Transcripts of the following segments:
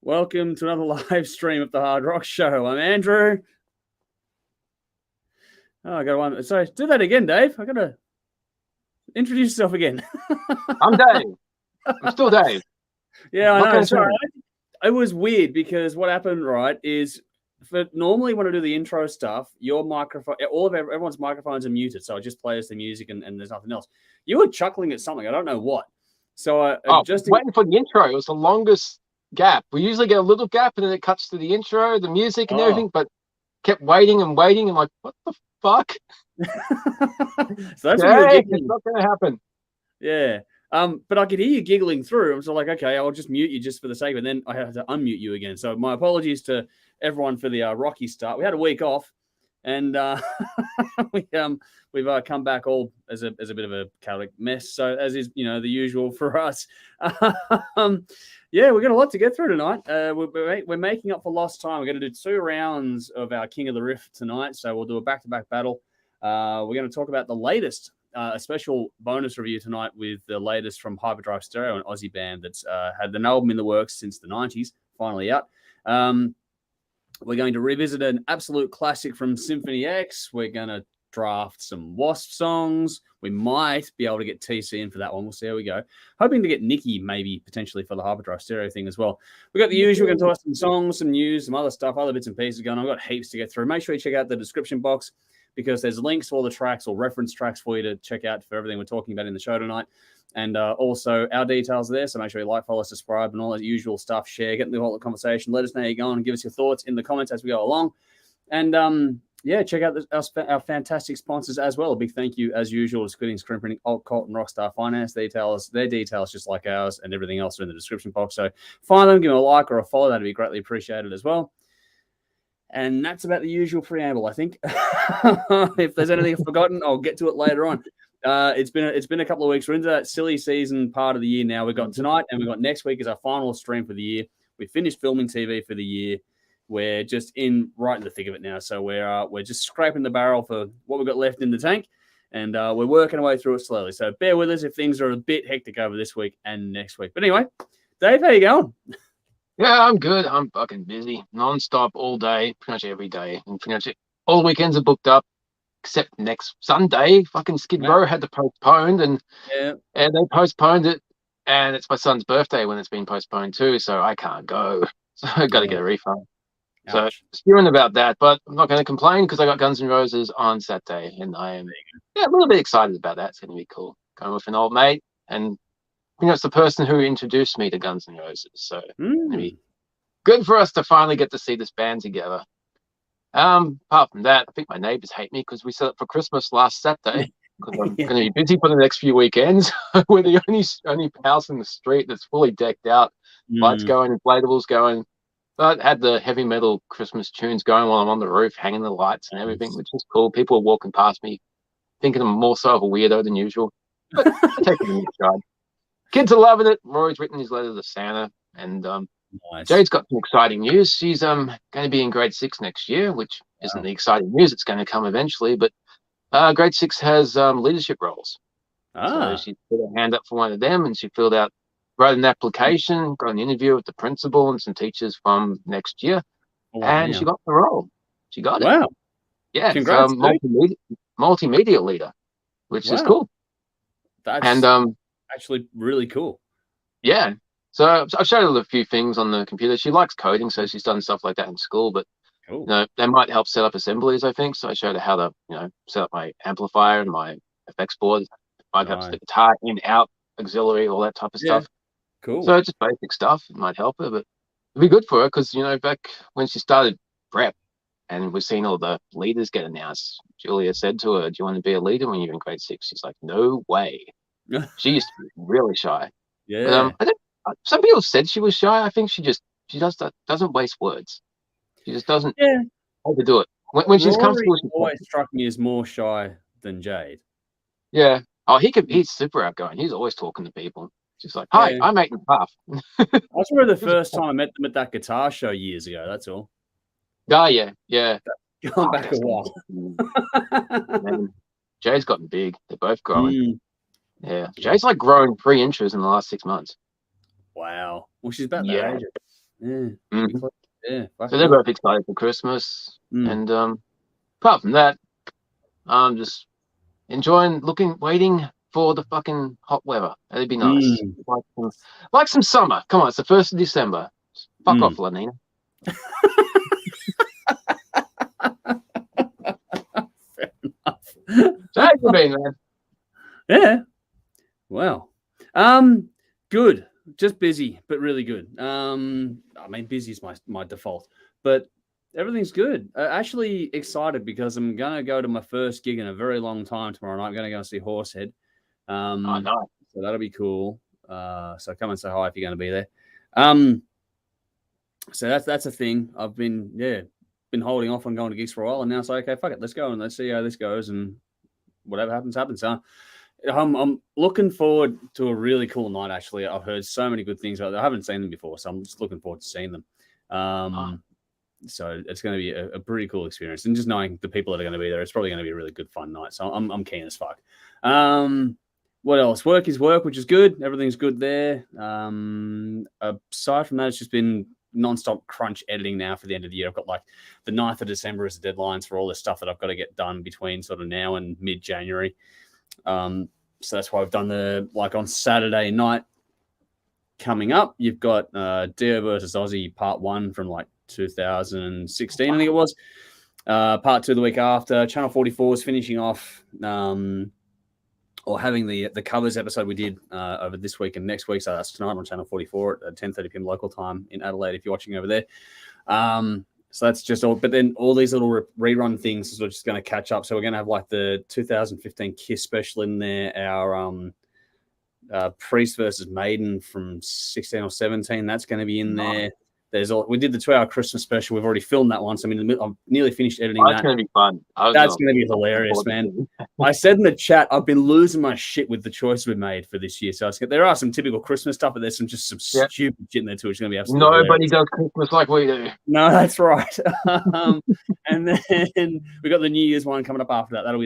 Welcome to another live stream of the Hard Rock Show. I'm Andrew. Oh, I got one. Sorry, do that again, Dave. I gotta introduce yourself again. I'm Dave. I'm still Dave. Yeah, I know. Sorry. It was weird because what happened, right, is normally when I do the intro stuff, your microphone, everyone's microphones are muted, so I just play as the music and there's nothing else. You were chuckling at something. I don't know what. So just waiting for the intro. It was the longest gap. We usually get a little gap and then it cuts to the intro, the music and everything, but kept waiting and waiting and like, what the fuck? So that's what you were giggling. It's not going to happen. Yeah. But I could hear you giggling through. I was like, okay, I'll just mute you just for the sake of it. And then I have to unmute you again. So my apologies to everyone for the rocky start. We had a week off, and we've come back all as a bit of a chaotic mess. So as is, the usual for us. Yeah, we've got a lot to get through tonight. We're making up for lost time. We're going to do 2 rounds of our King of the Riff tonight. So we'll do a back-to-back battle. We're going to talk about the latest. A special bonus review tonight with the latest from Hyperdrive Stereo, an Aussie band that's had an album in the works since the 90s, finally out. We're going to revisit an absolute classic from Symphony X. We're going to draft some W.A.S.P songs. We might be able to get TC in for that one. We'll see how we go. Hoping to get Nikki maybe potentially for the Hyperdrive Stereo thing as well. We've got the usual. We're going to talk some songs, some news, some other stuff, other bits and pieces going on. I've got heaps to get through. Make sure you check out the description box, because there's links to all the tracks or reference tracks for you to check out for everything we're talking about in the show tonight. And also our details are there, so make sure you like, follow, subscribe, and all that usual stuff. Share, get in the whole conversation. Let us know how you're going, and give us your thoughts in the comments as we go along. And check out our fantastic sponsors as well. A big thank you, as usual, to Squid Ink Screenprinting, Alt-Cvlt Rockstar Finance. Their details, just like ours, and everything else are in the description box. So find them, give them a like or a follow. That'd be greatly appreciated as well. And that's about the usual preamble, I think. If there's anything I've forgotten, I'll get to it later on. It's been a couple of weeks. We're into that silly season part of the year now. We've got tonight and we've got next week as our final stream for the year. We finished filming TV for the year. We're just right in the thick of it now. So we're just scraping the barrel for what we've got left in the tank. And we're working our way through it slowly. So bear with us if things are a bit hectic over this week and next week. But anyway, Dave, how you going? Yeah, I'm good. I'm fucking busy, non-stop all day, pretty much every day, and pretty much all the weekends are booked up, except next Sunday. Fucking Skid Row had to postpone, and they postponed it, and it's my son's birthday when it's been postponed too, so I can't go. So I got to get a refund. Ouch. So spewing about that, but I'm not going to complain because I got Guns N' Roses on Saturday, and I am a little bit excited about that. It's going to be cool. Going with an old mate, and it's the person who introduced me to Guns N' Roses, so maybe good for us to finally get to see this band together. Apart from that, I think my neighbors hate me because we set up for Christmas last Saturday because I'm going to be busy for the next few weekends. We're the only house in the street that's fully decked out, lights going, inflatables going. But had the heavy metal Christmas tunes going while I'm on the roof, hanging the lights and everything, which is cool. People are walking past me, thinking I'm more so of a weirdo than usual, but I take it in stride. Kids are loving it. Rory's written his letter to Santa, and nice. Jade's got some exciting news. She's going to be in grade 6 next year, which isn't the exciting news. It's going to come eventually, but grade 6 has leadership roles. So she put her hand up for one of them, and she wrote an application, got an interview with the principal and some teachers from next year, and she got the role. She got it. Wow! Yeah, congrats, multimedia leader, which is cool. That's actually really cool. Yeah. So I've showed her a few things on the computer. She likes coding, so she's done stuff like that in school. But they might help set up assemblies, I think. So I showed her how to set up my amplifier and my effects board. I'd have the guitar in, out, auxiliary, all that type of stuff. Cool. So just basic stuff. It might help her, but it'd be good for her because back when she started prep and we've seen all the leaders get announced, Julia said to her, "Do you want to be a leader when you're in grade 6?" She's like, "No way." She used to be really shy. Yeah. But some people said she was shy. I think she doesn't waste words. She just doesn't overdo it. When she's comfortable, she always struck me as more shy than Jade. Yeah. Oh, he's super outgoing. He's always talking to people. Just like, "Hi, I'm Making Puff." I remember the first time I met them at that guitar show years ago. That's all. Oh, yeah. Going back a while. Jade's gotten big. They're both growing. Yeah. Jade's like growing 3 inches in the last 6 months. Wow. Well, she's about that age. Yeah. Mhm. Yeah. So they're both excited for Christmas. And apart from that, I'm just enjoying waiting for the fucking hot weather. That'd be nice. Like some summer. Come on, it's the 1st of December. Fuck off, Lanina. Fair enough. So how you been, man? Yeah. Wow. Good. Just busy, but really good. I mean, busy is my default, but everything's good. Actually excited because I'm gonna go to my first gig in a very long time tomorrow night. I'm gonna go see Horsehead. Nice. So that'll be cool. So come and say hi if you're gonna be there. So that's a thing. I've been holding off on going to gigs for a while, and now it's like, okay, fuck it, let's go and let's see how this goes, and whatever happens. So I'm looking forward to a really cool night. Actually, I've heard so many good things about it. I haven't seen them before, so I'm just looking forward to seeing them. So it's going to be a pretty cool experience, and just knowing the people that are going to be there, it's probably going to be a really good fun night. So I'm keen as fuck. What else? Work is work, which is good. Everything's good there. Aside from that, it's just been non-stop crunch editing now for the end of the year. I've got like the 9th of December as the deadlines for all this stuff that I've got to get done between sort of now and mid-January. So that's why I've done on Saturday night coming up, you've got Dio versus Aussie part 1 from like 2016, I think it was. Part 2 the week after. Channel 44 is finishing off or having the covers episode we did over this week and next week. So that's tonight on Channel 44 at 10:30 p.m. local time in Adelaide if you're watching over there. So that's just all. But then all these little rerun things are just going to catch up. So we're going to have like the 2015 Kiss special in there, our Priest versus Maiden from 16 or 17. That's going to be in there. We did the 2-hour Christmas special. We've already filmed that one. So I'm nearly finished editing that. That's going to be fun. That's going to be hilarious, man. I said in the chat, I've been losing my shit with the choice we made for this year. So there are some typical Christmas stuff, but there's some stupid shit in there too, which is going to be absolutely Nobody hilarious. does Christmas like we do. No, that's right. And then we got the New Year's one coming up after that. That'll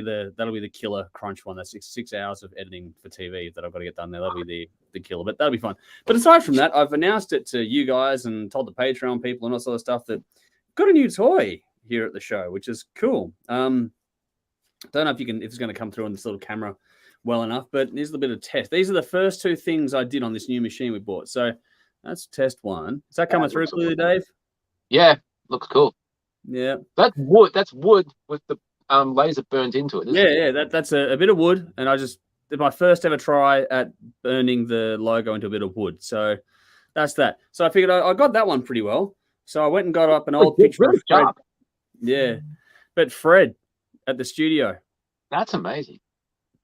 be the killer crunch one. That's 6 hours of editing for TV that I've got to get done there. That'll be the killer, but that'll be fun. But aside from that, I've announced it to you guys and told the Patreon people and all sort of stuff that I've got a new toy here at the show, which is cool. Don't know if it's going to come through on this little camera well enough, but here's a bit of test. These are the first 2 things I did on this new machine we bought. So that's test 1. Is that coming through clearly, Dave? Yeah, looks cool. Yeah. That's wood. That's wood with the laser burned into it. Yeah. That's a bit of wood, and I just did my first ever try at burning the logo into a bit of wood. So that's that. So I figured I got that one pretty well. So I went and got up an old picture of Fred. Yeah, but Fred at the studio. That's amazing.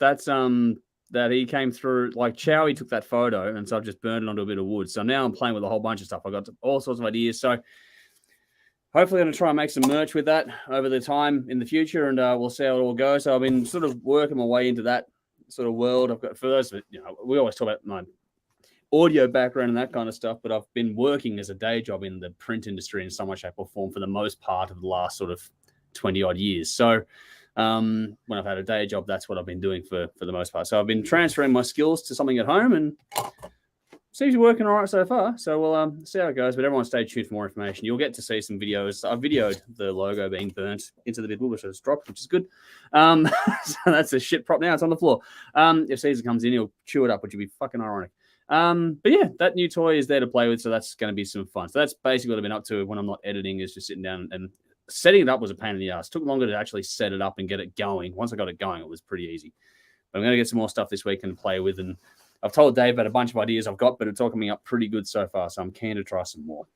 That's that he came through like Chowie took that photo, and so I've just burned it onto a bit of wood. So now I'm playing with a whole bunch of stuff. I got all sorts of ideas. So hopefully I'm going to try and make some merch with that over the time in the future, and we'll see how it all goes. So I've been sort of working my way into that sort of world. I've got, for those, we always talk about my audio background and that kind of stuff, but I've been working as a day job in the print industry in some way, shape, or form for the most part of the last sort of 20 odd years. So when I've had a day job, that's what I've been doing for the most part. So I've been transferring my skills to something at home, and seems to be working all right so far. So we'll see how it goes. But everyone stay tuned for more information. You'll get to see some videos. I've videoed the logo being burnt into the bibble, which has dropped, which is good. So that's a shit prop now. It's on the floor. If Caesar comes in, he'll chew it up, which would be fucking ironic. But yeah, that new toy is there to play with. So that's going to be some fun. So that's basically what I've been up to when I'm not editing, is just sitting down, and setting it up was a pain in the ass. It took longer to actually set it up and get it going. Once I got it going, it was pretty easy. But I'm going to get some more stuff this week and play with, and I've told Dave about a bunch of ideas I've got, but it's all coming up pretty good so far. So I'm keen to try some more.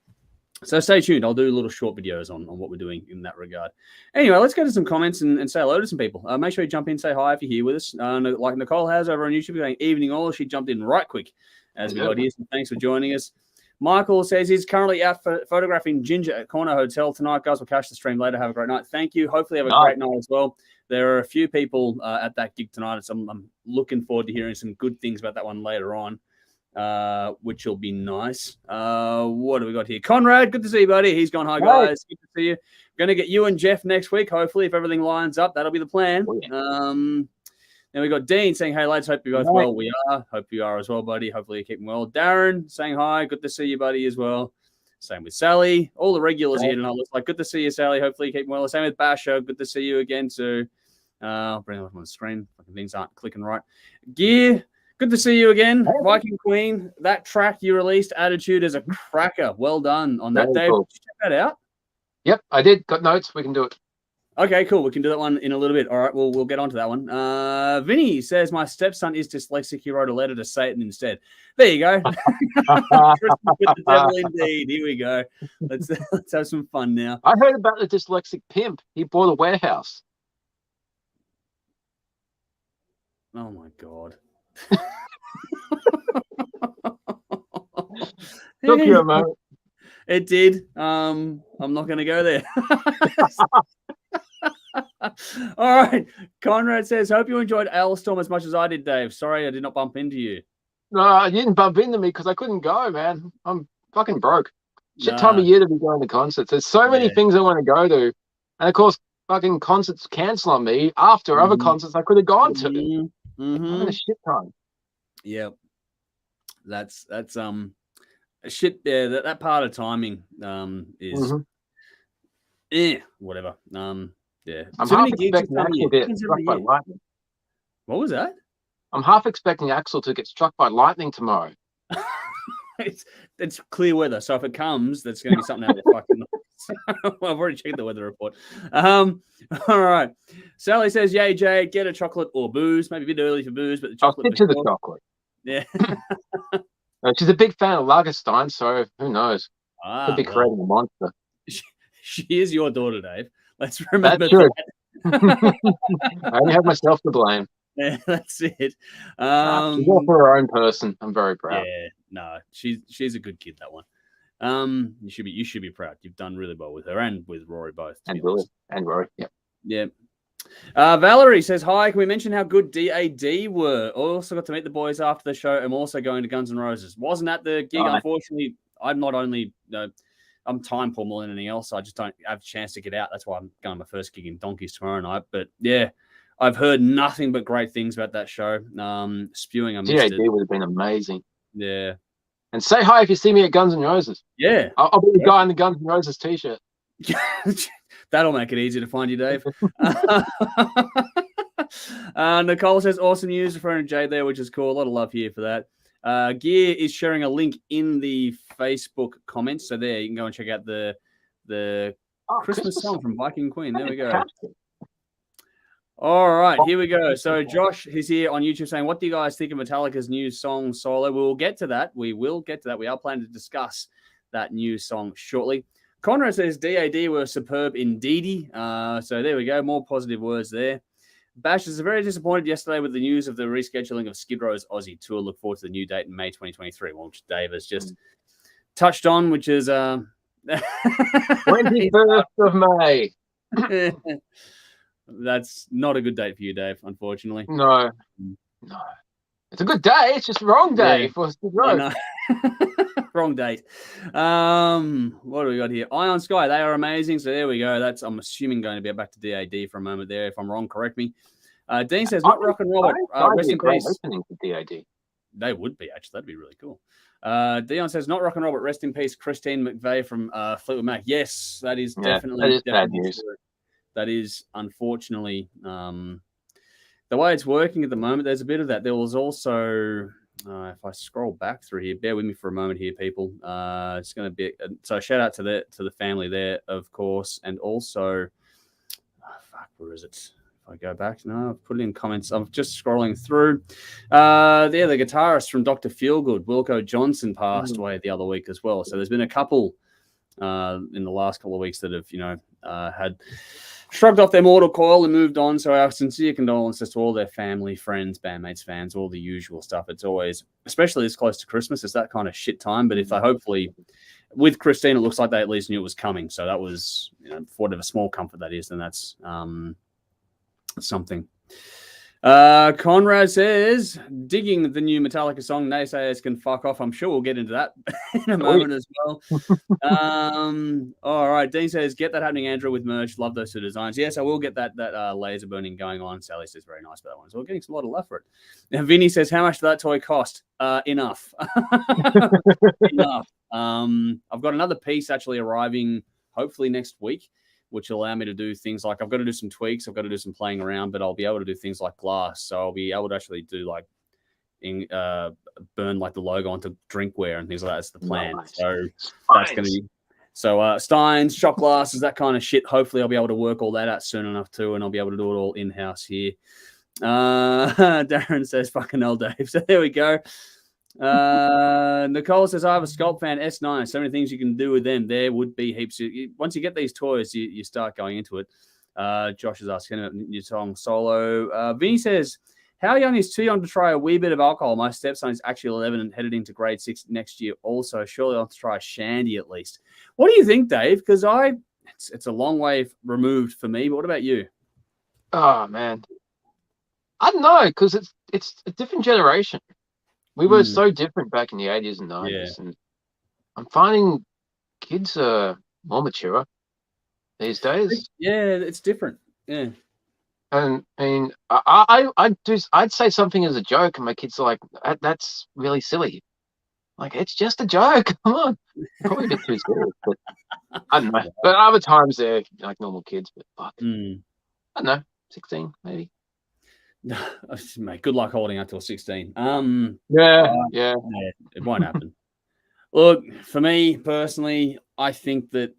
So stay tuned. I'll do little short videos on what we're doing in that regard. Anyway, let's go to some comments and say hello to some people. Make sure you jump in, say hi if you're here with us. Like Nicole has over on YouTube, going evening all. She jumped in right quick as we got here. So thanks for joining us. Michael says he's currently out photographing Ginger at Corner Hotel tonight. Guys, we'll catch the stream later. Have a great night. Thank you. Hopefully have a great night as well. There are a few people at that gig tonight, so I'm looking forward to hearing some good things about that one later on, which will be nice. What have we got here? Conrad, good to see you, buddy. He's gone, hi, guys. Good to see you. Going to get you and Jeff next week, hopefully, if everything lines up. That'll be the plan. Then we got Dean saying, hey, lads, hope you're both well. We are. Hope you are as well, buddy. Hopefully you're keeping well. Darren saying hi. Good to see you, buddy, as well. Same with Sally. All the regulars here tonight. Looks like good to see you, Sally. Hopefully you keep well. Same with Basho. Good to see you again too. I'll bring it up on the screen. Fucking things aren't clicking right. Gear. Good to see you again, Viking Queen. That track you released, Attitude, is a cracker. Well done on that, Dave. Cool. Did you check that out? Yep, I did. Got notes. We can do it. Okay, cool. We can do that one in a little bit. All right, we'll get on to that one. Vinny says, my stepson is dyslexic. He wrote a letter to Satan instead. There you go. Christmas with the devil indeed. Here we go. Let's have some fun now. I heard about the dyslexic pimp. He bought a warehouse. Oh, my God. Took you a moment. It did. I'm not going to go there. All right. Conrad says, hope you enjoyed Storm as much as I did, Dave. Sorry I did not bump into you. No, you didn't bump into me because I couldn't go, man. I'm fucking broke. Shit time of year to be going to concerts. There's so many things I want to go to. And of course, fucking concerts cancel on me after other concerts I could have gone to. I'm having a shit time. Yeah. That's shit. Yeah, that part of timing is whatever. Yeah. I'm half expecting Axel to get struck by lightning. What was that? I'm half expecting Axel to get struck by lightning tomorrow. It's clear weather, so if it comes, that's going to be something out of the fucking. I've already checked the weather report. All right. Sally says, "Yay, Jay, get a chocolate or booze. Maybe a bit early for booze, but the chocolate." I'll stick to the chocolate. Yeah. She's a big fan of Lagerstein, so who knows? Could be creating a monster. She is your daughter, Dave. Let's remember that's true. I only have myself to blame. Yeah, that's it. She's all for her own person. I'm very proud. Yeah, no, she's a good kid. That one. You should be proud. You've done really well with her and with Rory both. And Rory. Yep. Yeah. Valerie says, hi, can we mention how good DAD were? Also got to meet the boys after the show. I'm also going to Guns N' Roses. Wasn't at the gig, unfortunately. I'm not only, I'm time poor more than anything else. I just don't have a chance to get out. That's why I'm going to my first gig in Donkeys tomorrow night. But yeah, I've heard nothing but great things about that show. Spewing, I missed DAD would have been amazing. Yeah. And say hi if you see me at Guns N' Roses. Yeah. I'll be the guy in the Guns N' Roses t-shirt. That'll make it easy to find you, Dave. Nicole says, awesome news referring to Jade there, which is cool. A lot of love here for that. Gear is sharing a link in the Facebook comments. So there, you can go and check out the Christmas song from Viking Queen. There we go. All right, here we go. So Josh is here on YouTube saying, what do you guys think of Metallica's new song, Solo? We'll get to that. We will get to that. We are planning to discuss that new song shortly. Conrad says DAD were superb indeedy. So there we go. More positive words there. Bash is very disappointed yesterday with the news of the rescheduling of Skid Row's Aussie tour. Look forward to the new date in May 2023, which Dave has just touched on, which is 21st of May. That's not a good date for you, Dave, unfortunately. No. It's a good day. It's just the wrong day for Skid Row. No. Wrong date. What do we got here? Ion Sky, they are amazing. So there we go. That's, I'm assuming, going to be back to DAD for a moment there. If I'm wrong, correct me. Dean says, not rock and roll. Rest in peace. Listening to DAD. They would be, actually. That'd be really cool. Dion says, not rock and roll, but rest in peace, Christine McVeigh from Fleetwood Mac. Yes, that is definitely bad news. True. That is, unfortunately, the way it's working at the moment, there's a bit of that. There was also, if I scroll back through here, bear with me for a moment here, people. It's going to be, so shout out to the family there, of course. And also, where is it? If I go back, no, I've put it in comments. I'm just scrolling through. The guitarist from Dr. Feelgood, Wilco Johnson, passed away the other week as well. So there's been a couple in the last couple of weeks that have, had shrugged off their mortal coil and moved on. So our sincere condolences to all their family, friends, bandmates, fans, all the usual stuff. It's always, especially this close to Christmas, it's that kind of shit time. But if they hopefully, with Christine, it looks like they at least knew it was coming. So that was, for whatever small comfort that is, then that's something. Conrad says, digging the new Metallica song, naysayers can fuck off. I'm sure we'll get into that in a moment as well. All right. Dean says, get that happening, Andrew, with merch. Love those two designs. Yes, I will get that laser burning going on. Sally says, very nice for that one. So we're getting a lot of love for it. Now, Vinny says, how much did that toy cost? Enough. Enough. I've got another piece actually arriving hopefully next week, which will allow me to do things like I've got to do some tweaks. I've got to do some playing around, but I'll be able to do things like glass. So I'll be able to actually do like burn like the logo onto drinkware and things like that. That's the plan. Nice. So that's going to be Steins, shot glasses, that kind of shit. Hopefully I'll be able to work all that out soon enough too, and I'll be able to do it all in-house here. Darren says, fucking hell, Dave. So there we go. Nicole says, I have a Sculpt Fan S9. So many things you can do with them. There would be heaps. Once you get these toys, you start going into it. Josh is asking about new song solo. Vinny says, how young is too young to try a wee bit of alcohol? My stepson is actually 11 and headed into grade 6 next year. Also, surely I'll have to try a shandy at least. What do you think, Dave? Because it's a long way removed for me. But what about you? Oh man, I don't know, because it's a different generation. We were so different back in the 80s and 90s, and I'm finding kids are more mature these days. Yeah, it's different. Yeah. And I mean, I'd say something as a joke, and my kids are like, "That's really silly." Like, it's just a joke. Come on, probably a bit too serious, but I don't know. But other times they're like normal kids. But fuck, I don't know, 16 maybe. Mate, good luck holding out till 16. Yeah, it won't happen. Look, for me personally, I think that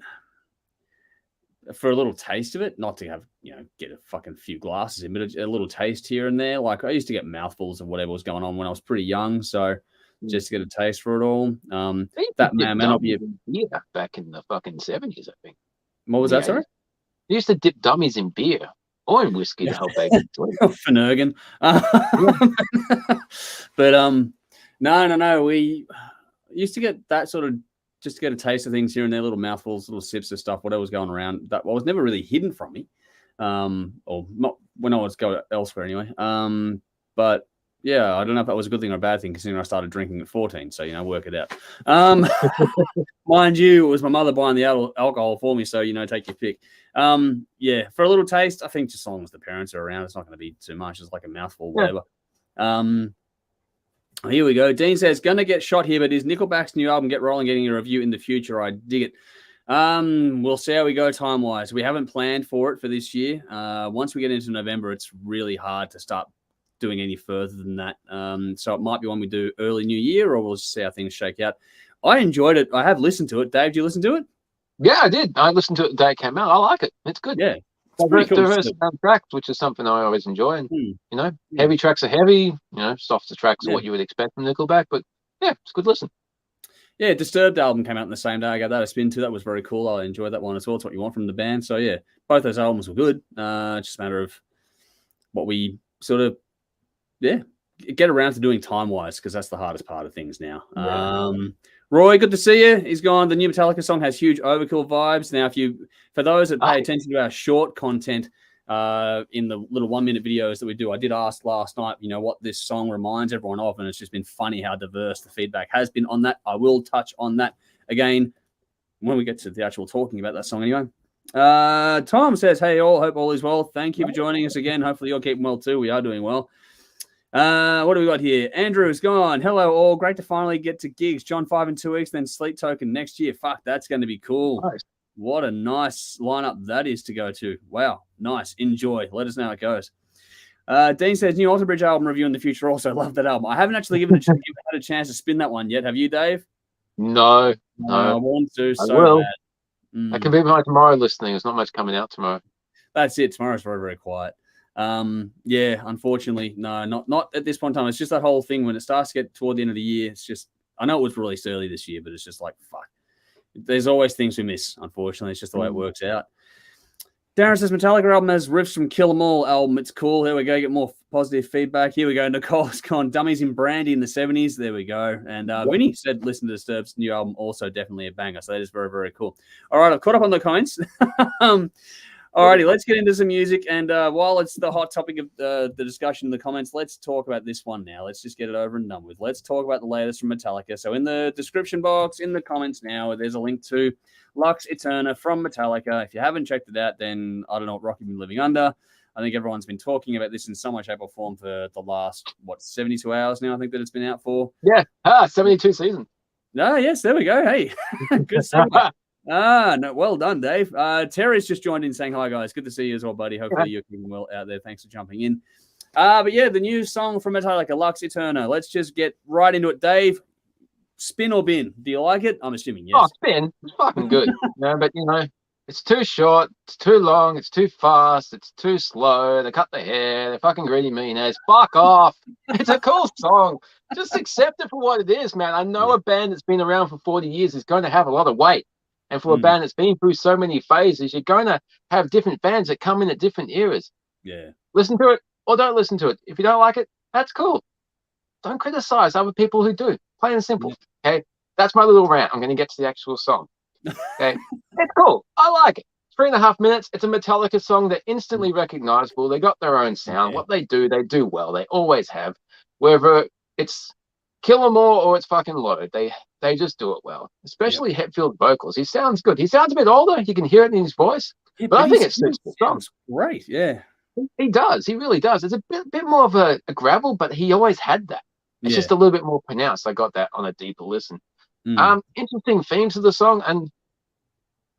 for a little taste of it, not to have, get a fucking few glasses in, but a little taste here and there. Like, I used to get mouthfuls of whatever was going on when I was pretty young, so just to get a taste for it all. That may not be beer back in the fucking 70s, I think. What was that, sorry? They used to dip dummies in beer or in whiskey to help baby sleep. Finnegan. But no. We used to get that sort of, just to get a taste of things here and there, little mouthfuls, little sips of stuff, whatever was going around. That was never really hidden from me, or not when I was going elsewhere anyway. But yeah, I don't know if that was a good thing or a bad thing, considering I started drinking at 14. So, work it out. Mind you, it was my mother buying the alcohol for me. So, take your pick. Yeah, for a little taste, I think just as long as the parents are around, it's not going to be too much. It's like a mouthful, whatever. Here we go. Dean says, gonna get shot here, but is Nickelback's new album Get Rolling getting a review in the future? I dig it. We'll see how we go time-wise. We haven't planned for it for this year. Once we get into November, it's really hard to start doing any further than that. So it might be one we do early New Year, or we'll just see how things shake out. I enjoyed it. I have listened to it. Dave, did you listen to it? Yeah, I did. I listened to it the day it came out. I like it. It's good. Yeah. Diverse tracks, which is something I always enjoy. And, heavy tracks are heavy, softer tracks are what you would expect from Nickelback. But, yeah, it's a good listen. Yeah, Disturbed album came out in the same day. I gave that a spin too. That was very cool. I enjoyed that one as well. It's what you want from the band. So, yeah, both those albums were good. It's just a matter of what we sort of, get around to doing time-wise, because that's the hardest part of things now. Roy, good to see you. He's gone. The new Metallica song has huge Overkill vibes. Now, for those that pay attention to our short content in the little 1-minute videos that we do, I did ask last night, what this song reminds everyone of, and it's just been funny how diverse the feedback has been on that. I will touch on that again when we get to the actual talking about that song anyway. Tom says, hey all, hope all is well. Thank you for joining us again. Hopefully you're keeping well too. We are doing well. What do we got here? Andrew's gone. Hello all. Great to finally get to gigs. John 5 in 2 weeks, then Sleep Token next year. Fuck, that's going to be cool. Nice. What a nice lineup that is to go to. Wow, nice. Enjoy. Let us know how it goes. Dean says, new Alter Bridge album review in the future. Also love that album. I haven't actually had a chance to spin that one yet. Have you, Dave? No. I want to I so will. bad. I can be my tomorrow listening. There's not much coming out tomorrow. That's it. Tomorrow's very, very quiet. Unfortunately, no, not at this point in time. It's just that whole thing when it starts to get toward the end of the year. It's just, I know it was released early this year, but it's just like, fuck. There's always things we miss, unfortunately. It's just the way it works out. Darren says, Metallica album has riffs from Kill 'Em All album. It's cool. Here we go. Get more positive feedback. Here we go. Nicole's gone. Dummies in Brandy in the 70s. There we go. And Winnie said, listen to Disturbed's new album. Also definitely a banger. So that is very, very cool. All right. I've caught up on the comments. Alrighty, let's get into some music. And while it's the hot topic of the discussion in the comments, let's talk about this one now. Let's just get it over and done with. Let's talk about the latest from Metallica. So in the description box, in the comments now, there's a link to Lux Æterna from Metallica. If you haven't checked it out, then I don't know what rock you've been living under. I think everyone's been talking about this in some way, shape, or form for the last, 72 hours now, I think that it's been out for. Yeah, 72 seasons. Ah, yes, there we go. Hey, good segue. No, well done, Dave. Terry's just joined in saying hi, guys. Good to see you as well, buddy. Hopefully you're keeping well out there. Thanks for jumping in. But yeah, the new song from Metallica, Lux Æterna. Let's just get right into it. Dave, spin or bin? Do you like it? I'm assuming yes. Oh, spin. It's fucking good. But it's too short, it's too long, it's too fast, it's too slow. They cut the hair, they're fucking greedy millionaires. Fuck off. It's a cool song. Just accept it for what it is, man. I know a band that's been around for 40 years is going to have a lot of weight. And for a band that's been through so many phases, you're going to have different fans that come in at different eras. Yeah. Listen to it or don't listen to it. If you don't like it, that's cool. Don't criticize other people who do. Plain and simple. Okay? That's my little rant. I'm going to get to the actual song. Okay? It's cool. I like it. 3.5 minutes. It's a Metallica song. They're instantly recognizable. They got their own sound. What they do well. They always have. Whether it's Kill 'Em All or it's fucking Low. They just do it well. Especially Hetfield's vocals. He sounds good. He sounds a bit older. You can hear it in his voice. Yeah, but I think it suits the song. Great, yeah. He does. He really does. It's a bit more of a gravel, but he always had that. It's just a little bit more pronounced. I got that on a deeper listen. Interesting themes of the song and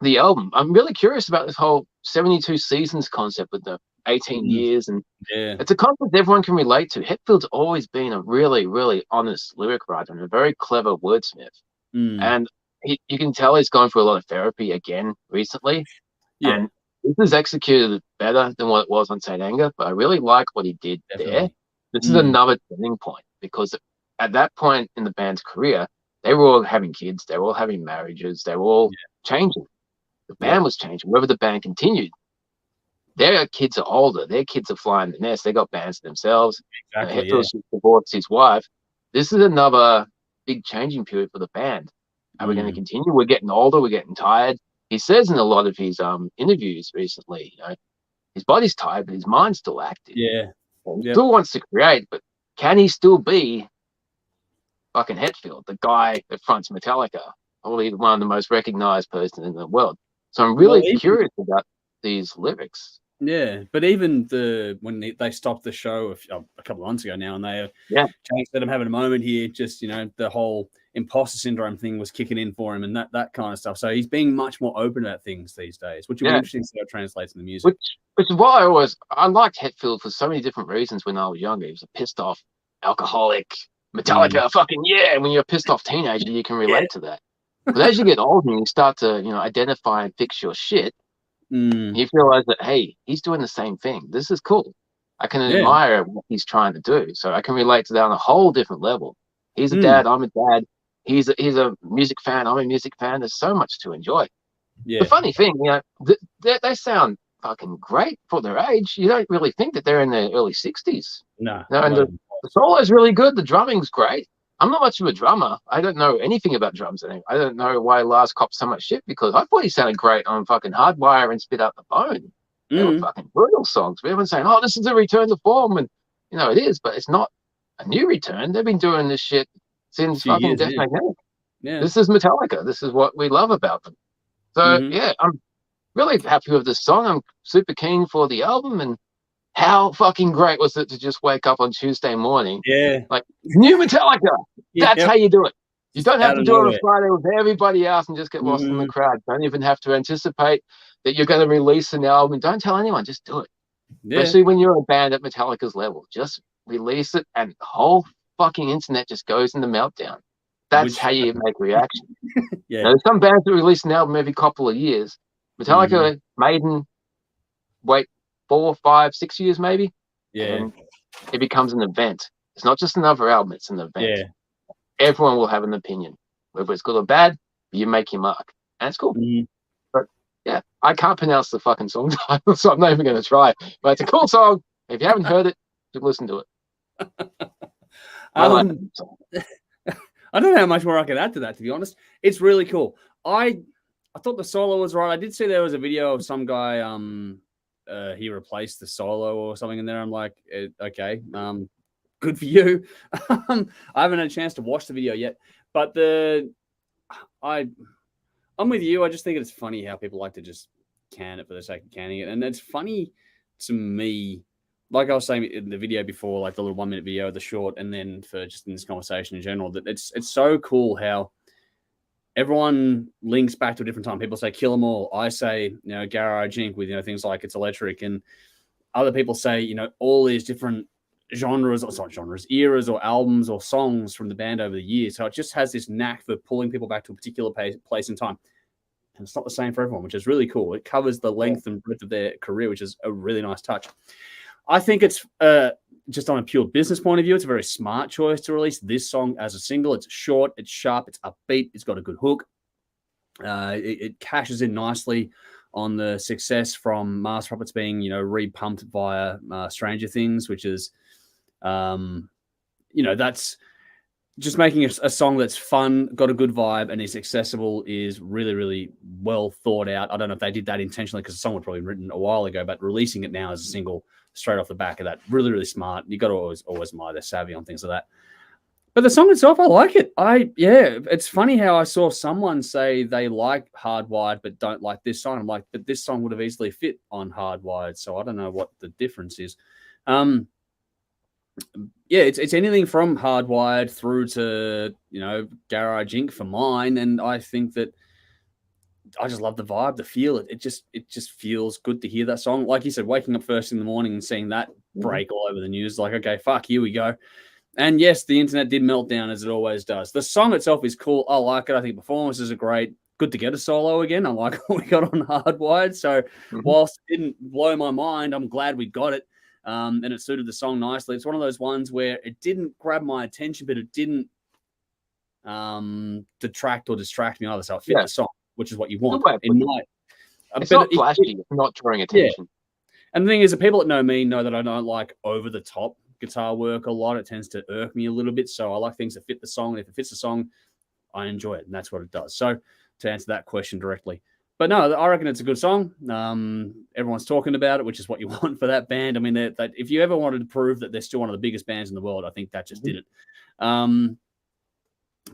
the album. I'm really curious about this whole 72 seasons concept with the 18 years, and it's a concept everyone can relate to. Hetfield's always been a really, really honest lyric writer and a very clever wordsmith. And you can tell he's gone through a lot of therapy again recently. And this is executed better than what it was on Saint Anger, but I really like what he did there. This is another turning point because at that point in the band's career, they were all having kids, they were all having marriages, they were all changing. The band was changing. Whether the band continued, their kids are older. Their kids are flying the nest. They got bands themselves. Exactly. Hetfield divorced his wife. This is another big changing period for the band. Are we going to continue? We're getting older. We're getting tired. He says in a lot of his interviews recently, his body's tired, but his mind's still active. Yeah. He still wants to create, but can he still be fucking Hetfield, the guy that fronts Metallica, probably one of the most recognized person in the world? So I'm really curious about these lyrics. Yeah, but even when they stopped the show a couple of months ago now, and they changed that I'm having a moment here, just the whole imposter syndrome thing was kicking in for him, and that kind of stuff. So he's being much more open about things these days, which will be interesting to see how it translates in the music. Which is why I liked Hetfield for so many different reasons when I was younger. He was a pissed off alcoholic, Metallica, fucking yeah. When you're a pissed off teenager, you can relate to that. But as you get older and you start to, identify and fix your shit, you realize that, hey, he's doing the same thing. This is cool. I can admire what he's trying to do. So I can relate to that on a whole different level. He's a dad. I'm a dad. He's a music fan. I'm a music fan. There's so much to enjoy. Yeah. The funny thing, they sound fucking great for their age. You don't really think that they're in their early 60s. No. And the solo is really good. The drumming's great. I'm not much of a drummer. I don't know anything about drums anymore. I don't know why Lars copped so much shit because I thought he sounded great on fucking Hardwire and Spit Out the Bone. They were fucking brutal songs. Everyone's saying, oh, this is a return to form. And, it is, but it's not a new return. They've been doing this shit since fucking Death Magnetic. Yeah. This is Metallica. This is what we love about them. So, I'm really happy with this song. I'm super keen for the album, and how fucking great was it to just wake up on Tuesday morning? Yeah. Like, new Metallica. That's how you do it. You don't have to do it on Friday with everybody else and just get lost in the crowd. Don't even have to anticipate that you're going to release an album. Don't tell anyone. Just do it. Yeah. Especially when you're a band at Metallica's level. Just release it and the whole fucking internet just goes into meltdown. That's how you make reaction. Now, there's some bands that release an album every couple of years. Metallica, Maiden, wait 4, 5, 6 years maybe. Yeah. And it becomes an event. It's not just another album, it's an event. Yeah. Everyone will have an opinion. Whether it's good or bad, you make your mark. And it's cool. But yeah, I can't pronounce the fucking song title, so I'm not even going to try. But it's a cool song. If you haven't heard it, just listen to it. I don't know how much more I can add to that, to be honest. It's really cool. I I thought the solo was right. I did see there was a video of some guy. He replaced the solo or something in there. I'm like, okay, good for you. I haven't had a chance to watch the video yet, but I'm with you. I just think it's funny how people like to just can it for the sake of canning it, and it's funny to me. Like I was saying in the video before, like the little 1 minute video, the short, and then for just in this conversation in general, that it's so cool how everyone links back to a different time. People say Kill 'Em All. I say, Garage Inc. with, things like It's Electric. And other people say, all these different eras or albums or songs from the band over the years. So it just has this knack for pulling people back to a particular place in time. And it's not the same for everyone, which is really cool. It covers the length and breadth of their career, which is a really nice touch. I think it's just on a pure business point of view, it's a very smart choice to release this song as a single. It's short, it's sharp, it's upbeat, it's got a good hook. It cashes in nicely on the success from Mars Puppets being, re-pumped via Stranger Things, which is, that's just making a song that's fun, got a good vibe, and is accessible is really, really well thought out. I don't know if they did that intentionally because the song was probably written a while ago, but releasing it now as a single straight off the back of that, really, really smart. You got to always admire their savvy on things like that. But the song itself, I like it. It's funny how I saw someone say they like Hardwired but don't like this song. I'm like, but this song would have easily fit on Hardwired, so I don't know what the difference is. It's anything from Hardwired through to Garage Inc. for mine, and I think that I just love the vibe, the feel. It just feels good to hear that song. Like you said, waking up first in the morning and seeing that break all over the news, like, okay, fuck, here we go. And yes, the internet did melt down as it always does. The song itself is cool. I like it. I think performances are great. Good to get a solo again. I like what we got on Hardwired. So whilst it didn't blow my mind, I'm glad we got it. And it suited the song nicely. It's one of those ones where it didn't grab my attention, but it didn't detract or distract me either. So it fit the song, which is what you want. It's not flashy. It's not drawing attention. Yeah. And the thing is, the people that know me know that I don't like over-the-top guitar work a lot. It tends to irk me a little bit. So I like things that fit the song. And if it fits the song, I enjoy it. And that's what it does. So to answer that question directly. But no, I reckon it's a good song. Everyone's talking about it, which is what you want for that band. I mean, if you ever wanted to prove that they're still one of the biggest bands in the world, I think that just did it. But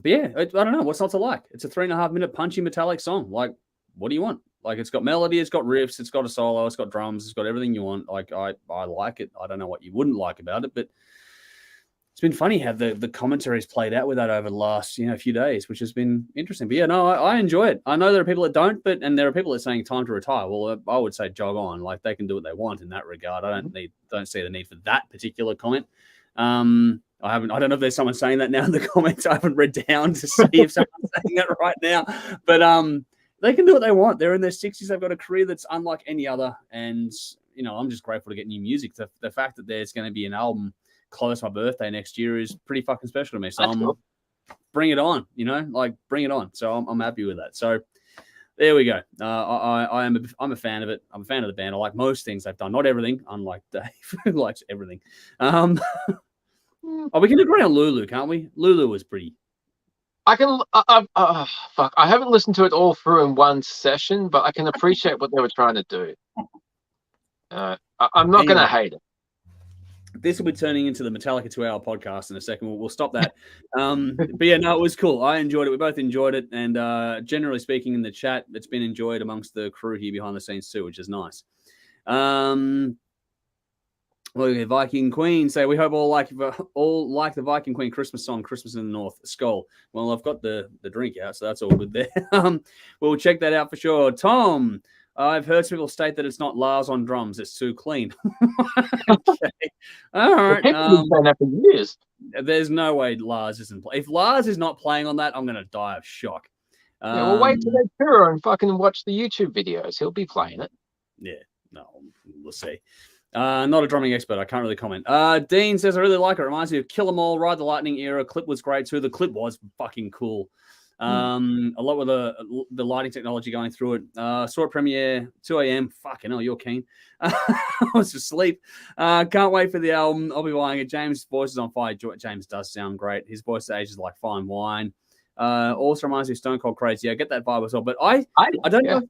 yeah, I don't know. What's not to like? It's a 3.5 minute punchy metallic song. Like, what do you want? Like, it's got melody, it's got riffs, it's got a solo, it's got drums, it's got everything you want. Like, I like it. I don't know what you wouldn't like about it, but it's been funny how the commentary's played out with that over the last, few days, which has been interesting. But yeah, no, I enjoy it. I know there are people that don't, and there are people that are saying time to retire. Well, I would say jog on. Like, they can do what they want in that regard. I don't see the need for that particular comment. I don't know if there's someone saying that now in the comments. I haven't read down to see if someone's saying it right now, but they can do what they want. They're in their 60s. They've got a career that's unlike any other. And, I'm just grateful to get new music. The fact that there's going to be an album close to my birthday next year is pretty fucking special to me. So bring it on, bring it on. So I'm happy with that. So there we go. I'm a fan of it. I'm a fan of the band. I like most things they've done. Not everything, unlike Dave, who likes everything. We can agree on Lulu, can't we? Lulu was pretty. Fuck. I haven't listened to it all through in one session, but I can appreciate what they were trying to do. I'm not going to hate it. This will be turning into the Metallica 2-hour podcast in a second. We'll stop that. But yeah, no, it was cool. I enjoyed it. We both enjoyed it. And generally speaking in the chat, it's been enjoyed amongst the crew here behind the scenes too, which is nice. Viking Queen say, we hope all like the Viking Queen Christmas song, Christmas in the North, Skull. Well, I've got the drink out, so that's all good there. We'll check that out for sure. Tom, I've heard some people state that it's not Lars on drums. It's too clean. Okay. All right. People have done that for years. There's no way Lars isn't playing. If Lars is not playing on that, I'm going to die of shock. We'll wait till they tour and fucking watch the YouTube videos. He'll be playing it. Yeah. No, we'll see. Not a drumming expert. I can't really comment. Dean says, I really like it. Reminds me of Kill 'Em All, Ride the Lightning era. Clip was great too. The clip was fucking cool. A lot with the lighting technology going through it. Saw it premiere 2 a.m. Fucking hell, you're keen. I was asleep. Can't wait for the album. I'll be buying it. James' voice is on fire. James does sound great. His voice ages like fine wine. Also reminds me of Stone Cold Crazy. Yeah, I get that vibe as well. But I don't know.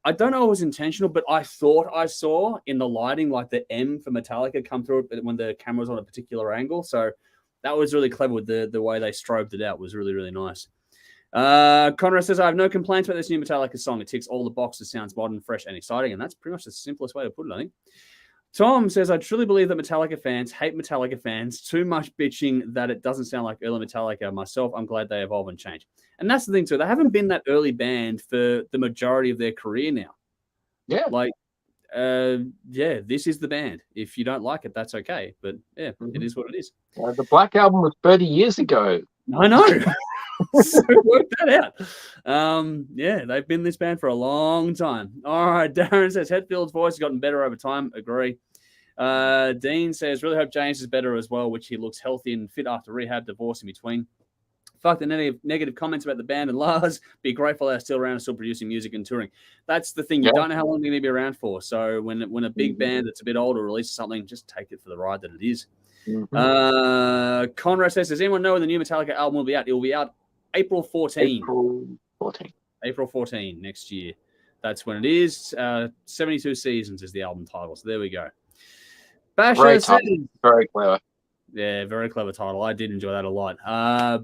I don't know if it was intentional, but I thought I saw in the lighting like the M for Metallica come through when the camera was on a particular angle. So that was really clever with the way they strobed it out. Was really, really nice. Conrad says, I have no complaints about this new Metallica song. It ticks all the boxes, sounds modern, fresh, and exciting. And that's pretty much the simplest way to put it, I think. Tom says, I truly believe that Metallica fans hate Metallica fans. Too much bitching that it doesn't sound like early Metallica. Myself, I'm glad they evolve and change. And that's the thing, too. They haven't been that early band for the majority of their career now. Yeah. Like, this is the band. If you don't like it, that's okay. But, yeah, it is what it is. The Black Album was 30 years ago. I know. So work that out. They've been this band for a long time. All right, Darren says Hetfield's voice has gotten better over time. Agree. Dean says really hope James is better as well, which he looks healthy and fit after rehab, divorce in between. Fuck the negative comments about the band and Lars. Be grateful they're still around and still producing music and touring. That's the thing. You don't know how long they're going to be around for. So when a big band that's a bit older releases something, just take it for the ride that it is. Conrad says, does anyone know when the new Metallica album will be out? It will be out April 14. April 14 next year. That's when it is. 72 Seasons is the album title. So there we go. Basher says, very clever. Yeah, very clever title. I did enjoy that a lot.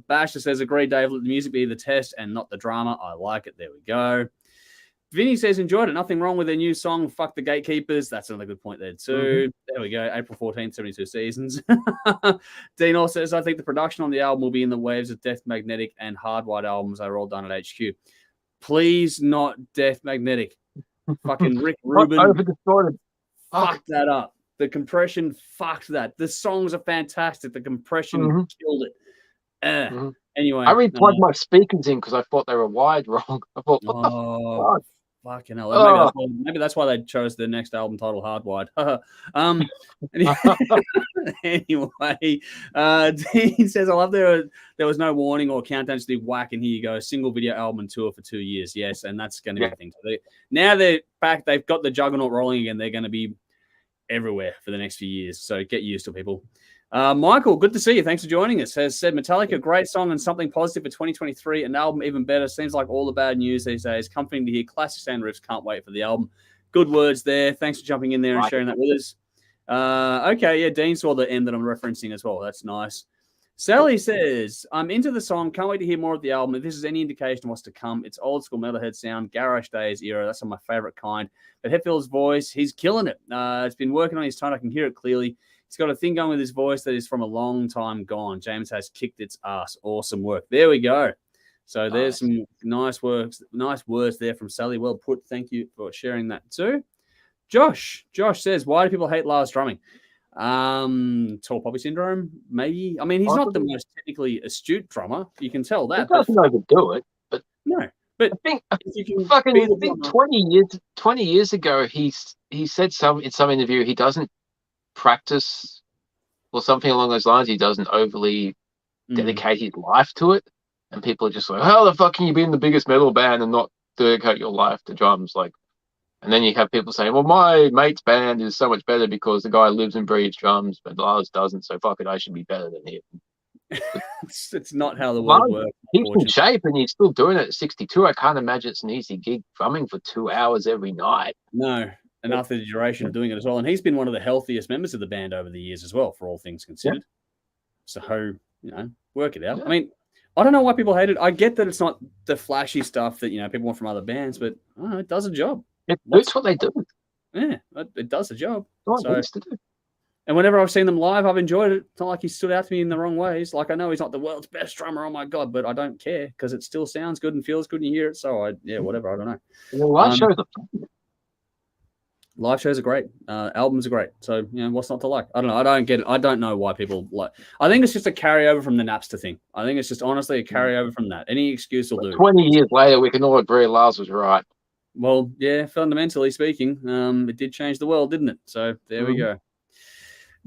Basher says, agree, Dave. Let the music be the test and not the drama. I like it. There we go. Vinny says, enjoyed it. Nothing wrong with their new song, Fuck the Gatekeepers. That's another good point there, too. There we go. April 14th, 72 Seasons. Dean also says, I think the production on the album will be in the waves of Death Magnetic and Hardwired albums. They were all done at HQ. Please not Death Magnetic. Fucking Rick Rubin. Fuck that up. The compression fucked that. The songs are fantastic. The compression killed it. Anyway, I replugged my speakers in because I thought they were wired wrong. I thought, what the fuck? Fucking hell. Maybe that's why they chose the next album title, Hardwired. Anyway, Dean says, I love there was no warning or countdown, just the whack, and here you go. Single video album and tour for 2 years. Yes, and that's going to be the thing. So now they're back. They've got the juggernaut rolling again. They're going to be everywhere for the next few years. So get used to people. Michael, good to see you. Thanks for joining us. Has said Metallica, great song and something positive for 2023. An album even better. Seems like all the bad news these days. Comforting to hear classic sound riffs. Can't wait for the album. Good words there. Thanks for jumping in there and sharing that with us. Okay, yeah, Dean saw the end that I'm referencing as well. That's nice. Sally says, I'm into the song. Can't wait to hear more of the album. If this is any indication of what's to come, it's old school metalhead sound, garage days era. That's my favorite kind. But Hetfield's voice, he's killing it. It's been working on his tone. I can hear it clearly. He's got a thing going with his voice that is from a long time gone. James has kicked its ass. Awesome work. There we go. So there's some nice words there from Sally. Well put. Thank you for sharing that too. Josh says, why do people hate Lars drumming? Tall poppy syndrome, maybe. I mean, he's not the most technically astute drummer. You can tell that. He doesn't overdo it, but no. But I think 20 years ago, he said in some interview he doesn't practice or something along those lines. He doesn't overly dedicate his life to it, and people are just like, how the fuck can you be in the biggest metal band and not dedicate your life to drums? Like, and then you have people saying, well, my mate's band is so much better because the guy lives and breathes drums, but Lars doesn't, so fuck it, I should be better than him. It's not how the world works. He's in shape and he's still doing it at 62. I can't imagine it's an easy gig drumming for 2 hours every night. No, and after the duration of doing it as well. And he's been one of the healthiest members of the band over the years as well, for all things considered. So, work it out. I mean, I don't know why people hate it. I get that it's not the flashy stuff that, people want from other bands, but it does a job. That's what they do. Yeah, it does the job. What it needs to do. And whenever I've seen them live, I've enjoyed it. It's not like he stood out to me in the wrong ways. Like, I know he's not the world's best drummer, oh my God, but I don't care because it still sounds good and feels good and you hear it. So, whatever, I don't know. Live shows are fun. Live shows are great. Albums are great. So, what's not to like? I don't know. I don't get it. I don't know why people like. I think it's just a carryover from the Napster thing. I think it's just honestly a carryover from that. Any excuse will do. 20 years later, we can all agree Lars was right. Well, yeah, fundamentally speaking, it did change the world, didn't it? So there we go.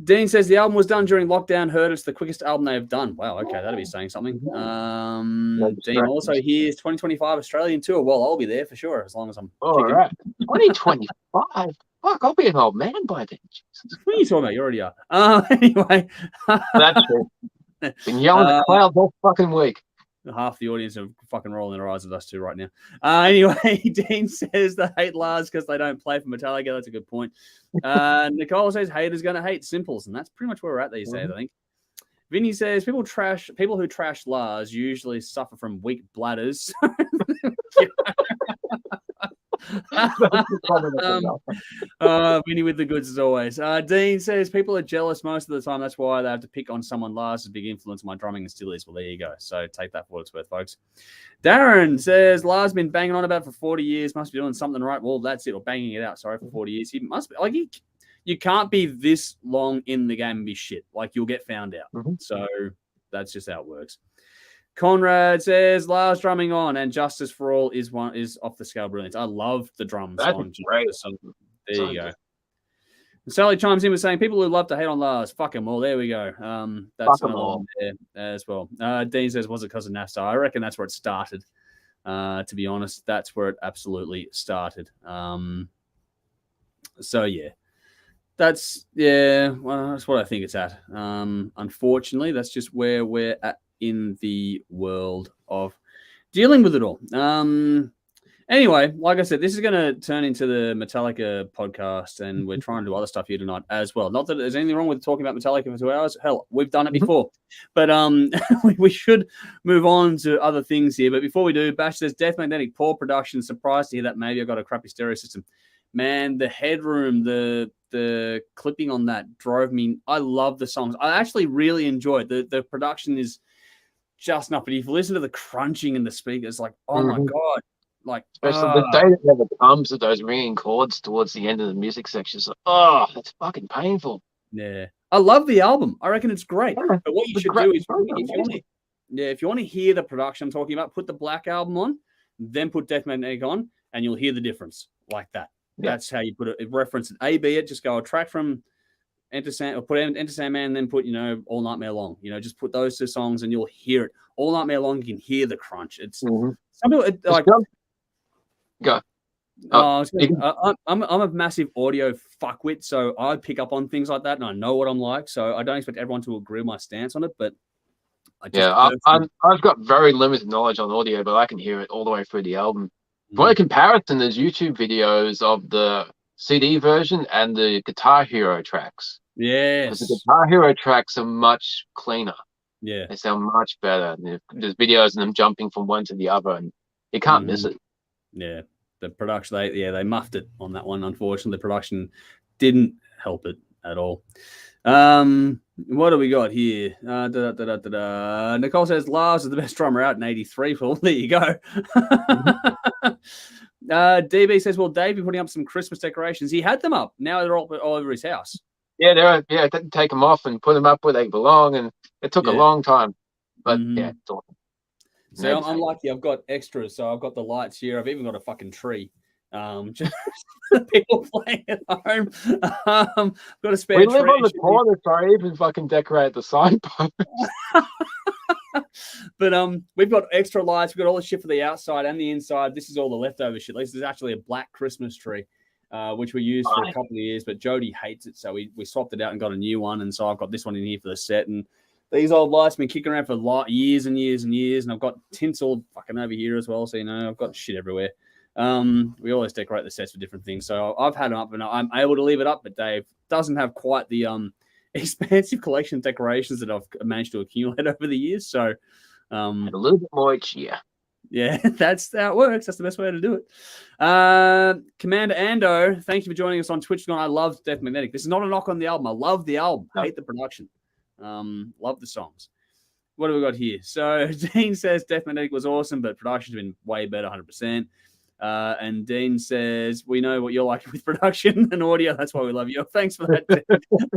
Dean says the album was done during lockdown. Heard it's the quickest album they've done. Wow, okay, that'll be saying something. Dean also here's 2025 Australian tour. Well, I'll be there for sure as long as I'm. All right, 2025. Fuck, I'll be an old man by then. Jesus. What are you talking about? You already are. Anyway, that's true. Been yelling at clouds all fucking week. Half the audience are fucking rolling their eyes at us too right now. Anyway, Dean says they hate Lars because they don't play for Metallica. That's a good point. Nicole says haters going to hate Simples, and that's pretty much where we're at these days, I think. Vinny says people who trash Lars usually suffer from weak bladders. Vinny with the goods as always. Dean says people are jealous most of the time. That's why they have to pick on someone. Lars is a big influence on my drumming and still is. Well, there you go. So take that for what it's worth, folks. Darren says Lars has been banging on about for 40 years. Must be doing something right. Well, that's it. Or banging it out. Sorry, for 40 years. He must be like you can't be this long in the game and be shit. Like you'll get found out. So that's just how it works. Conrad says Lars drumming on and Justice for All is off the scale brilliant. I love the drums. That's on great. So there you go. And Sally chimes in with saying people who love to hate on Lars, fuck them all. There we go. That's another one there as well. Dean says, was it because of Nafta? I reckon that's where it started. To be honest, that's where it absolutely started. So yeah. That's what I think it's at. Unfortunately, that's just where we're at in the world of dealing with it all. Anyway, like I said, this is going to turn into the Metallica podcast, and we're trying to do other stuff here tonight as well. Not that there's anything wrong with talking about Metallica for 2 hours. Hell, we've done it before. But we should move on to other things here. But before we do, Bash says, Death Magnetic, poor production. Surprised to hear that maybe I got a crappy stereo system. Man, the headroom, the clipping on that drove me. I love the songs. I actually really enjoyed it. The production is just enough. But if you listen to the crunching in the speakers, like, oh my God. Like, especially the day that never comes with those ringing chords towards the end of the music section. It's like, oh, that's fucking painful. Yeah. I love the album. I reckon it's great. But what you should do is if you want to hear the production I'm talking about, put the Black Album on, then put Death Magnetic on, and you'll hear the difference like that. Yeah. That's how you put it. Reference it. A-B it. Just go a track from Enter Sand, or put Enter Sandman, and then put, All Nightmare Long. Just put those two songs and you'll hear it. All Nightmare Long, you can hear the crunch. It's some people like go. I'm a massive audio fuckwit, so I pick up on things like that, and I know what I'm like. So I don't expect everyone to agree with my stance on it, but I've got very limited knowledge on audio, but I can hear it all the way through the album. For a comparison, there's YouTube videos of the CD version and the Guitar Hero tracks. Yes. The Guitar Hero tracks are much cleaner. Yeah. They sound much better. There's videos of them jumping from one to the other, and you can't miss it. Yeah. The production, they muffed it on that one. Unfortunately, the production didn't help it at all. What do we got here? Nicole says Lars is the best drummer out in '83. Well, there you go. DB says, well, Dave, you're putting up some Christmas decorations. He had them up. Now they're all over his house. Yeah, take them off and put them up where they belong, and it took a long time. But it's awesome. So I'm lucky. I've got extras. So I've got the lights here. I've even got a fucking tree. Just people playing at home. Got a spare tree. We live on the corner, so I even fucking decorate the signpost. But we've got extra lights. We've got all the shit for the outside and the inside. This is all the leftover shit. This is actually a black Christmas tree, which we used for a couple of years, but Jody hates it, so we swapped it out and got a new one. And so I've got this one in here for the set. And these old lights have been kicking around for years and years and years. And I've got tinsel fucking over here as well, so I've got shit everywhere. We always decorate the sets for different things. So I've had them up, and I'm able to leave it up, but Dave doesn't have quite the expansive collection of decorations that I've managed to accumulate over the years. So a little bit more each year. Yeah, that's how it works. That's the best way to do it. Commander Ando, thank you for joining us on Twitch. I love Death Magnetic. This is not a knock on the album. I love the album. I hate the production. Love the songs. What have we got here? So Dean says Death Magnetic was awesome, but production's been way better, 100%. And Dean says, we know what you're like with production and audio. That's why we love you. Thanks for that.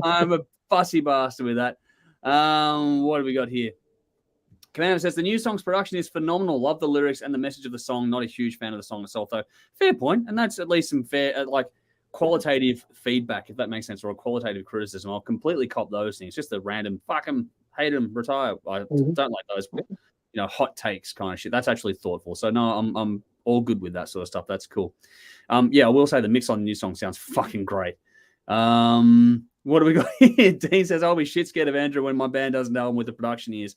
I'm a fussy bastard with that. What have we got here? Commander says, the new song's production is phenomenal. Love the lyrics and the message of the song. Not a huge fan of the song itself, though. Fair point. And that's at least some fair, qualitative feedback, if that makes sense, or a qualitative criticism. I'll completely cop those things. Just the random, fuck him, hate him, retire. I don't like those, hot takes kind of shit. That's actually thoughtful. So, no, I'm all good with that sort of stuff. That's cool. I will say the mix on the new song sounds fucking great. What do we got here? Dean says, I'll be shit scared of Andrew when my band doesn't know him with the production is.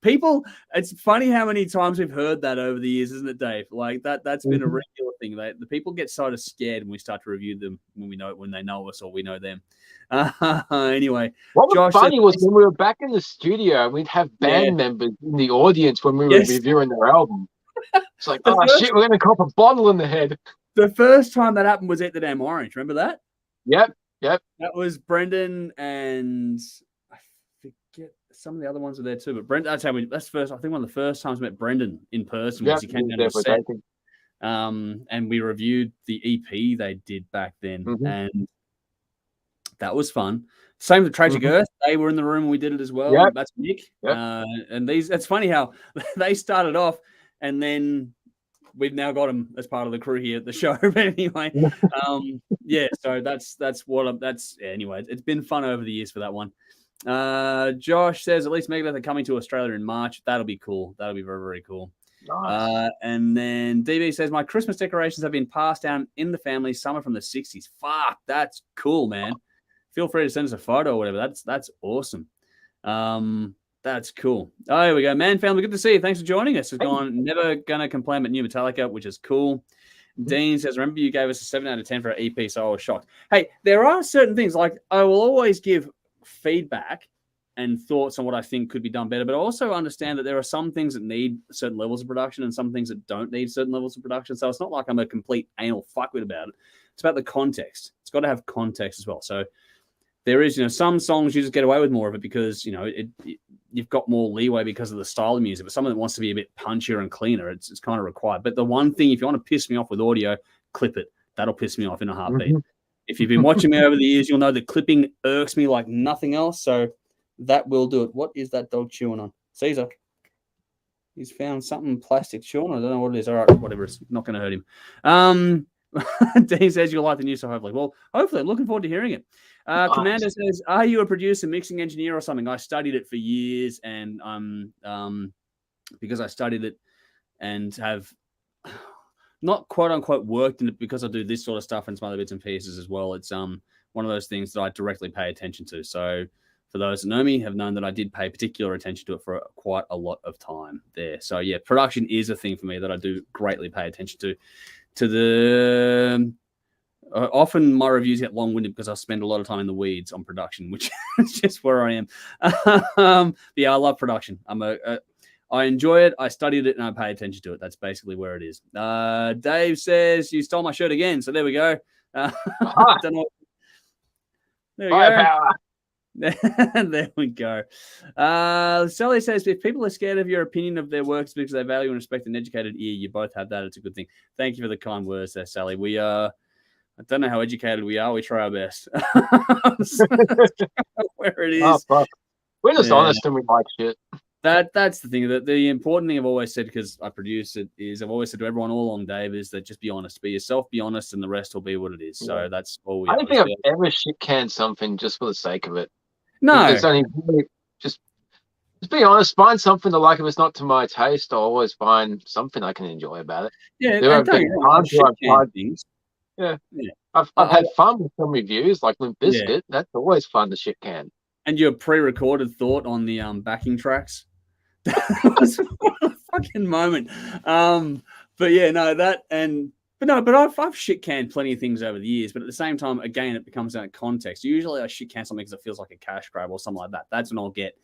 People, it's funny how many times we've heard that over the years, isn't it, Dave? Like that's been a regular thing. The people get sort of scared when we start to review them when they know us or we know them. Anyway, what was Josh funny said, was when we were back in the studio, we'd have band members in the audience when we were reviewing their album. It's like, shit, we're going to cop a bottle in the head. The first time that happened was at the Damn Orange. Remember that? Yep. That was Brendan and I forget some of the other ones were there too. But Brendan, that's first. I think one of the first times we met Brendan in person was he came down to a set. And we reviewed the EP they did back then, and that was fun. Same with Tragic Earth. They were in the room and we did it as well. Yep. That's Nick. Yep. And it's funny how they started off and then we've now got them as part of the crew here at the show. But anyway, so anyway, it's been fun over the years for that one. Josh says at least Megadeth are coming to Australia in March. That'll be cool. That'll be very, very cool. Nice. And then DB says my Christmas decorations have been passed down in the family. Some are from the 60s. Fuck, that's cool, man. Feel free to send us a photo or whatever. That's awesome. That's cool. Oh, here we go. Man, family, good to see you. Thanks for joining us. It's gone. Never gonna complain about new Metallica, which is cool. Dean says, remember you gave us a 7 out of 10 for our EP, so I was shocked. Hey, there are certain things, like I will always give feedback and thoughts on what I think could be done better, but I also understand that there are some things that need certain levels of production and some things that don't need certain levels of production. So it's not like I'm a complete anal fuckwit about it. It's about the context. It's got to have context as well. So there is, some songs you just get away with more of it because, you've got more leeway because of the style of music, but someone that wants to be a bit punchier and cleaner, it's kind of required. But the one thing, if you want to piss me off with audio, clip it. That'll piss me off in a heartbeat. If you've been watching me over the years, you'll know that clipping irks me like nothing else. So that will do it. What is that dog chewing on? Caesar. He's found something plastic chewing. I don't know what it is. All right, whatever. It's not going to hurt him. Dean says you'll like the news, so hopefully. Well, hopefully. I'm looking forward to hearing it. Commander says, are you a producer, mixing engineer or something? I studied it for years and because I studied it and have not quote unquote worked in it because I do this sort of stuff and some other bits and pieces as well. It's one of those things that I directly pay attention to. So for those that know me, have known that I did pay particular attention to it for quite a lot of time there. So yeah, production is a thing for me that I do greatly pay attention to. Often my reviews get long-winded because I spend a lot of time in the weeds on production, which is just where I am. Yeah, I love production. I enjoy it. I studied it and I pay attention to it. That's basically where it is. Dave says you stole my shirt again. So there we go. Don't know. There we go. There we go. Sally says, if people are scared of your opinion of their works because they value and respect an educated ear, you both have that. It's a good thing. Thank you for the kind words there, Sally. We I don't know how educated we are. We try our best. Where it is. Oh, fuck. We're just honest and we like shit. That's the thing. The important thing I've always said, because I produce it, is I've always said to everyone all along, Dave, is that just be honest. Be yourself, be honest, and the rest will be what it is. So that's all we I don't think I've ever shit canned something just for the sake of it. No. It's only just be honest, find something to like. If it's not to my taste, I'll always find something I can enjoy about it. Yeah, there have been times where I've tried things. Yeah. I've had fun with some reviews, like Limp Bizkit. Yeah. That's always fun to shit can. And your pre-recorded thought on the backing tracks. That was a fucking moment. But yeah, no, but I've shit canned plenty of things over the years. But at the same time, again, it becomes out of context. Usually, I shit can something because it feels like a cash grab or something like that. That's when I'll get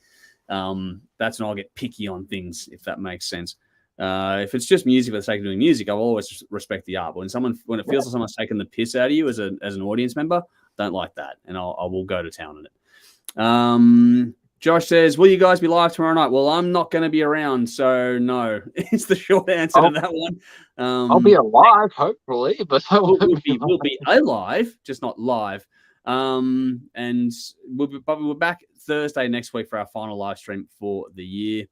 picky on things, if that makes sense. If it's just music for the sake of doing music, I'll always respect the art. But when it feels like someone's taking the piss out of you as an audience member, don't like that, and I will go to town on it. Josh says, will you guys be live tomorrow night? Well, I'm not going to be around, so no. It's the short answer to that one. I'll be alive, hopefully, but we'll be alive, just not live. And we're back Thursday next week for our final live stream for the year.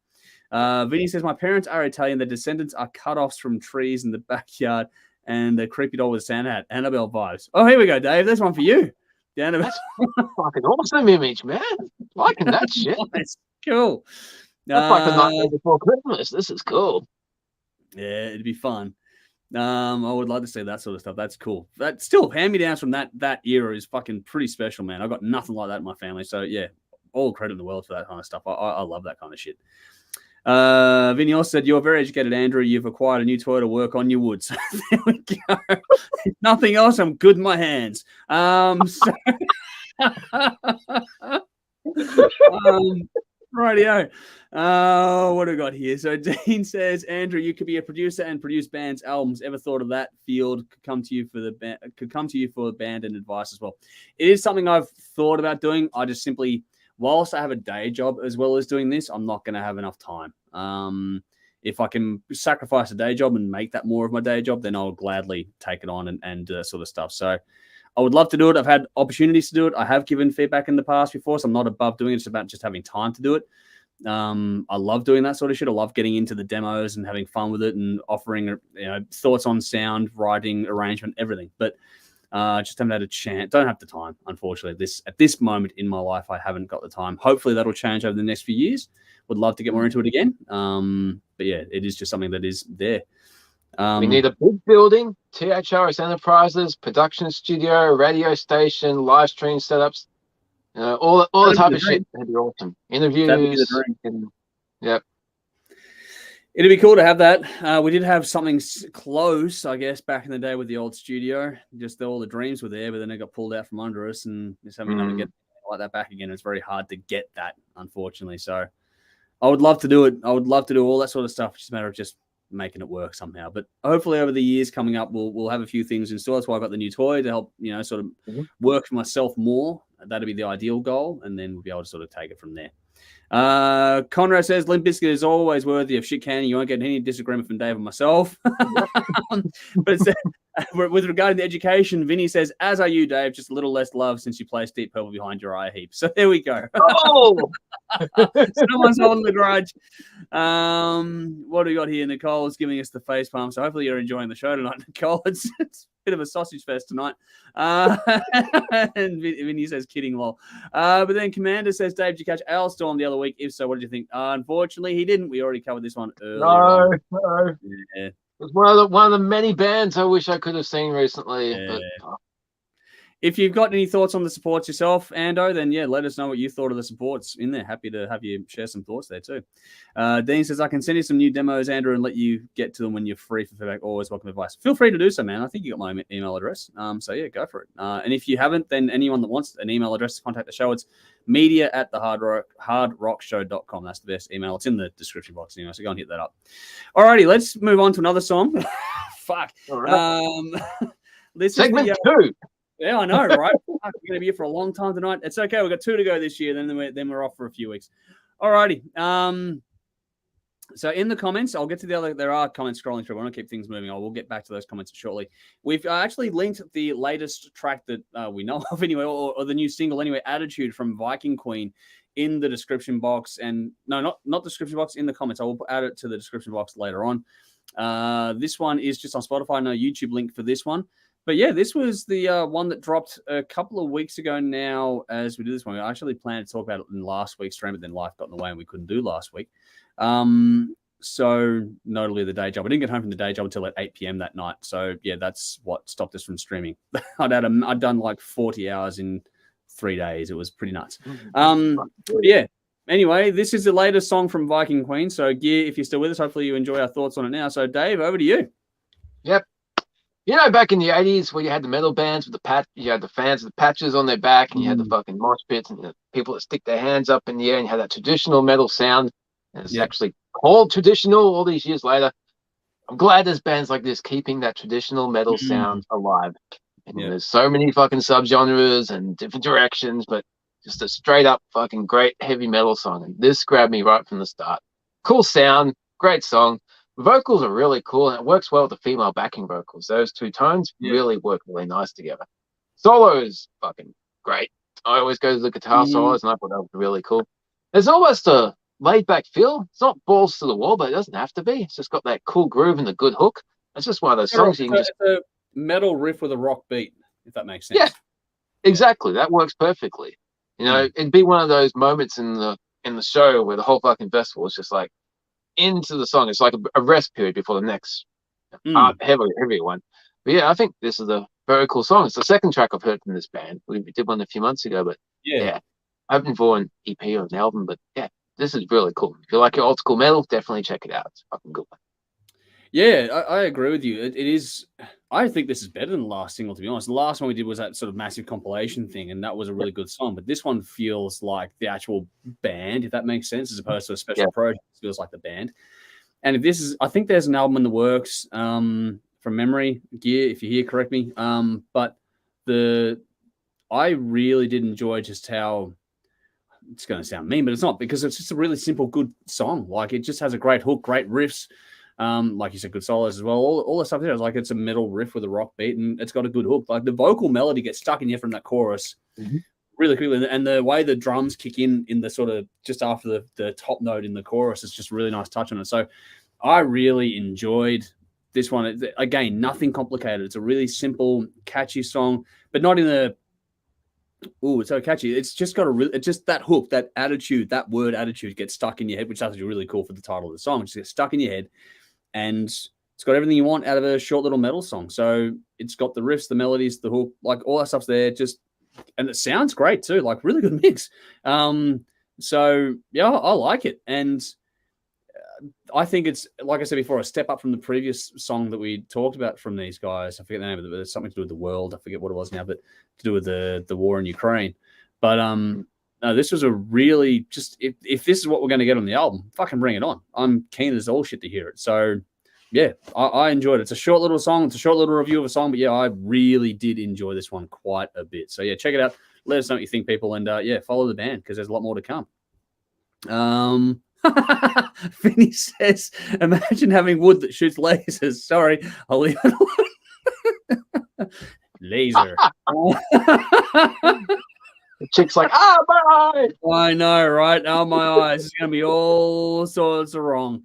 Vinny says, my parents are Italian. Their descendants are cut-offs from trees in the backyard, and the creepy doll with a Santa hat. Annabelle vibes. Oh, here we go, Dave. There's one for you. That's fucking awesome image, man. Liking that shit. Nice. Cool. That's like the night before Christmas. This is cool. Yeah, it'd be fun. I would love to see that sort of stuff. That's cool. That still hand-me-downs from that era is fucking pretty special, man. I've got nothing like that in my family. So yeah, all credit in the world for that kind of stuff. I love that kind of shit. Vinny also said, "You're very educated, Andrew. You've acquired a new toy to work on your wood." So there we go. If nothing else, I'm good in my hands. So rightio. What do we got here? So Dean says, Andrew, you could be a producer and produce bands' albums. Ever thought of that field? Could come to you for the band and advice as well. It is something I've thought about doing. I just simply, whilst I have a day job as well as doing this, I'm not going to have enough time. If I can sacrifice a day job and make that more of my day job, then I'll gladly take it on and sort of stuff. So I would love to do it. I've had opportunities to do it. I have given feedback in the past before, so I'm not above doing it. It's about just having time to do it. I love doing that sort of shit. I love getting into the demos and having fun with it and offering thoughts on sound, writing, arrangement, everything. But just haven't had a chance. Don't have the time, unfortunately. At this moment in my life, I haven't got the time. Hopefully that'll change over the next few years. Would love to get more into it again. But yeah, it is just something that is there. We need a big building, THRS Enterprises, production studio, radio station, live stream setups, all the type of shit. That'd be awesome. Interviews. Yep. It'd be cool to have that. We did have something close, I guess, back in the day with the old studio. Just all the dreams were there, but then it got pulled out from under us, and just having to get like that back again. It's very hard to get that, unfortunately. So I would love to do it. I would love to do all that sort of stuff. It's just a matter of just making it work somehow. But hopefully over the years coming up, we'll have a few things in store. That's why I got the new toy to help, sort of work for myself more. That'd be the ideal goal. And then we'll be able to sort of take it from there. Conrad says, Limp Bizkit is always worthy of shit canning. You won't get any disagreement from Dave and myself. But with regard to the education, Vinny says, as are you, Dave, just a little less love since you place Deep Purple behind Uriah Heep. So there we go. Oh! Someone's holding the grudge. What do we got here? Nicole's giving us the face palm. So hopefully you're enjoying the show tonight, Nicole. It's a bit of a sausage fest tonight. And Vinny says, kidding, lol. But then Commander says, Dave, did you catch Alstorm the other week? If so, what did you think? Unfortunately, he didn't. We already covered this one earlier. No. Yeah. It was one of the many bands I wish I could have seen recently. Yeah. But, If you've got any thoughts on the supports yourself, Ando, then yeah, let us know what you thought of the supports in there. Happy to have you share some thoughts there too. Dean says, I can send you some new demos, Andrew, and let you get to them when you're free for feedback. Always welcome advice. Feel free to do so, man. I think you got my email address. So yeah, go for it. And if you haven't, then anyone that wants an email address to contact the show, it's media@hardrockshow.com. That's the best email. It's in the description box anyway, so go and hit that up. Alrighty, let's move on to another song. Fuck. all right. This Segment is 2. Yeah, I know, right? We're going to be here for a long time tonight. It's okay. We've got 2 to go this year. Then we're off for a few weeks. All righty. So in the comments, I'll get to the other. There are comments scrolling through. I want to keep things moving. I will get back to those comments shortly. We've actually linked the latest track that we know of anyway, or the new single anyway, Attitude from Viking Queen, in the description box. And no, not description box, in the comments. I will add it to the description box later on. This one is just on Spotify. No YouTube link for this one. But yeah, this was the one that dropped a couple of weeks ago now as we did this one. I actually planned to talk about it in last week's stream, but then life got in the way and we couldn't do last week. So notably the day job. I didn't get home from the day job until at 8 p.m. that night. So yeah, that's what stopped us from streaming. I'd done like 40 hours in 3 days. It was pretty nuts. Yeah. Anyway, this is the latest song from Viking Queen. So Gear, if you're still with us, hopefully you enjoy our thoughts on it now. So Dave, over to you. Yep. Back in the 80s where you had the metal bands with you had the fans with the patches on their back, and you had the fucking mosh pits and the people that stick their hands up in the air, and you had that traditional metal sound. And it's actually called traditional all these years later. I'm glad there's bands like this keeping that traditional metal sound alive. And there's so many fucking subgenres and different directions, but just a straight up fucking great heavy metal song. And this grabbed me right from the start. Cool sound, great song. Vocals are really cool, and it works well with the female backing vocals. Those 2 tones really work really nice together. Solo is fucking great. I always go to the guitar solos, and I thought that was really cool. There's almost a laid-back feel. It's not balls to the wall, but it doesn't have to be. It's just got that cool groove and the good hook. It's just one of those songs you can just... It's a metal riff with a rock beat, if that makes sense. Yeah, exactly. That works perfectly. It'd be one of those moments in the show where the whole fucking festival is just like, into the song. It's like a rest period before the next Heavy one. But yeah, I think this is a very cool song. It's the second track I've heard from this band. We did one a few months ago, but yeah, I haven't bought an EP or an album, but yeah, this is really cool. If you like your old school metal, definitely check it out. It's a fucking good one. Yeah, I agree with you. It is. I think this is better than the last single, to be honest. The last one we did was that sort of massive compilation thing, and that was a really good song. But this one feels like the actual band, if that makes sense, as opposed to a special project. It feels like the band. And if this is, I think there's an album in the works, from memory, Gear, if you hear, correct me. But I really did enjoy just how, it's going to sound mean, but it's not, because it's just a really simple, good song. Like, it just has a great hook, great riffs. Like you said, good solos as well. All the stuff there is like, it's a metal riff with a rock beat, and it's got a good hook. Like, the vocal melody gets stuck in you from that chorus really quickly, and the way the drums kick in the sort of just after the top note in the chorus is just a really nice touch on it. So I really enjoyed this one. Again, nothing complicated. It's a really simple, catchy song, but not in the it's so catchy. It's just got it's just that hook, that attitude, that word attitude gets stuck in your head, which is actually really cool for the title of the song. It just gets stuck in your head, and it's got everything you want out of a short little metal song. So it's got the riffs, the melodies, the hook, like all that stuff's there. And it sounds great too, like really good mix. So yeah, I like it. And I think it's, like I said before, a step up from the previous song that we talked about from these guys. I forget the name of it, but it's something to do with the world. I forget what it was now, but to do with the war in Ukraine. But no, this was a really, just, if this is what we're going to get on the album, fucking bring it on. I'm keen as all shit to hear it. So yeah, I enjoyed it. It's a short little song. It's a short little review of a song, but yeah, I really did enjoy this one quite a bit. So yeah, check it out. Let us know what you think, people. And yeah, follow the band, because there's a lot more to come. Vinny says, imagine having wood that shoots lasers. Sorry, I'll leave it alone. Laser. The chick's like, my eye. I know, right? Oh, my eyes. It's going to be all sorts of wrong.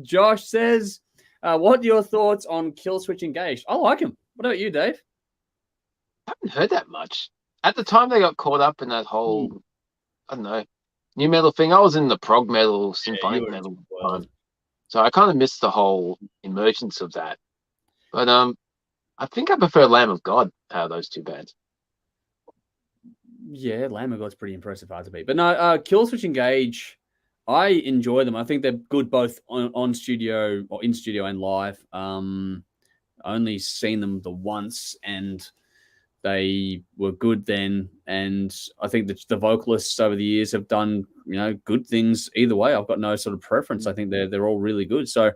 Josh says, what are your thoughts on Killswitch Engaged? I like him. What about you, Dave? I haven't heard that much. At the time they got caught up in that whole, I don't know, new metal thing. I was in the prog metal, symphonic metal time. So I kind of missed the whole emergence of that. But I think I prefer Lamb of God out of those two bands. Yeah, Lamb of God's pretty impressive, hard to beat. But no, Killswitch Engage, I enjoy them. I think they're good both on studio or in studio and live. Only seen them the once, and they were good then. And I think that the vocalists over the years have done, good things either way. I've got no sort of preference. I think they're all really good. So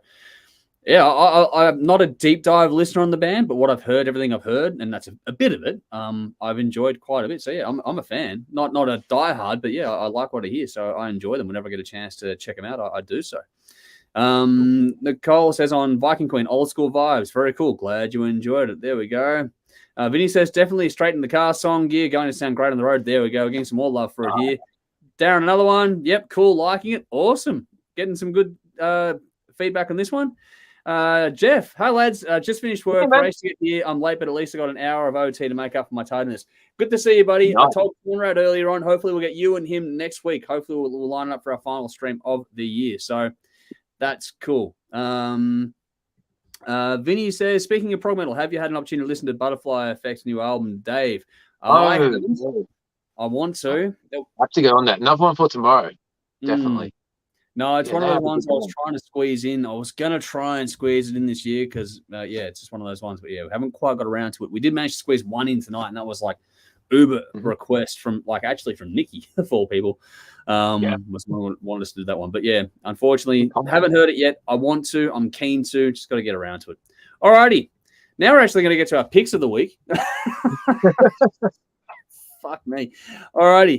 yeah, I'm not a deep dive listener on the band, but what I've heard, everything I've heard, and that's a bit of it, I've enjoyed quite a bit. So yeah, I'm a fan. Not a diehard, but yeah, I like what I hear. So I enjoy them. Whenever I get a chance to check them out, I do so. Nicole says on Viking Queen, old school vibes. Very cool. Glad you enjoyed it. There we go. Vinny says, definitely Straight in the Car song. Gear going to sound great on the road. There we go. Getting some more love for it here. Darren, another one. Yep, cool. Liking it. Awesome. Getting some good feedback on this one. Jeff, hi lads. Just finished work. Race to get here. I'm late, but at least I got an hour of OT to make up for my tardiness. Good to see you, buddy. Nice. I told Conrad earlier on, hopefully we'll get you and him next week. Hopefully we'll line up for our final stream of the year. So that's cool. Vinny says, speaking of prog metal, have you had an opportunity to listen to Butterfly Effect's new album, Dave? I want to. I have to go on that. Another one for tomorrow. Definitely. No, it's one of those ones I was trying to squeeze in. I was going to try and squeeze it in this year because, it's just one of those ones. But yeah, we haven't quite got around to it. We did manage to squeeze one in tonight, and that was like Uber request from Nikki, of all people. Must want us to do that one. But yeah, unfortunately, haven't heard it yet. I want to. I'm keen to. Just got to get around to it. All righty. Now we're actually going to get to our picks of the week. Fuck me. All righty.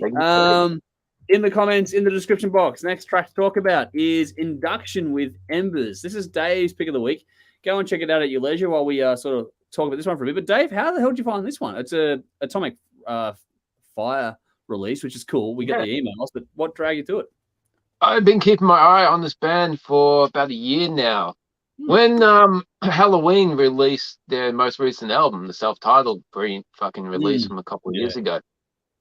In the comments, in the description box, next track to talk about is Induction with Embers. This is Dave's pick of the week. Go and check it out at your leisure while we sort of talk about this one for a bit. But Dave, how the hell did you find this one? It's a Atomic Fire release, which is cool. We get the emails, but what dragged you to it? I've been keeping my eye on this band for about a year now. When Halloween released their most recent album, the self-titled fucking release from a couple of years ago,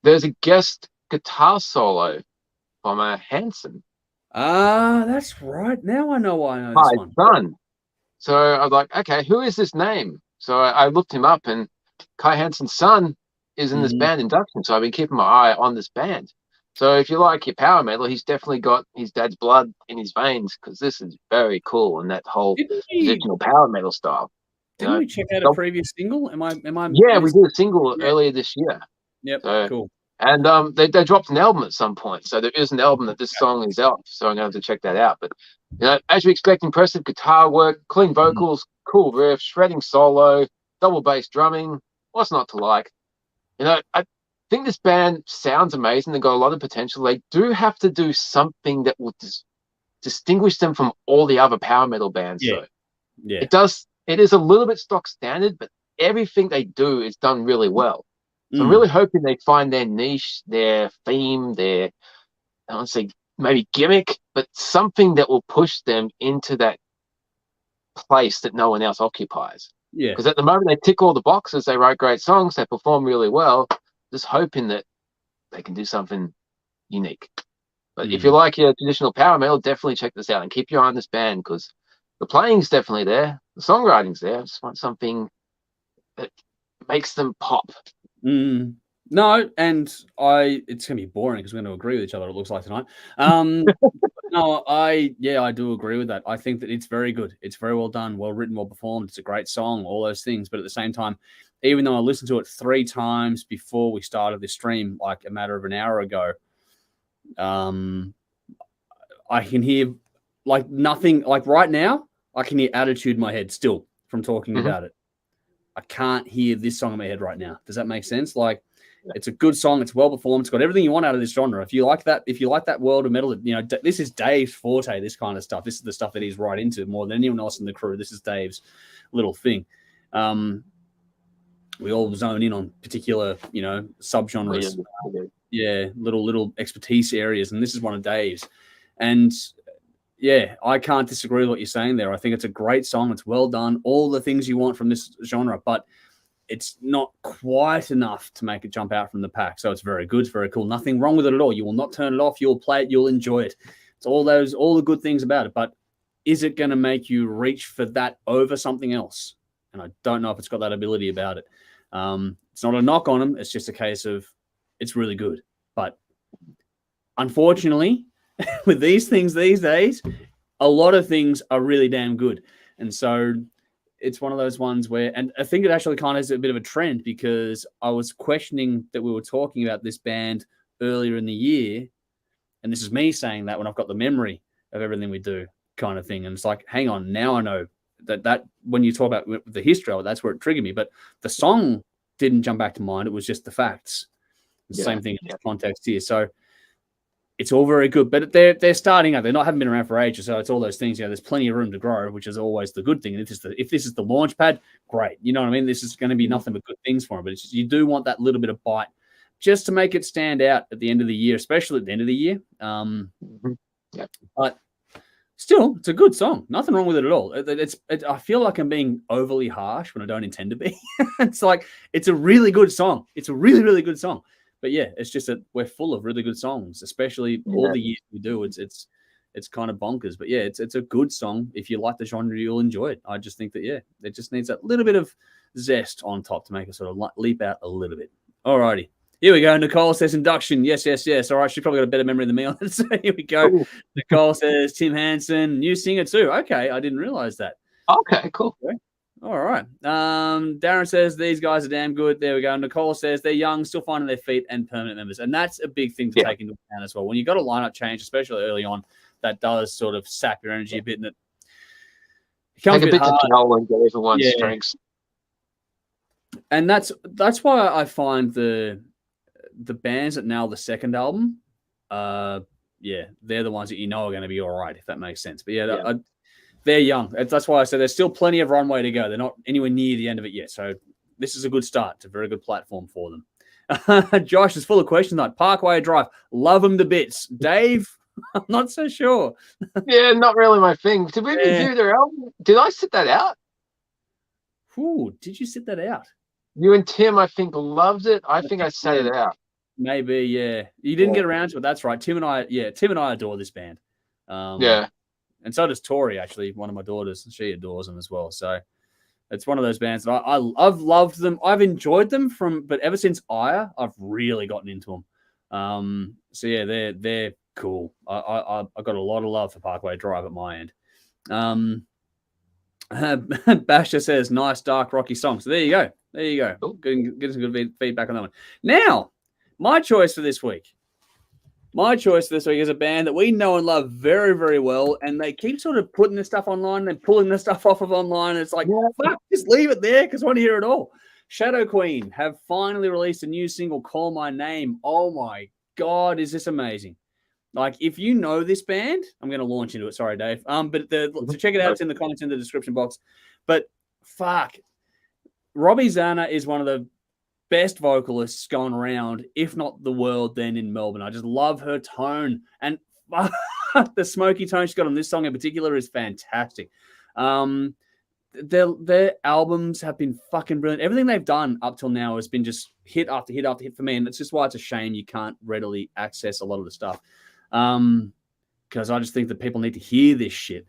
there's a guest guitar solo from Hanson. That's right. Now I know why I know this one. Son. So I was like, okay, who is this name? So I looked him up, and Kai Hansen's son is in this band Induction. So I've been keeping my eye on this band. So if you like your power metal, he's definitely got his dad's blood in his veins, because this is very cool, and that whole positional power metal style. Didn't we check out a previous single? Am I? Yeah, we did a single earlier this year. Yep, so, cool. And they dropped an album at some point, so there is an album that this song is out. So I'm going to have to check that out. But as we expect, impressive guitar work, clean vocals, cool riffs, shredding solo, double bass drumming. What's not to like? I think this band sounds amazing. They've got a lot of potential. They do have to do something that will distinguish them from all the other power metal bands. Yeah. So Yeah. it does. It is a little bit stock standard, but everything they do is done really well. So I'm really hoping they find their niche, their theme, their, I don't say maybe gimmick, but something that will push them into that place that no one else occupies. Yeah. Because at the moment they tick all the boxes, they write great songs, they perform really well, just hoping that they can do something unique. But if you like your traditional power metal, definitely check this out and keep your eye on this band, because the playing's definitely there, the songwriting's there. I just want something that makes them pop. No, and it's gonna be boring because we're gonna agree with each other, it looks like tonight. No, I do agree with that. I think that it's very good. It's very well done, well written, well performed. It's a great song, all those things. But at the same time, even though I listened to it 3 times before we started this stream, like a matter of an hour ago, I can hear like nothing. Like right now, I can hear Attitude in my head still from talking about it. I can't hear this song in my head right now. Does that make sense? Like, it's a good song. It's well performed. It's got everything you want out of this genre. If you like that world of metal, this is Dave's forte, this kind of stuff. This is the stuff that he's right into more than anyone else in the crew. This is Dave's little thing. We all zone in on particular, subgenres. Little expertise areas. And this is one of Dave's. And yeah, I can't disagree with what you're saying there. I think it's a great song. It's well done. All the things you want from this genre, but it's not quite enough to make it jump out from the pack. So it's very good. It's very cool. Nothing wrong with it at all. You will not turn it off. You'll play it. You'll enjoy it. It's all the good things about it. But is it going to make you reach for that over something else? And I don't know if it's got that ability about it. It's not a knock on them. It's just a case of it's really good. But unfortunately, with these things these days, a lot of things are really damn good. And so it's one of those ones where, and I think it actually kind of is a bit of a trend, because I was questioning that we were talking about this band earlier in the year. And this is me saying that when I've got the memory of everything we do kind of thing. And it's like, hang on, now I know that when you talk about the history of it, that's where it triggered me. But the song didn't jump back to mind. It was just the facts. The same thing in this context here. So it's all very good, but they're starting out. They haven't been around for ages, so it's all those things. There's plenty of room to grow, which is always the good thing. And if this is the launch pad, great. You know what I mean? This is going to be nothing but good things for them. But you do want that little bit of bite just to make it stand out at the end of the year, especially at the end of the year. But still, it's a good song. Nothing wrong with it at all. I feel like I'm being overly harsh when I don't intend to be. It's like, it's a really good song. It's a really, really good song. But yeah, it's just that we're full of really good songs, especially all the years we do. It's kind of bonkers. But yeah, it's a good song. If you like the genre, you'll enjoy it. I just think that, it just needs that little bit of zest on top to make it sort of leap out a little bit. Alrighty. Here we go. Nicole says Induction. Yes. All right. She probably got a better memory than me on it. So here we go. Ooh. Nicole says Tim Hansen, new singer too. Okay. I didn't realize that. Okay, cool. Okay. All right. Darren says these guys are damn good. There we go. Nicole says they're young, still finding their feet, and permanent members. And that's a big thing to take into account as well. When you got a lineup change, especially early on, that does sort of sap your energy a bit, and it becomes a bit hard. And get everyone's strengths. And that's why I find the bands that nail the second album, they're the ones that are going to be all right, if that makes sense. But they're young. That's why I said there's still plenty of runway to go. They're not anywhere near the end of it yet. So this is a good start. It's a very good platform for them. Josh is full of questions like Parkway Drive. Love them to bits. Dave, I'm not so sure. Not really my thing. Did we review their album? Did I sit that out? Ooh, did you sit that out? You and Tim, I think, loved it. I think I sat it out. Maybe, yeah. You didn't get around to it. That's right. Tim and I adore this band. And so does Tori, actually, one of my daughters. She adores them as well. So it's one of those bands that I've loved them. I've enjoyed them but ever since Aya, I've really gotten into them. So yeah, they're cool. I've got a lot of love for Parkway Drive at my end. Basher says, nice, dark, rocky song. So there you go. There you go. Cool. Getting some good feedback on that one. Now, my choice for this week is a band that we know and love very, very well, and they keep sort of putting this stuff online and pulling this stuff off of online. It's like, fuck, just leave it there because I want to hear it all. Shadowqueen have finally released a new single, Call My Name. Oh my God, is this amazing? Like, if you know this band, I'm going to launch into it. Sorry, Dave. But to check it out, it's in the comments in the description box. But fuck, W.A.S.P is one of the best vocalists going around, if not the world, then in Melbourne. I just love her tone. And the smoky tone she's got on this song in particular is fantastic. Their albums have been fucking brilliant. Everything they've done up till now has been just hit after hit after hit for me. And that's just why it's a shame you can't readily access a lot of the stuff. Because I just think that people need to hear this shit.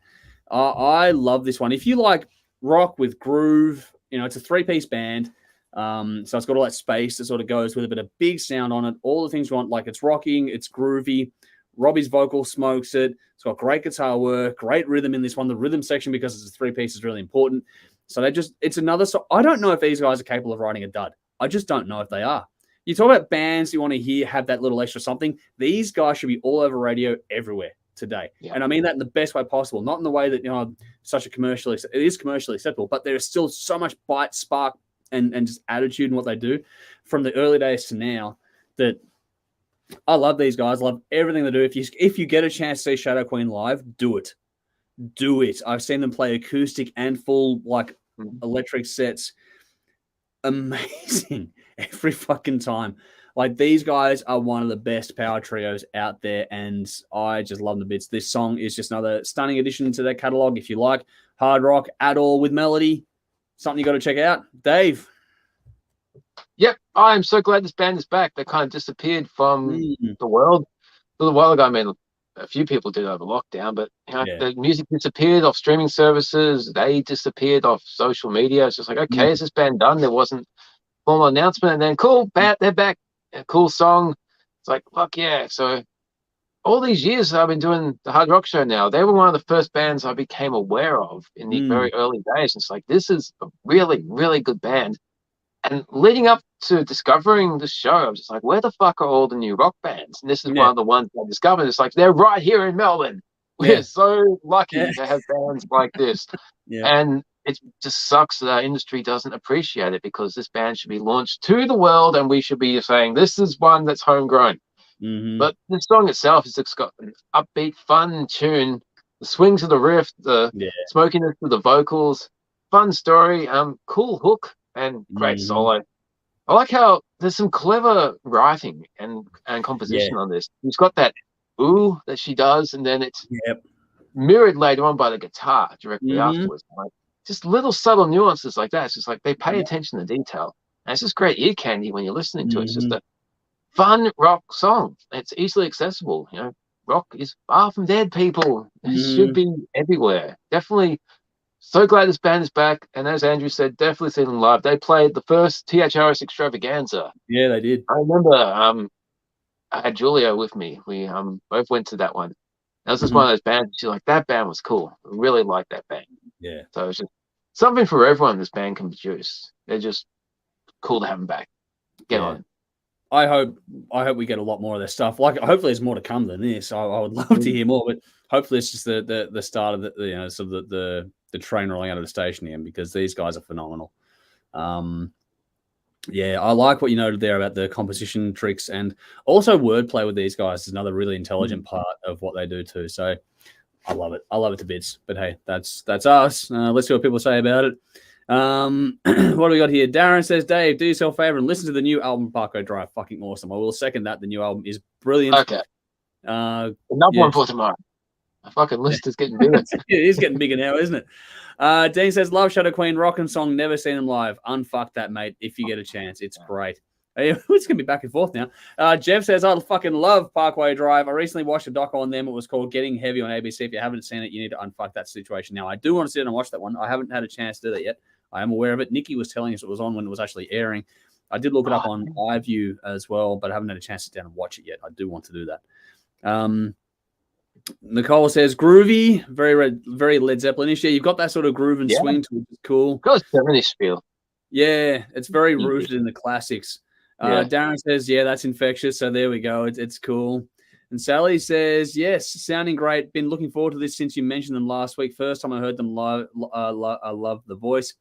I love this one. If you like rock with groove, it's a 3-piece band. So it's got all that space that sort of goes with it, but a big sound on it. All the things you want, like it's rocking, it's groovy. Robbie's vocal smokes it. It's got great guitar work, great rhythm in this one. The rhythm section, because it's a 3-piece, is really important. So it's another song. I don't know if these guys are capable of writing a dud. I just don't know if they are. You talk about bands you want to hear have that little extra something. These guys should be all over radio everywhere today. Yeah. And I mean that in the best way possible, not in the way that, such a it is commercially acceptable, but there is still so much bite, spark, and just attitude in what they do from the early days to now that I love these guys. I love everything they do. If you get a chance to see Shadowqueen live, do it. Do it. I've seen them play acoustic and full electric sets. Amazing every fucking time. Like, these guys are one of the best power trios out there, and I just love them to bits. This song is just another stunning addition to their catalog. If you like hard rock at all with melody, something you got to check out. Dave. Yep, I'm so glad this band is back. They kind of disappeared from the world a little while ago. I mean, a few people did over lockdown, but the music disappeared off streaming services. They disappeared off social media. It's just like, okay, is this band done? There wasn't a formal announcement, and then cool, they're back. A cool song. It's like, fuck yeah. So all these years I've been doing the Hard Rock Show now, they were one of the first bands I became aware of in the very early days. It's like, this is a really, really good band. And leading up to discovering the show, I was just like, where the fuck are all the new rock bands? And this is one of the ones I discovered. It's like, they're right here in Melbourne. We're so lucky to have bands like this. And it just sucks that our industry doesn't appreciate it, because this band should be launched to the world and we should be saying, this is one that's homegrown. But the song itself is just got an upbeat, fun tune, the swings of the riff, the smokiness of the vocals, fun story, cool hook, and great solo. I like how there's some clever writing and composition on this. She's got that ooh that she does, and then it's mirrored later on by the guitar directly afterwards. Like, just little subtle nuances like that. It's just like they pay attention to detail. And it's just great ear candy when you're listening to it. It's just a fun rock song. It's easily accessible. Rock is far from dead, people. It should be everywhere. Definitely so glad this band is back. And as Andrew said, definitely seen them live. They played the first THRS extravaganza. Yeah, they did. I remember I had Julia with me. We both went to that one. That was just one of those bands. She's like, that band was cool. I really liked that band. Yeah. So it's just something for everyone this band can produce. They're just cool to have them back. Get on. I hope we get a lot more of their stuff. Like, hopefully there's more to come than this. I would love to hear more, but hopefully it's just the start of the sort of the train rolling out of the station again, because these guys are phenomenal. I like what you noted there about the composition tricks, and also wordplay with these guys is another really intelligent part of what they do too. So I love it. I love it to bits. But hey, that's us. Let's see what people say about it. What do we got here? Darren says, Dave, do yourself a favor and listen to the new album, Parkway Drive. Fucking awesome. I will second that. The new album is brilliant. Okay. Another one for tomorrow. My fucking list is getting bigger. It is getting bigger now, isn't it? Dean says, love Shadowqueen, rock and song, never seen them live. Unfuck that, mate, if you get a chance. It's great. It's going to be back and forth now. Jeff says, I fucking love Parkway Drive. I recently watched a doc on them. It was called Getting Heavy on ABC. If you haven't seen it, you need to unfuck that situation now. I do want to sit and watch that one. I haven't had a chance to do that yet. I am aware of it. Nikki was telling us it was on when it was actually airing. I did look it up on iView as well, but I haven't had a chance to sit down and watch it yet. I do want to do that. Nicole says, groovy, very Led Zeppelin-ish. Yeah, you've got that sort of groove and swing to it, which is cool. Got a 70s feel. Yeah, it's very rooted in the classics. Darren says, yeah, that's infectious. So there we go. It's cool. And Sally says, yes, sounding great. Been looking forward to this since you mentioned them last week. First time I heard them live. I love the voice.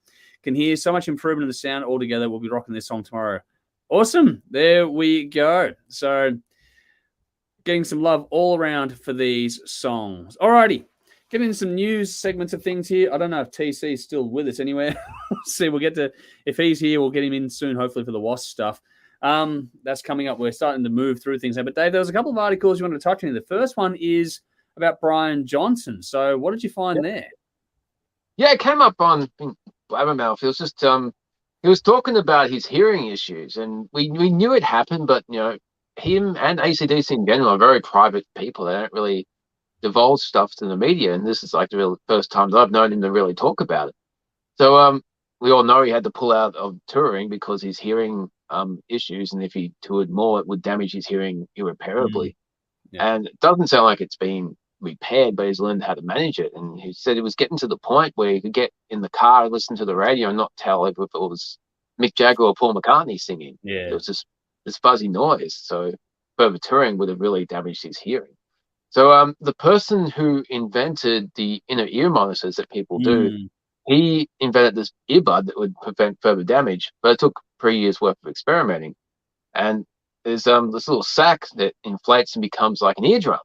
Can hear so much improvement in the sound altogether. We'll be rocking this song tomorrow. Awesome. There we go. So getting some love all around for these songs. Alrighty. Getting into some news segments of things here. I don't know if TC is still with us anywhere. We'll see. We'll get to, if he's here, we'll get him in soon, hopefully, for the W.A.S.P stuff. That's coming up. We're starting to move through things now. But Dave, there was a couple of articles you wanted to touch on. The first one is about Brian Johnson. So what did you find there? Yeah, it came up on Blabbermouth. It was just he was talking about his hearing issues, and we knew it happened, but him and AC/DC in general are very private people. They don't really divulge stuff to the media, and this is like the real first time that I've known him to really talk about it. So we all know he had to pull out of touring because he's hearing issues, and if he toured more, it would damage his hearing irreparably. And it doesn't sound like it's been repaired, but he's learned how to manage it. And he said it was getting to the point where he could get in the car and listen to the radio and not tell if it was Mick Jagger or Paul McCartney singing. It was just this fuzzy noise. So further touring would have really damaged his hearing. So the person who invented the inner ear monitors that people do, he invented this earbud that would prevent further damage, but it took 3 years worth of experimenting. And there's this little sack that inflates and becomes like an eardrum.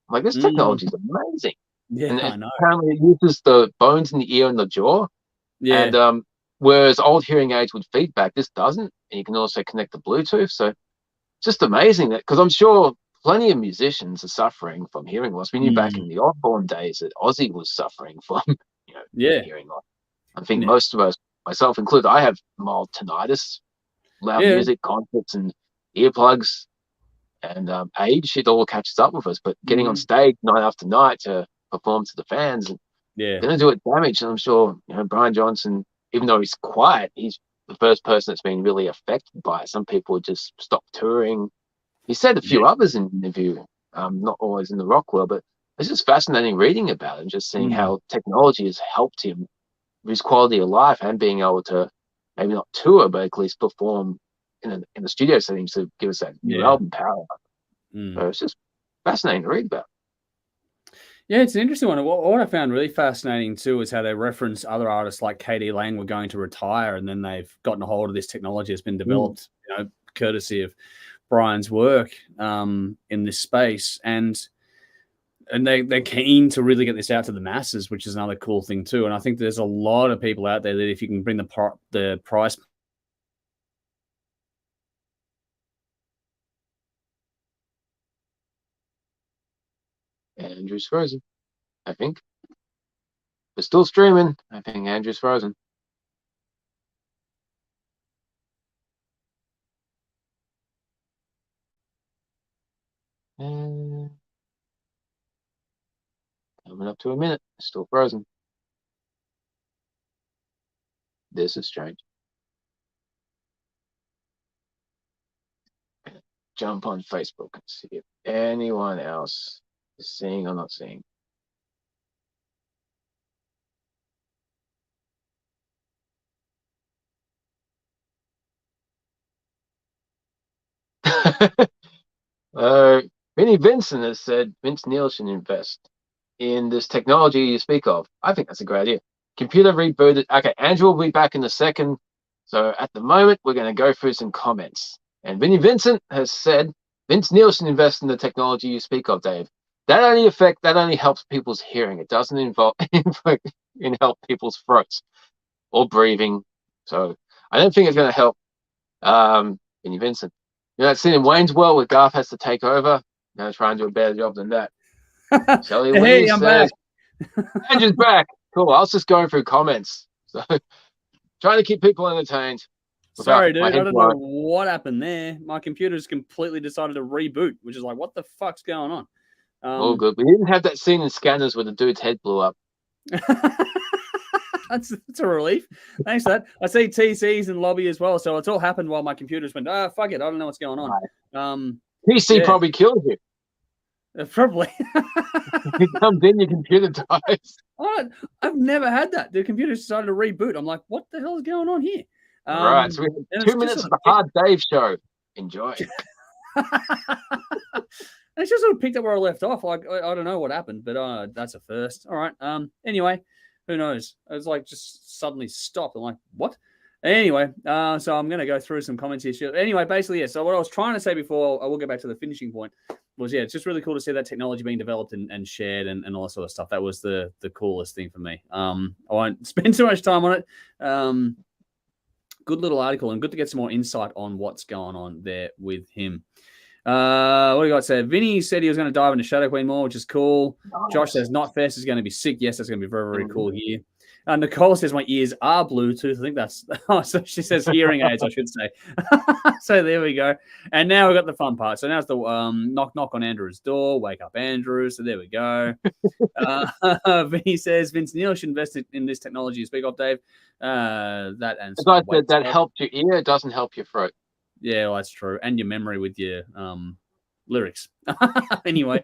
I'm like, this technology is amazing. Yeah, and I know. Apparently it uses the bones in the ear and the jaw. Yeah. And whereas old hearing aids would feedback, this doesn't. And you can also connect to Bluetooth. So it's just amazing that, because I'm sure plenty of musicians are suffering from hearing loss. We knew back in the Osborne days that Ozzy was suffering from hearing loss. I think most of us, myself included, I have mild tinnitus, loud music, concerts, and earplugs, and age. It all catches up with us. But getting on stage night after night to perform to the fans, going to do it damage. And I'm sure Brian Johnson, even though he's quiet, he's the first person that's been really affected by it. Some people just stop touring. He said a few others in the interview, not always in the rock world, but it's just fascinating reading about it and just seeing how technology has helped him with his quality of life and being able to maybe not tour, but at least perform in the studio settings to give us that new album power. So it's just fascinating to read about. Yeah, it's an interesting one. What I found really fascinating too is how they reference other artists like K.D. Lang were going to retire, and then they've gotten a hold of this technology that's been developed, courtesy of Brian's work in this space, and they're keen to really get this out to the masses, which is another cool thing too. And I think there's a lot of people out there that if you can bring the price. Andrew's frozen, I think. We're still streaming. I think Andrew's frozen. Coming up to a minute. Still frozen. This is strange. Jump on Facebook and see if anyone else is seeing or not seeing. Vinnie Vincent has said Vince Neil should invest in this technology you speak of. I think that's a great idea. Computer rebooted. Okay, Andrew will be back in a second. So at the moment, we're going to go through some comments. And Vinnie Vincent has said Vince Neil should invest in the technology you speak of, Dave. That only helps people's hearing. It doesn't help people's throats or breathing. So I don't think it's going to help Vinnie Vincent. That scene in Wayne's World where Garth has to take over. Try and do a better job than that. Shelly Lee says, Andrew's back. Cool. I was just going through comments. So trying to keep people entertained. Sorry, dude. I don't know what happened there. My computer's completely decided to reboot, which is like, what the fuck's going on? All good. We didn't have that scene in Scanners where the dude's head blew up. That's a relief. Thanks for that. I see TC's in lobby as well, so it's all happened while my computer's went, fuck it, I don't know what's going on. TC probably killed you. Probably. You come in, your computer dies. I've never had that. The computer decided to reboot. I'm like, what the hell is going on here? All right, so we have 2 minutes of the Hard Dave show. Enjoy. It's just sort of picked up where I left off. Like, I don't know what happened, but that's a first. All right. Anyway, who knows? It was like just suddenly stopped. I'm like, what? Anyway, so I'm going to go through some comments here. Anyway, basically, yeah. So what I was trying to say before, I will get back to the finishing point, was, yeah, it's just really cool to see that technology being developed and shared and all that sort of stuff. That was the coolest thing for me. I won't spend too much time on it. Good little article and good to get some more insight on what's going on there with him. What do you got said? Vinny said he was going to dive into Shadowqueen more, which is cool. Nice. Josh says Notfest is going to be sick. Yes, that's going to be very, very cool here. Nicole says my ears are Bluetooth. I think that's so she says hearing aids, I should say. So there we go. And now we've got the fun part. So now it's the knock on Andrew's door. Wake up, Andrew. So there we go. Vinny says Vince Neil should invest in this technology you speak of, Dave. That and that helped your ear. It doesn't help your throat. Yeah, well, that's true. And your memory with your lyrics. Anyway,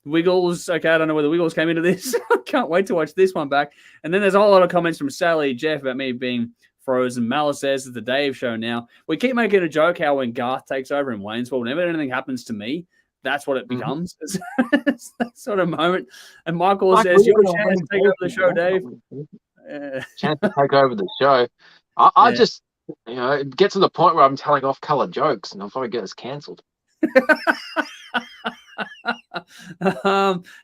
Wiggles. Okay, I don't know whether Wiggles came into this. I can't wait to watch this one back. And then there's a whole lot of comments from Sally, Jeff about me being frozen. Malice says it's the Dave show now. We keep making a joke how when Garth takes over in Wayne's World, whenever anything happens to me, that's what it becomes. It's that sort of moment. And Michael says, "Your chance to take over the show, Dave." Chance to take over the show. I just, it gets to the point where I'm telling off-color jokes, and I'll probably get us cancelled.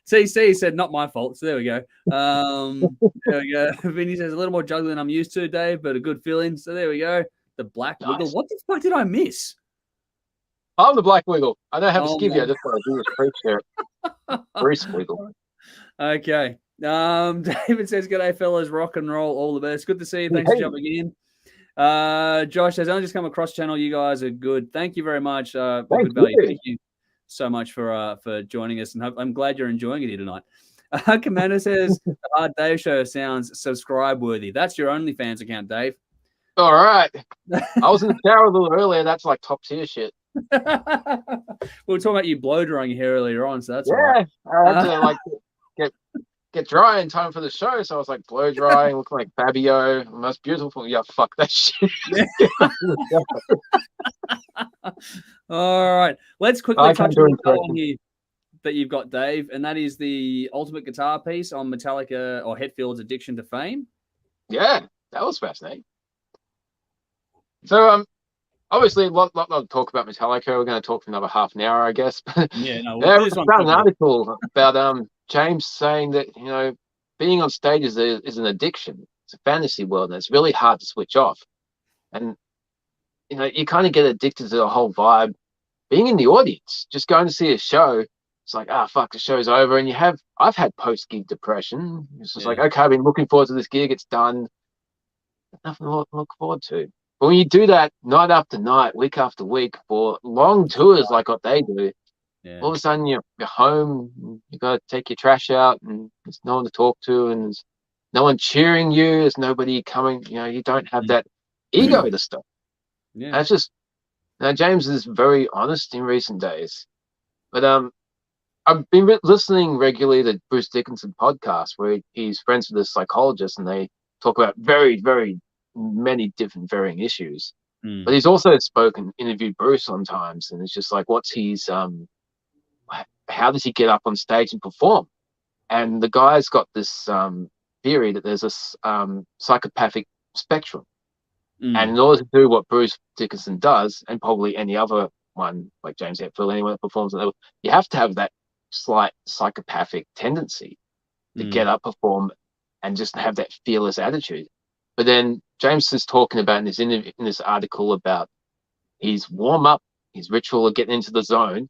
CC said, "Not my fault." So there we go. There we go. Vinny says, "A little more juggling than I'm used to, Dave, but a good feeling." So there we go. The Black Wiggle. What the fuck did I miss? I'm the Black Wiggle. I don't have to skip you. I just want to do this preach there. Bruce Wiggle. Okay. David says, "G'day, fellas. Rock and roll. All the best. Good to see you. Thanks for jumping in." Josh says, "I just come across channel. You guys are good. Thank you very much. Good value. Thank you so much for joining us, and I'm glad you're enjoying it here tonight." Commander says, "The Hard Dave show sounds subscribe worthy." That's your OnlyFans account, Dave. All right. I was in the shower a little earlier. That's like top tier shit. We were talking about you blow drying your hair earlier on, so that's all right. I had to get dry in time for the show, so I was like blow drying, looking like Fabio, most beautiful. Yeah, fuck that shit. All right, let's quickly touch on the one here that you've got, Dave, and that is the ultimate guitar piece on Metallica or Hetfield's Addiction to Fame. Yeah, that was fascinating. So obviously, a lot of talk about Metallica. We're going to talk for another half an hour, I guess. Yeah, no. I found an article about James saying that being on stage is an addiction. It's a fantasy world, and it's really hard to switch off. And you kind of get addicted to the whole vibe. Being in the audience, just going to see a show, it's like, fuck, the show's over. And I've had post-gig depression. It's just like, okay, I've been looking forward to this gig. It's done. Nothing to look forward to. But when you do that night after night, week after week, for long tours like what they do, all of a sudden you're home, you got to take your trash out, and there's no one to talk to, and there's no one cheering you, there's nobody coming, you don't have that ego to stop. Yeah. That's just, James is very honest in recent days. But I've been listening regularly to Bruce Dickinson podcast, where he's friends with a psychologist, and they talk about very, very many different varying issues. But he's also interviewed Bruce sometimes, and it's just like, what's his how does he get up on stage and perform? And the guy's got this theory that there's a psychopathic spectrum, and in order to do what Bruce Dickinson does, and probably any other one like James Hetfield, anyone that performs on that, you have to have that slight psychopathic tendency to get up, perform, and just have that fearless attitude. But then James is talking about in this article about his warm-up, his ritual of getting into the zone.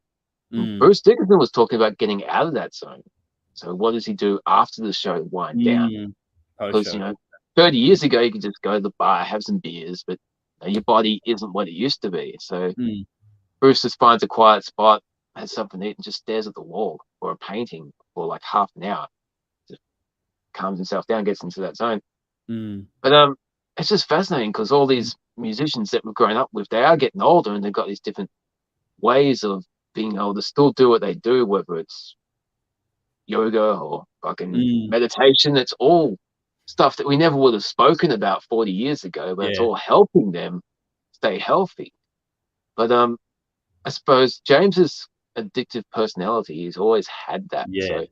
Bruce Dickinson was talking about getting out of that zone. So what does he do after the show wind down? Because 30 years ago you could just go to the bar, have some beers, but Your body isn't what it used to be. So Mm. Bruce just finds a quiet spot, has something to eat, and just stares at the wall or a painting for like half an hour. Just calms himself down, gets into that zone. Mm. But it's just fascinating because all these musicians that we've grown up with, they are getting older and they've got these different ways of being able to still do what they do, whether it's yoga or fucking Mm. meditation. It's all stuff that we never would have spoken about 40 years ago, but it's Yeah. all helping them stay healthy. But I suppose James's addictive personality, he's always had that. Yeah. So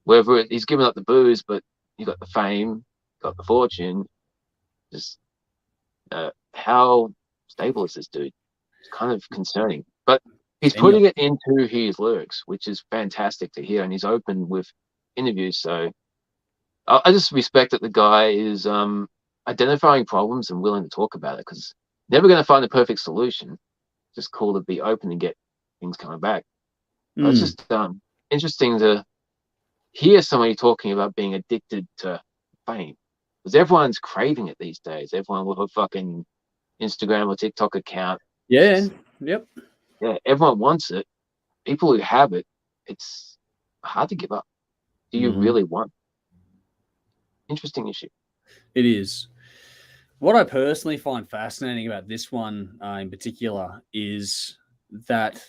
whether he's given up the booze, but he got the fame, got the fortune, just how stable is this dude? It's kind of concerning. But he's Any putting it into his lyrics, which is fantastic to hear, and he's open with interviews. So I just respect that the guy is identifying problems and willing to talk about it, because never going to find a perfect solution. Just cool to be open and get things coming back. But it's Mm. just interesting to hear somebody talking about being addicted to fame, because everyone's craving it these days. Everyone with a fucking Instagram or TikTok account. Yeah. Yep. Yeah, everyone wants it. People who have it, it's hard to give up. Do you Mm-hmm. really want? Interesting issue. It is. What I personally find fascinating about this one in particular is that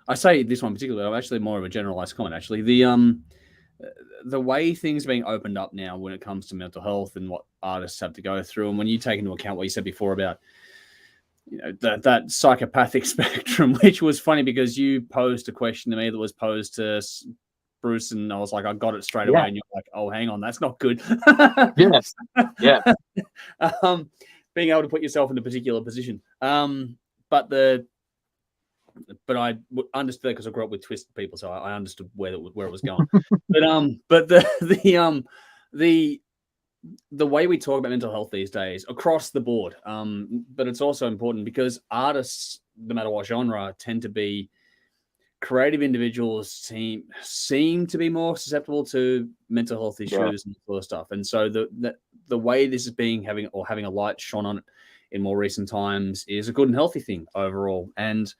I say this one particularly. I'm actually more of a generalized comment. Actually, the way things are being opened up now when it comes to mental health and what artists have to go through, and when you take into account what you said before about that psychopathic spectrum, which was funny because you posed a question to me that was posed to Bruce, and I was like, I got it straight away, and you're like, oh, hang on, that's not good. Yeah, yeah. Being able to put yourself in a particular position, but I understood because I grew up with twisted people, so I understood where it was going. but the way we talk about mental health these days across the board, but it's also important because artists, no matter what genre, tend to be creative individuals seem to be more susceptible to mental health issues and sort of stuff. And so the way this is having a light shone on it in more recent times is a good and healthy thing overall. And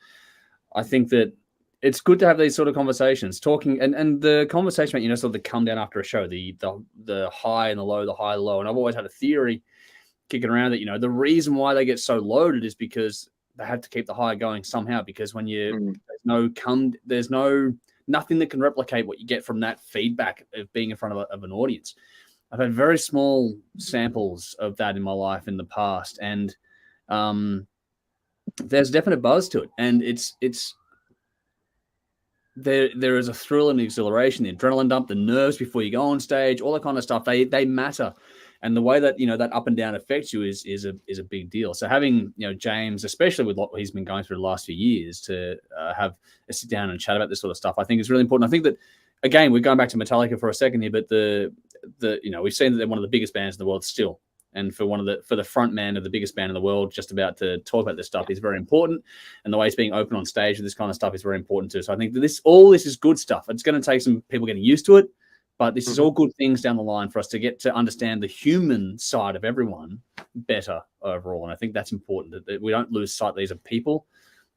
I think that it's good to have these sort of conversations, talking and the conversation about, sort of the come down after a show, the high and the low, the high and low. And I've always had a theory kicking around that, the reason why they get so loaded is because they have to keep the high going somehow, because when there's nothing that can replicate what you get from that feedback of being in front of an audience. I've had very small samples of that in my life in the past, and there's a definite buzz to it, and it's there is a thrill and exhilaration, the adrenaline dump, the nerves before you go on stage, all that kind of stuff. They matter. And the way that, that up and down affects you is a big deal. So having, James, especially with what he's been going through the last few years, to have a sit down and chat about this sort of stuff, I think is really important. I think that, again, we're going back to Metallica for a second here, but we've seen that they're one of the biggest bands in the world still. And for the front man of the biggest band in the world, just about to talk about this stuff is very important. And the way it's being open on stage with this kind of stuff is very important too. So I think that all this is good stuff. It's going to take some people getting used to it, but this is all good things down the line for us to get to understand the human side of everyone better overall. And I think that's important, that we don't lose sight. These are people.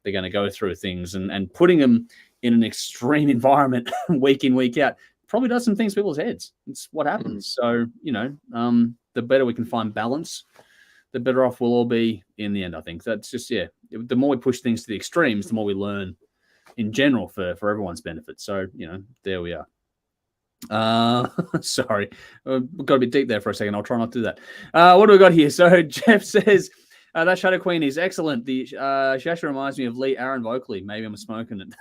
They're going to go through things, and putting them in an extreme environment week in, week out probably does some things to people's heads. It's what happens. So, the better we can find balance, the better off we'll all be in the end, I think. That's just, the more we push things to the extremes, the more we learn in general for everyone's benefit. So, there we are. Sorry, got a bit deep there for a second. I'll try not to do that. What do we got here? So Jeff says that Shadowqueen is excellent. She actually reminds me of Lee Aaron vocally. Maybe I'm smoking it.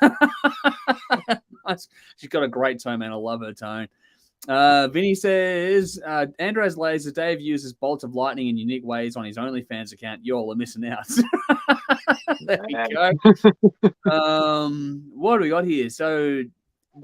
Nice. She's got a great tone, man. I love her tone. Vinny says Andres Laser Dave uses bolts of lightning in unique ways on his OnlyFans account. Y'all are missing out. There we go. What do we got here? So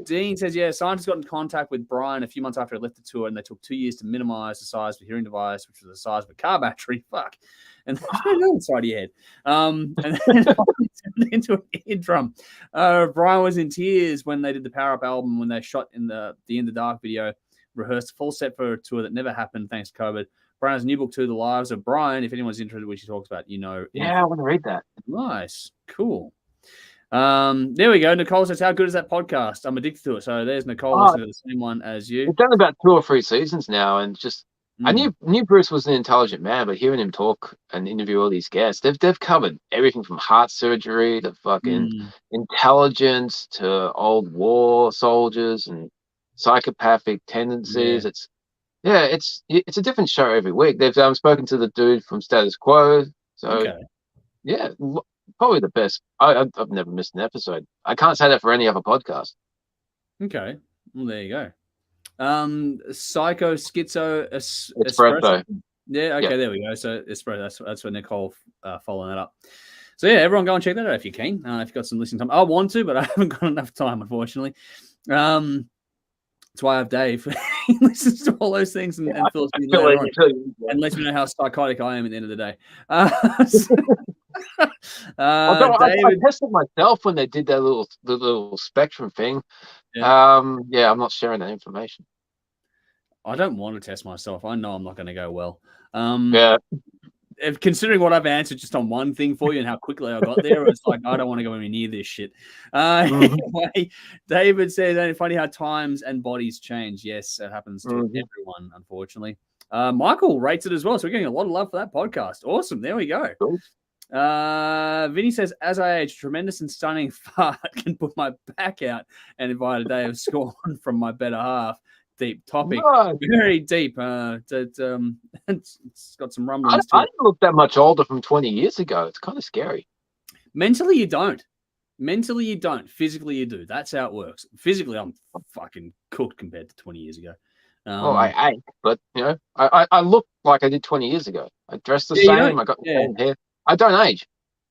Dean says, scientists got in contact with Brian a few months after he left the tour, and they took 2 years to minimize the size of the hearing device, which was the size of a car battery. Fuck. And then inside your head. And then turned into an eardrum. Brian was in tears when they did the Power Up album, when they shot in the In the Dark video, rehearsed a full set for a tour that never happened thanks to COVID. Brian has a new book too, The Lives of Brian. If anyone's interested in what she talks about, Yeah, I want to read that. Nice. Cool. There we go. Nicole says, how good is that podcast? I'm addicted to it. So there's Nicole listening to the same one as you. We've done about 2 or 3 seasons now, and just I knew Bruce was an intelligent man, but hearing him talk and interview all these guests, they've covered everything from heart surgery to fucking intelligence to old war soldiers and psychopathic tendencies. It's a different show every week. They've spoken to the dude from Status Quo, so yeah, probably the best. I've never missed an episode. I can't say that for any other podcast. Okay, well there you go. Psycho Schizo Espresso. Yeah, okay, there we go. So Espresso, that's what Nicole following that up. So yeah, everyone go and check that out if you can. If you've got some listening time. I want to, but I haven't got enough time, unfortunately. That's why I have Dave. He listens to all those things and fills me later on, and lets me know how psychotic I am at the end of the day. I tested myself when they did that little spectrum thing. I'm not sharing that information. I don't want to test myself. I know I'm not going to go well. Considering what I've answered just on one thing for you and how quickly I got there, it's like I don't want to go anywhere near this shit. Anyway, David says, "Ain't it funny how times and bodies change?" Yes, it happens to everyone, unfortunately. Michael rates it as well, so we're getting a lot of love for that podcast. Awesome, there we go. Cool. Vinny says, as I age, tremendous and stunning fart can put my back out and invite a day of scorn from my better half. Deep topic, very deep. It's got some rumblings. I didn't look that much older from 20 years ago. It's kind of scary. Mentally, you don't. Physically, you do. That's how it works. Physically, I'm fucking cooked compared to 20 years ago. I ate, but I look like I did 20 years ago. I dressed the same. I got the same hair. I don't age.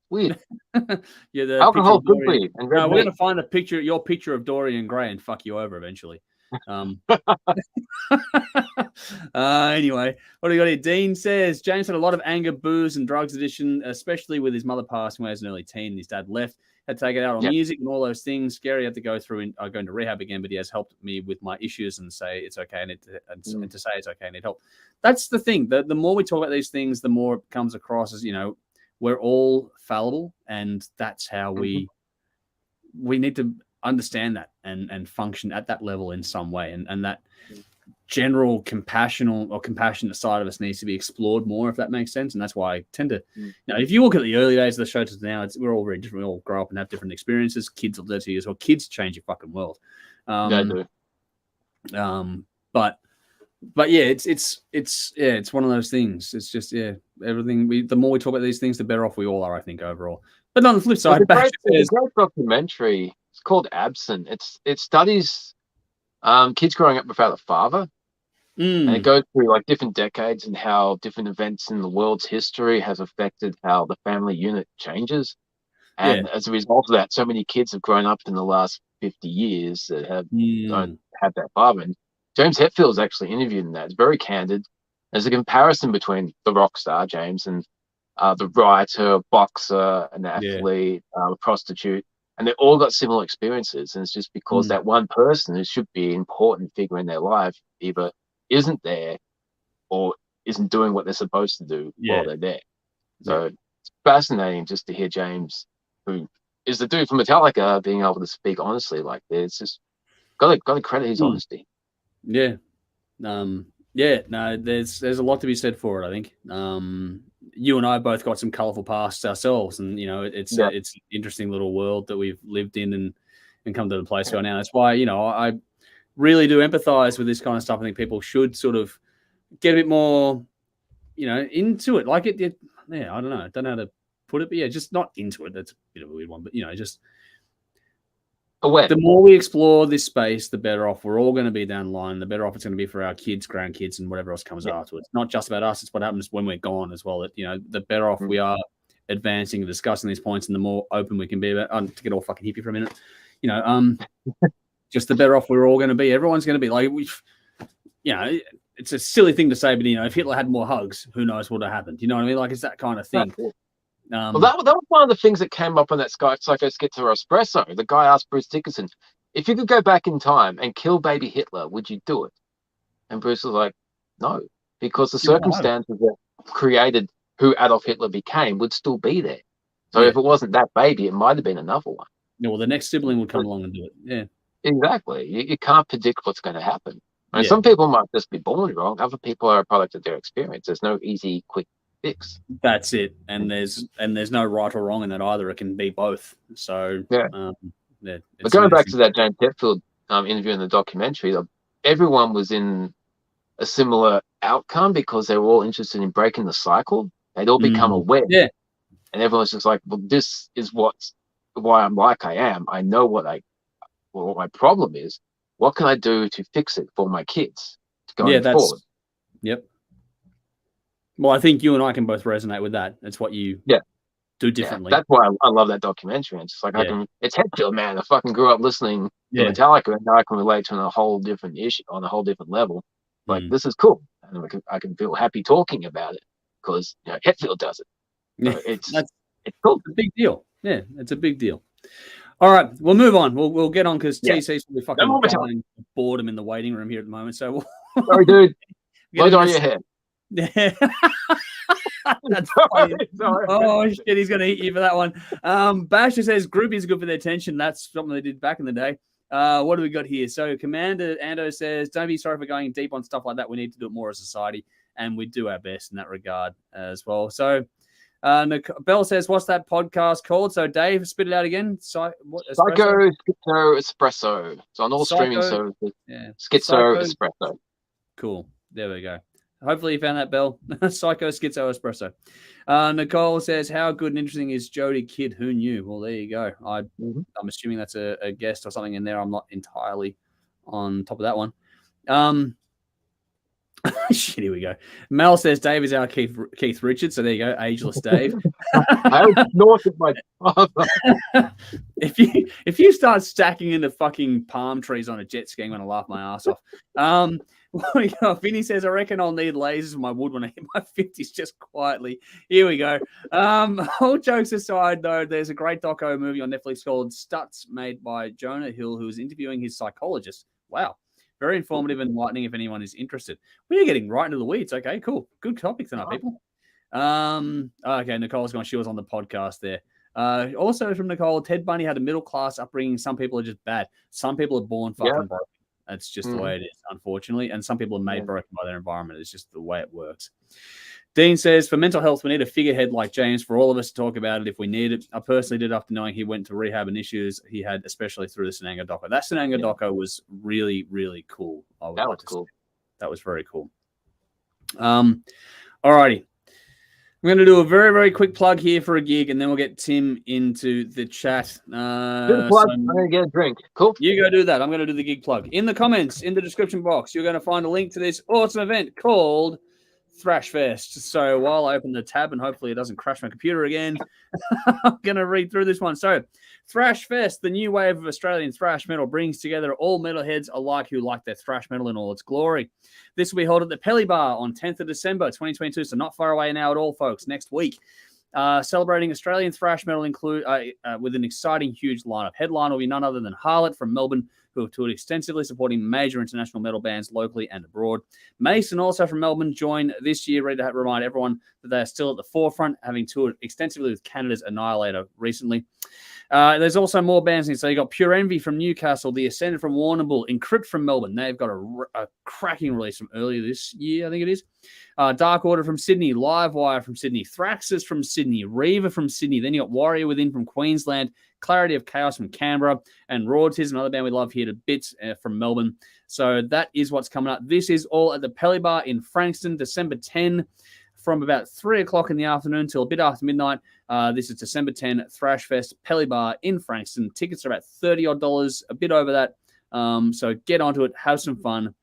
Weird. The alcohol good for you. And we're gonna find your picture of Dorian Gray and fuck you over eventually. Anyway, what do we got here? Dean says James had a lot of anger, booze, and drugs addiction, especially with his mother passing away as an early teen. And his dad left, had to take it out on music and all those things. Scary, had to go through and go into rehab again, but he has helped me with my issues and say it's okay, and to say it's okay and it helped. That's the thing. The more we talk about these things, the more it comes across as we're all fallible, and that's how we need to understand that and function at that level in some way, and that general compassionate side of us needs to be explored more, if that makes sense. And that's why I tend to, if you look at the early days of the show to now, we're all very different. We all grow up and have different experiences. Kids will do to you as well. Kids change your fucking world. They do. But yeah, it's one of those things. It's just everything. The more we talk about these things, the better off we all are, I think, overall. But on the flip side, there's a great documentary. It's called Absent. It studies kids growing up without a father, and it goes through like different decades and how different events in the world's history has affected how the family unit changes. And as a result of that, so many kids have grown up in the last 50 years that don't have that father. And James Hetfield's actually interviewed in that. It's very candid. There's a comparison between the rock star James and the writer, boxer, an athlete, a prostitute, and they all got similar experiences. And it's just because that one person who should be an important figure in their life either isn't there or isn't doing what they're supposed to do while they're there. So it's fascinating just to hear James, who is the dude from Metallica, being able to speak honestly like this. It's just got to credit his honesty. There's a lot to be said for it, I think. You and I both got some colorful pasts ourselves, and it's an interesting little world that we've lived in and come to the place we are now. That's why I really do empathize with this kind of stuff. I think people should sort of get a bit more into it. Like I don't know how to put it, but just not into it. That's a bit of a weird one, but just aware. The more we explore this space, the better off we're all going to be down the line. The better off it's going to be for our kids, grandkids, and whatever else comes afterwards. It's not just about us; it's what happens when we're gone as well. That the better off we are advancing and discussing these points, and the more open we can be about. To get all fucking hippie for a minute, just the better off we're all going to be. Everyone's going to be like, it's a silly thing to say, but if Hitler had more hugs, who knows what would have happened? You know what I mean? Like it's that kind of thing. Well, that was one of the things that came up on that Psycho Schizo Espresso. The guy asked Bruce Dickinson, if you could go back in time and kill baby Hitler, would you do it? And Bruce was like, no. because the circumstances that created who Adolf Hitler became would still be there. So if it wasn't that baby, it might have been another one. Yeah, well, the next sibling would come along and do it. Yeah. Exactly. You can't predict what's going to happen. And some people might just be born wrong. Other people are a product of their experience. There's no easy, quick fix. That's it. And there's no right or wrong in that either. It can be both. So but going back to that James Hetfield interview in the documentary, everyone was in a similar outcome because they were all interested in breaking the cycle. They'd all become aware. Yeah. And everyone's just like, well, this is why I'm like I am. I know what my problem is. What can I do to fix it for my kids going forward? Yep. Well, I think you and I can both resonate with that. That's what you do differently. That's why I love that documentary. It's just like it's Hetfield, man. I fucking grew up listening to Metallica, and now I can relate to a whole different issue on a whole different level. Like this is cool, and I can feel happy talking about it because Hetfield does it. So it's cool. It's a big deal. Yeah, it's a big deal. All right, we'll move on. We'll get on because TC's probably fucking dying of boredom in the waiting room here at the moment. So sorry, dude. Blow dry your hair. Yeah. That's funny. Oh shit, he's gonna eat you for that one. Basher says groupies are good for their attention. That's something they did back in the day. What do we got here? So Commander Ando says, don't be sorry for going deep on stuff like that. We need to do it more as a society, and we do our best in that regard as well. So Bell says, what's that podcast called? So Dave, spit it out again. Psycho Schizo Espresso. It's on all streaming services. Yeah. Schizo Espresso. Cool. There we go. Hopefully you found that, Bell. Psycho Schizo Espresso. Nicole says, how good and interesting is Jody Kidd? Who knew? Well, there you go. I'm assuming that's a guest or something in there. I'm not entirely on top of that one. Shit, here we go. Mel says Dave is our Keith Richards. So there you go, ageless Dave. I snorted my father. If you start stacking into fucking palm trees on a jet ski, I'm going to laugh my ass off. Vinny says, I reckon I'll need lasers in my wood when I hit my 50s just quietly. Here we go. All jokes aside, though, there's a great doco movie on Netflix called Stutz, made by Jonah Hill, who is interviewing his psychologist. Wow. Very informative and enlightening if anyone is interested. We are getting right into the weeds. Okay, cool. Good topic tonight, people. Okay, Nicole's gone. She was on the podcast there. Also from Nicole, Ted Bundy had a middle-class upbringing. Some people are just bad. Some people are born fucking broken. That's just the way it is, unfortunately. And some people are made broken by their environment. It's just the way it works. Dean says, for mental health, we need a figurehead like James for all of us to talk about it if we need it. I personally did after knowing he went to rehab and issues he had, especially through the Sananga doco. That Sananga doco was really, really cool. That was cool. That was very cool. All righty. I'm going to do a very, very quick plug here for a gig, and then we'll get Tim into the chat. I'm going to get a drink. Cool. You go do that. I'm going to do the gig plug. In the comments, in the description box, you're going to find a link to this awesome event called Thrash Fest. So while I open the tab, and hopefully it doesn't crash my computer again, I'm going to read through this one. So Thrash Fest, the new wave of Australian thrash metal, brings together all metalheads alike who like their thrash metal in all its glory. This will be held at the Pelly Bar on 10th of December, 2022, so not far away now at all, folks, next week. Celebrating Australian thrash metal with an exciting, huge lineup. Headline will be none other than Harlot from Melbourne, who have toured extensively supporting major international metal bands locally and abroad. Mason, also from Melbourne, joined this year, ready to remind everyone that they are still at the forefront, having toured extensively with Canada's Annihilator recently. There's also more bands. So you got Pure Envy from Newcastle, The Ascendant from Warrnambool, Encrypt from Melbourne. They've got a cracking release from earlier this year, I think it is. Dark Order from Sydney, Livewire from Sydney, Thraxis from Sydney, Reaver from Sydney. Then you got Warrior Within from Queensland, Clarity of Chaos from Canberra, and Rorties, another band we love here to bits from Melbourne. So that is what's coming up. This is all at the Pelly Bar in Frankston, December 10, from about 3 o'clock in the afternoon till a bit after midnight. This is December 10, Thrash Fest, Pelly Bar in Frankston. Tickets are about $30 a bit over that. So get onto it, have some fun,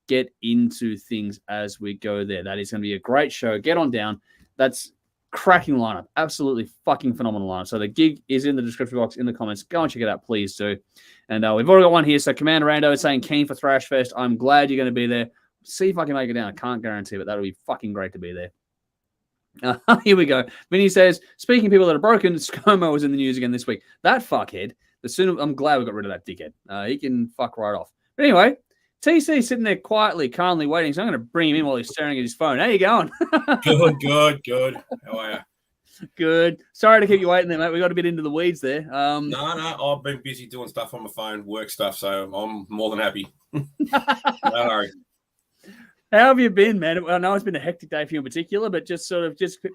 get into things as we go there. That is going to be a great show. Get on down. That's cracking lineup. Absolutely fucking phenomenal lineup. So the gig is in the description box, in the comments. Go and check it out, please do. And we've already got one here. So Commander Rando is saying keen for Thrash Fest. I'm glad you're going to be there. See if I can make it down. I can't guarantee, but that'll be fucking great to be there. Here we go. Vinny says, speaking of people that are broken, ScoMo was in the news again this week. That fuckhead. I'm glad we got rid of that dickhead. He can fuck right off. But anyway, TC's sitting there quietly, calmly waiting. So I'm going to bring him in while he's staring at his phone. How you going? Good. How are you? Good. Sorry to keep you waiting there, mate. We got a bit into the weeds there. No, I've been busy doing stuff on my phone, work stuff, so I'm more than happy. No worry. How have you been, man? I know it's been a hectic day for you in particular, but just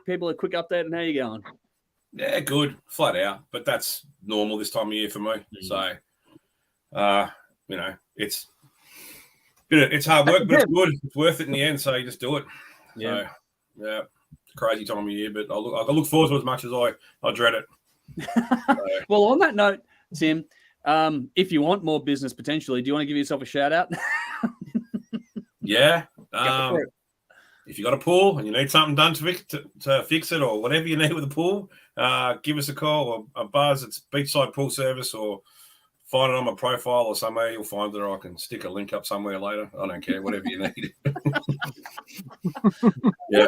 people a quick update on how you going. Yeah, good, flat out, but that's normal this time of year for me. So, it's hard work, but it's good. It's worth it in the end. So you just do it. Yeah, so, yeah, crazy time of year, but I look forward to it as much as I dread it. So. Well, on that note, Tim, if you want more business potentially, do you want to give yourself a shout out? Yeah. If you got a pool and you need something done to fix it or whatever you need with the pool, give us a call or a buzz. It's Beachside Pool Service, or find it on my profile or somewhere. You'll find it, or I can stick a link up somewhere later. I don't care, whatever you need. Yeah.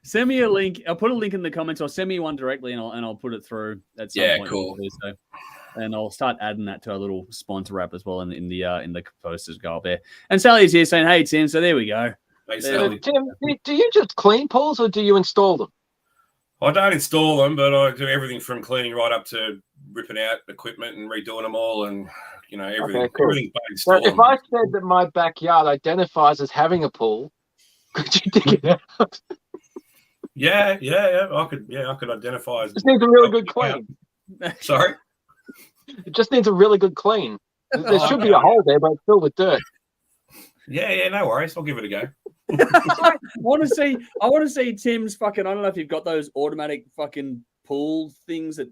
Send me a link. I'll put a link in the comments, or send me one directly, and I'll put it through at some point. Cool. So, and I'll start adding that to our little sponsor app as well in the posters go up there. And Sally's here saying, "Hey Tim," so there we go. Hey, Sally. Tim, do you just clean pools or do you install them? I don't install them, but I do everything from cleaning right up to ripping out equipment and redoing them all, and everything. Okay, cool. Everything but installing. So if I said that my backyard identifies as having a pool, could you dig it out? Yeah. I could identify. It just needs a really good clean. Sorry. It just needs a really good clean. There should be a hole there, but it's filled with dirt. Yeah, no worries. I'll give it a go. I want to see Tim's fucking. I don't know if you've got those automatic fucking pool things that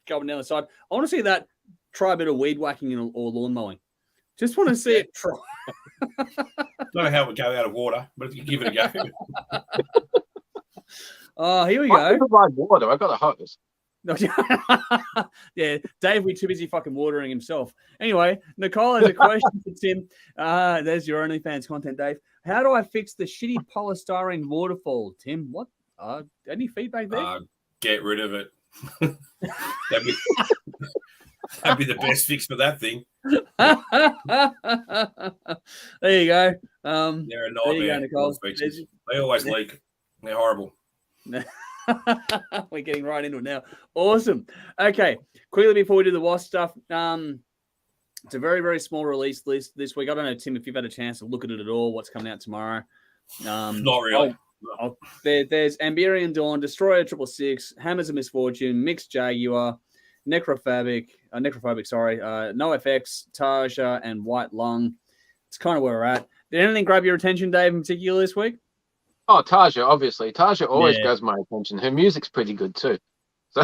go down the side. I want to see that. Try a bit of weed whacking or lawn mowing. Just want to see it try. Don't know how it would go out of water, but if you give it a go. Oh, here we I go. can provide water. I've got a hose. Yeah, Dave, we're too busy fucking watering himself. Anyway, Nicole has a question for Tim. There's your OnlyFans content, Dave. How do I fix the shitty polystyrene waterfall, Tim? What? Any feedback there? Get rid of it. That'd be the best fix for that thing. There you go. They're a nightmare. Nicole. They always leak. They're horrible. We're getting right into it now. Awesome. Okay, quickly before we do the W.A.S.P stuff, it's a very, very small release list this week. I don't know, Tim, if you've had a chance to look at it at all, what's coming out tomorrow. Not really. There's Amberian Dawn, Destroyer 666, Hammers of Misfortune, Mixed Jaguar, Necrophobic, NoFX, Taja, and White Lung. It's kind of where we're at. Did anything grab your attention, Dave, in particular this week? Oh, Taja, obviously. Taja always grabs my attention. Her music's pretty good too. So,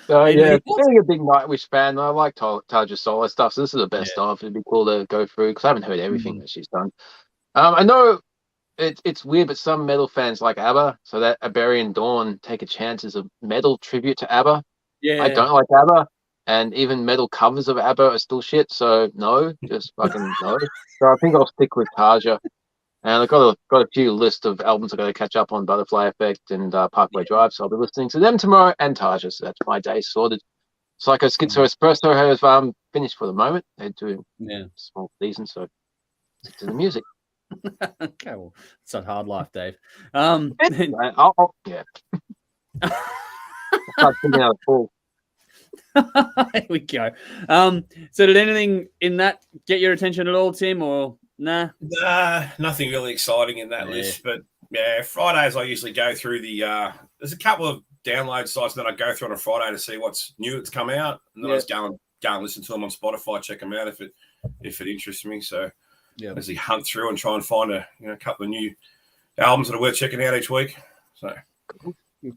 being a big Nightwish fan, I like Taja's solo stuff. So this is the best stuff. It'd be cool to go through because I haven't heard everything that she's done. I know it's weird, but some metal fans like ABBA. So that Amberian Dawn, Take a Chance, is a metal tribute to ABBA. Yeah, I don't like ABBA. And even metal covers of ABBA are still shit. So no, just fucking no. So I think I'll stick with Taja. And I've got a few list of albums I've got to catch up on, Butterfly Effect and Parkway Drive. So I'll be listening to them tomorrow and Taja. So that's my day sorted. Psycho Schizo Espresso have finished for the moment. They're doing small season, so stick to the music. Okay, well, it's a hard life, Dave. I'll start thinking out of pool. There we go. So did anything in that get your attention at all, Tim, or nah? Nothing really exciting in that list. But Fridays I usually go through there's a couple of download sites that I go through on a Friday to see what's new that's come out, and then I just go and listen to them on Spotify, check them out if it interests me. So as you hunt through and try and find a couple of new albums that are worth checking out each week. So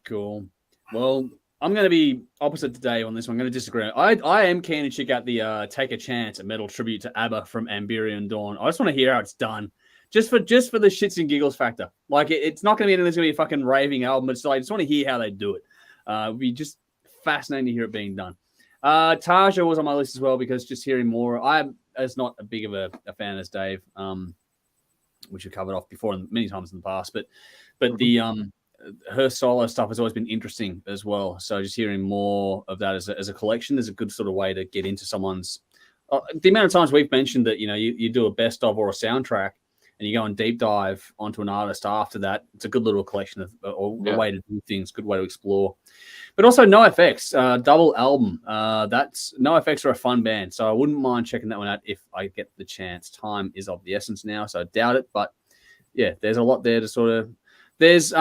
cool. Well, I'm going to be opposite to Dave on this one. I'm going to disagree. I am keen to check out the Take a Chance, a metal tribute to ABBA from Amberian Dawn. I just want to hear how it's done. Just for the shits and giggles factor. Like, it's not going to be anything that's going to be a fucking raving album. It's like, I just want to hear how they do it. It'd be just fascinating to hear it being done. Taja was on my list as well because just hearing more. I'm as not a big of a fan as Dave, which we covered off before and many times in the past. But the her solo stuff has always been interesting as well. So just hearing more of that as a collection is a good sort of way to get into someone's. The amount of times we've mentioned that, you do a best of or a soundtrack and you go and deep dive onto an artist after that. It's a good little collection of a way to do things, good way to explore. But also NoFX, double album. That's NoFX are a fun band, so I wouldn't mind checking that one out if I get the chance. Time is of the essence now, so I doubt it. But yeah, there's a lot there to sort of. There's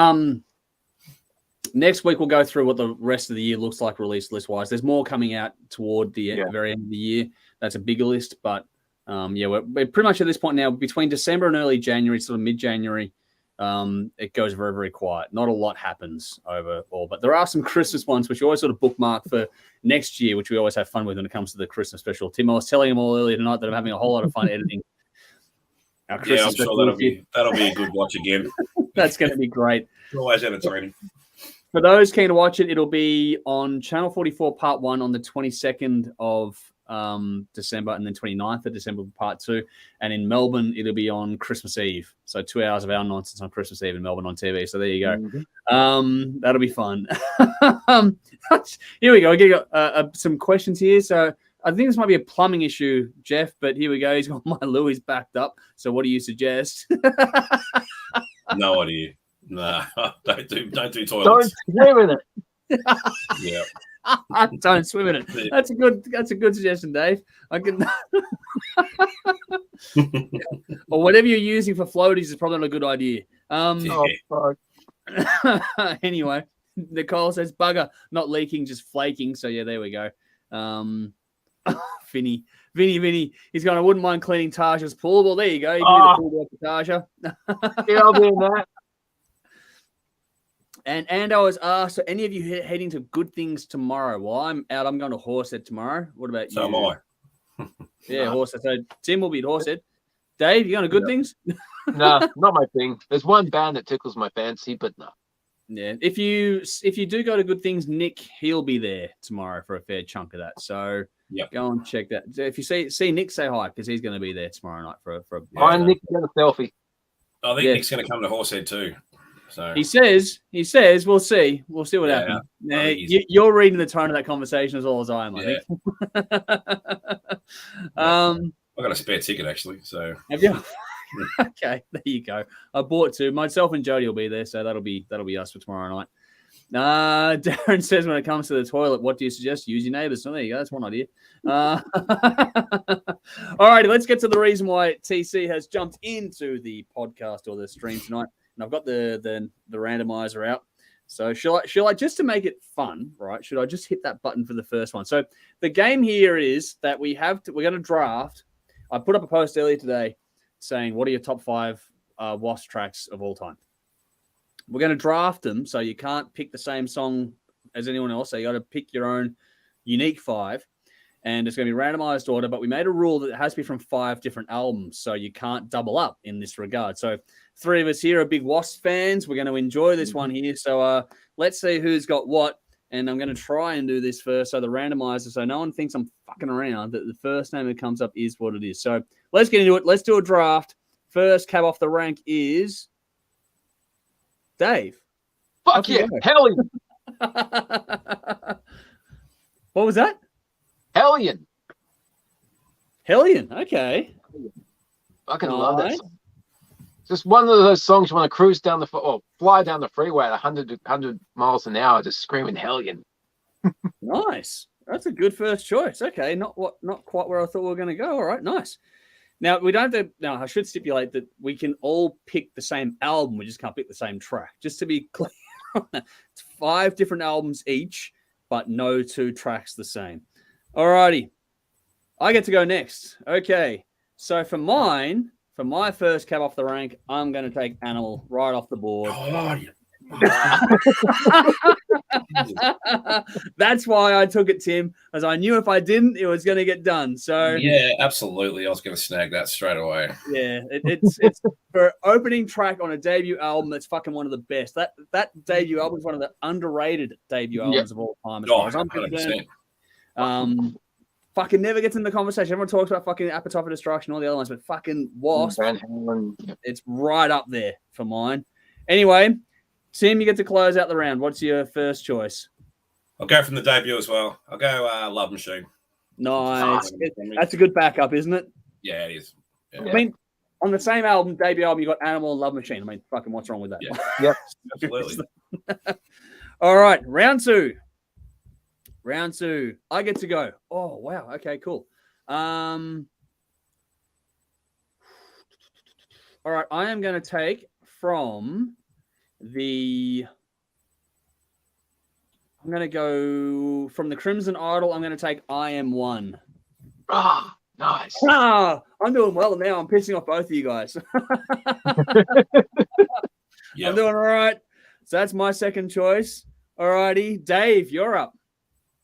next week we'll go through what the rest of the year looks like release list wise. There's more coming out toward the very end of the year. That's a bigger list, but we're pretty much at this point now. Between December and early January, sort of mid-January, it goes very, very quiet. Not a lot happens overall, but there are some Christmas ones which you always sort of bookmark for next year, which we always have fun with when it comes to the Christmas special. Tim, I was telling him all earlier tonight that I'm having a whole lot of fun editing. I'm sure that'll be a good watch again. That's going to be great. Always entertaining. For those keen to watch it, it'll be on Channel 44 Part 1 on the 22nd of December and then 29th of December Part 2. And in Melbourne, it'll be on Christmas Eve. So 2 hours of our nonsense on Christmas Eve in Melbourne on TV. So there you go. Mm-hmm. That'll be fun. Here we go. I get some questions here. So I think this might be a plumbing issue, Jeff, but here we go. He's got my Louis backed up. So what do you suggest? No idea. Nah, don't do toilets. Don't swim in it. Yeah. Don't swim in it. That's a good suggestion, Dave. I can or whatever you're using for floaties is probably not a good idea. Anyway, Nicole says bugger, not leaking, just flaking. So yeah, there we go. Vinny. He's going, I wouldn't mind cleaning Tasha's pool. Well, there you go. You can do the pool work for Tasha. Yeah, I'll be in that. And I was asked, so any of you heading to Good Things tomorrow? Well, I'm out. I'm going to Horsehead tomorrow. What about you? So am I. Yeah, Horsehead. So Tim will be at Horsehead. Dave, you going to Good Things? No, not my thing. There's one band that tickles my fancy, but no. Yeah, if you do go to Good Things, Nick, he'll be there tomorrow for a fair chunk of that. So go and check that. If you see Nick, say hi because he's going to be there tomorrow night for a Hi, Nick, get a selfie. I think Nick's going to come to Horsehead too. So he says, we'll see what happens. You're reading the tone of that conversation as well as I am. I think. I've got a spare ticket actually. So have you? Okay, there you go. I bought two. Myself and Jody will be there, so that'll be us for tomorrow night. Darren says, when it comes to the toilet, what do you suggest? Use your neighbours. So there you go. That's one idea. All righty, let's get to the reason why TC has jumped into the podcast or the stream tonight. And I've got the randomizer out. So shall I just to make it fun, right? Should I just hit that button for the first one? So the game here is that we're going to draft. I put up a post earlier today saying, what are your top 5 W.A.S.P tracks of all time? We're going to draft them, so you can't pick the same song as anyone else. So you got to pick your own unique 5, and it's going to be randomized order. But we made a rule that it has to be from 5 different albums, so you can't double up in this regard. So 3 of us here are big W.A.S.P fans. We're going to enjoy this one here. So let's see who's got what. And I'm going to try and do this first. So the randomizer, so no one thinks I'm fucking around, that the first name that comes up is what it is. So let's get into it. Let's do a draft. First cab off the rank is Dave. Fuck yeah. Hellion. What was that? Hellion. Okay. Fucking love that song. Just one of those songs you want to cruise down fly down the freeway at 100 miles an hour, just screaming Hellion. Nice. That's a good first choice. Okay, not quite where I thought we were going to go. All right, nice. Now we don't have to. Now I should stipulate that we can all pick the same album. We just can't pick the same track. Just to be clear, it's 5 different albums each, but no 2 tracks the same. All righty, I get to go next. Okay, so for my first cab off the rank, I'm going to take Animal right off the board. That's why I took it, Tim, as I knew if I didn't, it was going to get done. So yeah, absolutely, I was going to snag that straight away. Yeah, it's for opening track on a debut album. That's fucking one of the best. That debut album is one of the underrated debut albums of all time. As far as I'm concerned. Fucking never gets in the conversation. Everyone talks about fucking Appetite for Destruction, all the other ones, but fucking W.A.S.P, it's right up there for mine. Anyway, Tim, you get to close out the round. What's your first choice? I'll go from the debut as well. I'll go Love Machine. Nice. That's a good backup, isn't it? Yeah, it is. Yeah. I mean, on the same album, debut album, you got Animal and Love Machine. I mean, fucking what's wrong with that? Yeah. Yep. Absolutely. All right, round two. Round two. I get to go. Oh, wow. Okay, cool. All right, I am going to take from the... I'm going to go from the Crimson Idol. I'm going to take I Am One. Ah, nice. Ah, I'm doing well now. I'm pissing off both of you guys. Yep. I'm doing all right. So that's my second choice. All righty. Dave, you're up.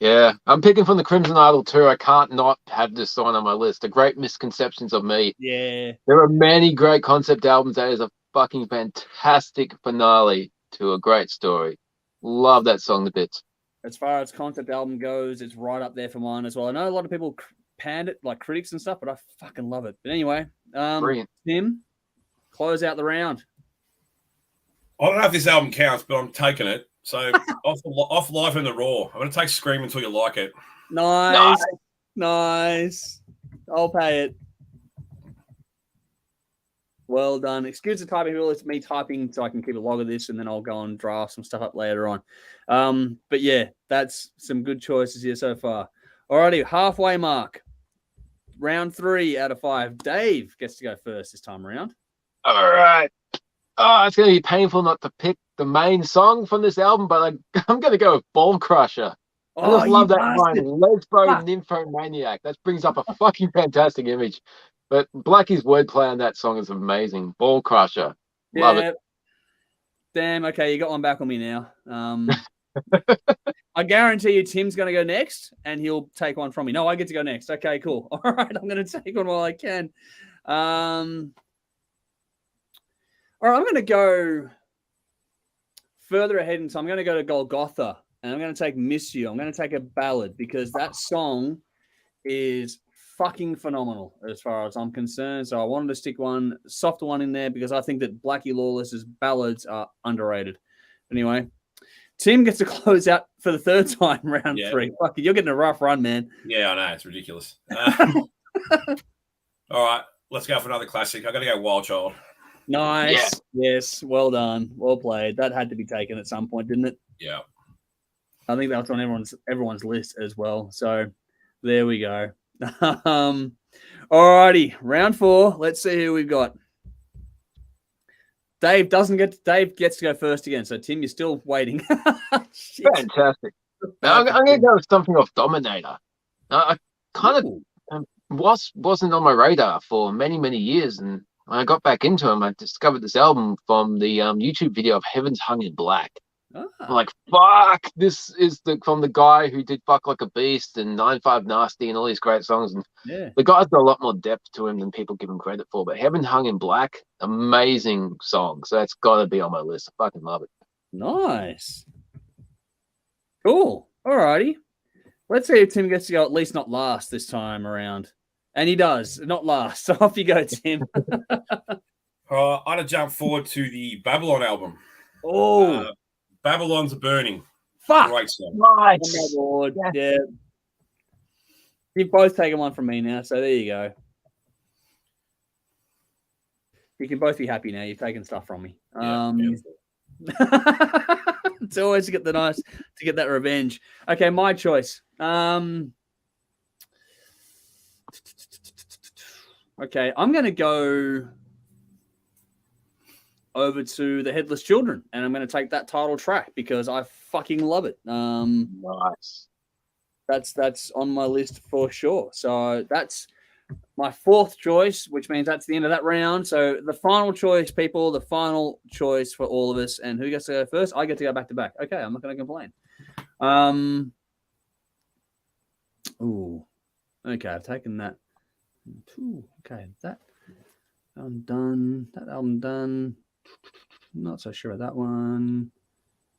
Yeah, I'm picking from the Crimson Idol too. I can't not have this song on my list. The Great Misconceptions of Me. Yeah. There are many great concept albums. That is a fucking fantastic finale to a great story. Love that song to bits. As far as concept album goes, it's right up there for mine as well. I know a lot of people panned it, like critics and stuff, but I fucking love it. But anyway, Brilliant. Tim, close out the round. I don't know if this album counts, but I'm taking it. So off Live in the Raw. I'm going to take Scream Until You Like It. Nice. I'll pay it. Well done. Excuse the typing, people. It's me typing so I can keep a log of this, and then I'll go and draft some stuff up later on. But yeah, that's some good choices here so far. Alrighty, halfway mark. Round 3 out of 5. Dave gets to go first this time around. All right. Oh, it's going to be painful not to pick the main song from this album, but I'm going to go with Ball Crusher. I just love that line, Lesbo Nymphomaniac. That brings up a fucking fantastic image. But Blackie's wordplay on that song is amazing. Ball Crusher. Love it. Damn, okay, you got one back on me now. I guarantee you Tim's going to go next, and he'll take one from me. No, I get to go next. Okay, cool. All right, I'm going to take one while I can. All right, I'm going to go further ahead in time. I'm going to go to Golgotha, and I'm going to take Miss You. I'm going to take a ballad because that song is fucking phenomenal as far as I'm concerned. So I wanted to stick one softer one in there because I think that Blackie Lawless's ballads are underrated. Anyway, Tim gets to close out for the third time, round 3. Fuck, you're getting a rough run, man. Yeah, I know. It's ridiculous. All right, let's go for another classic. I got to go Wild Child. Nice. Yeah. Yes, well done. Well played. That had to be taken at some point, didn't it? Yeah. I think that's on everyone's list as well. So there we go. Alrighty, round 4. Let's see who we've got. Dave gets to go first again. So Tim, you're still waiting. Fantastic. Now, I'm going to go with something off Dominator. I kind of wasn't on my radar for many, many years, and when I got back into him, I discovered this album from the YouTube video of Heaven's Hung in Black. I'm like, fuck, this is from the guy who did Fuck Like a Beast and 9-5 Nasty and all these great songs. And the guy's got a lot more depth to him than people give him credit for. But Heaven Hung in Black, amazing song. So that's got to be on my list. I fucking love it. Nice. Cool. All righty. Let's see if Tim gets to go at least not last this time around. And he does, not last. So off you go, Tim. I'm going to jump forward to the Babylon album. Oh, Babylon's Burning. Fuck. Great song. Nice. Oh my Lord. Yeah. You've both taken one from me now, so there you go. You can both be happy now. You've taken stuff from me. It's always to get that revenge. Okay, my choice. Okay, I'm going to go over to the Headless Children, and I'm going to take that title track because I fucking love it. Nice. That's on my list for sure. So that's my 4th choice, which means that's the end of that round. So the final choice, people, the final choice for all of us. And who gets to go first? I get to go back to back. Okay, I'm not going to complain. Okay, I've taken that. Okay, that I'm done. That album done. Not so sure about that one.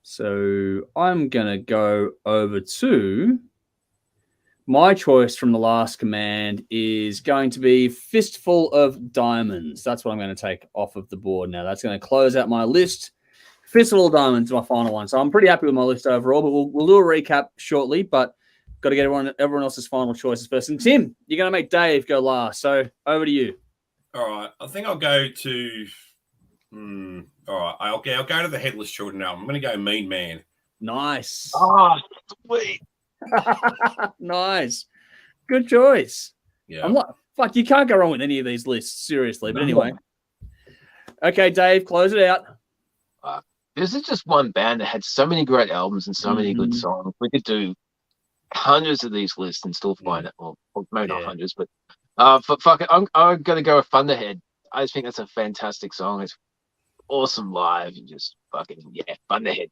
So I'm going to go over to my choice from The Last Command is going to be Fistful of Diamonds. That's what I'm going to take off of the board now. That's going to close out my list. Fistful of Diamonds is my final one. So I'm pretty happy with my list overall, but we'll do a recap shortly, but got to get everyone else's final choices first. And Tim, you're going to make Dave go last. So over to you. All right. I think I'll go to... all right. I'll go to the Headless Children album. I'm going to go Mean Man. Nice. Oh, sweet. Nice. Good choice. Yeah. I'm like, fuck, you can't go wrong with any of these lists, seriously. But anyway. Okay, Dave, close it out. This is just one band that had so many great albums and so many good songs. We could do hundreds of these lists and still find it. Well, maybe not hundreds, but fuck it. I'm going to go with Thunderhead. I just think that's a fantastic song. It's awesome live and just fucking, Thunderhead.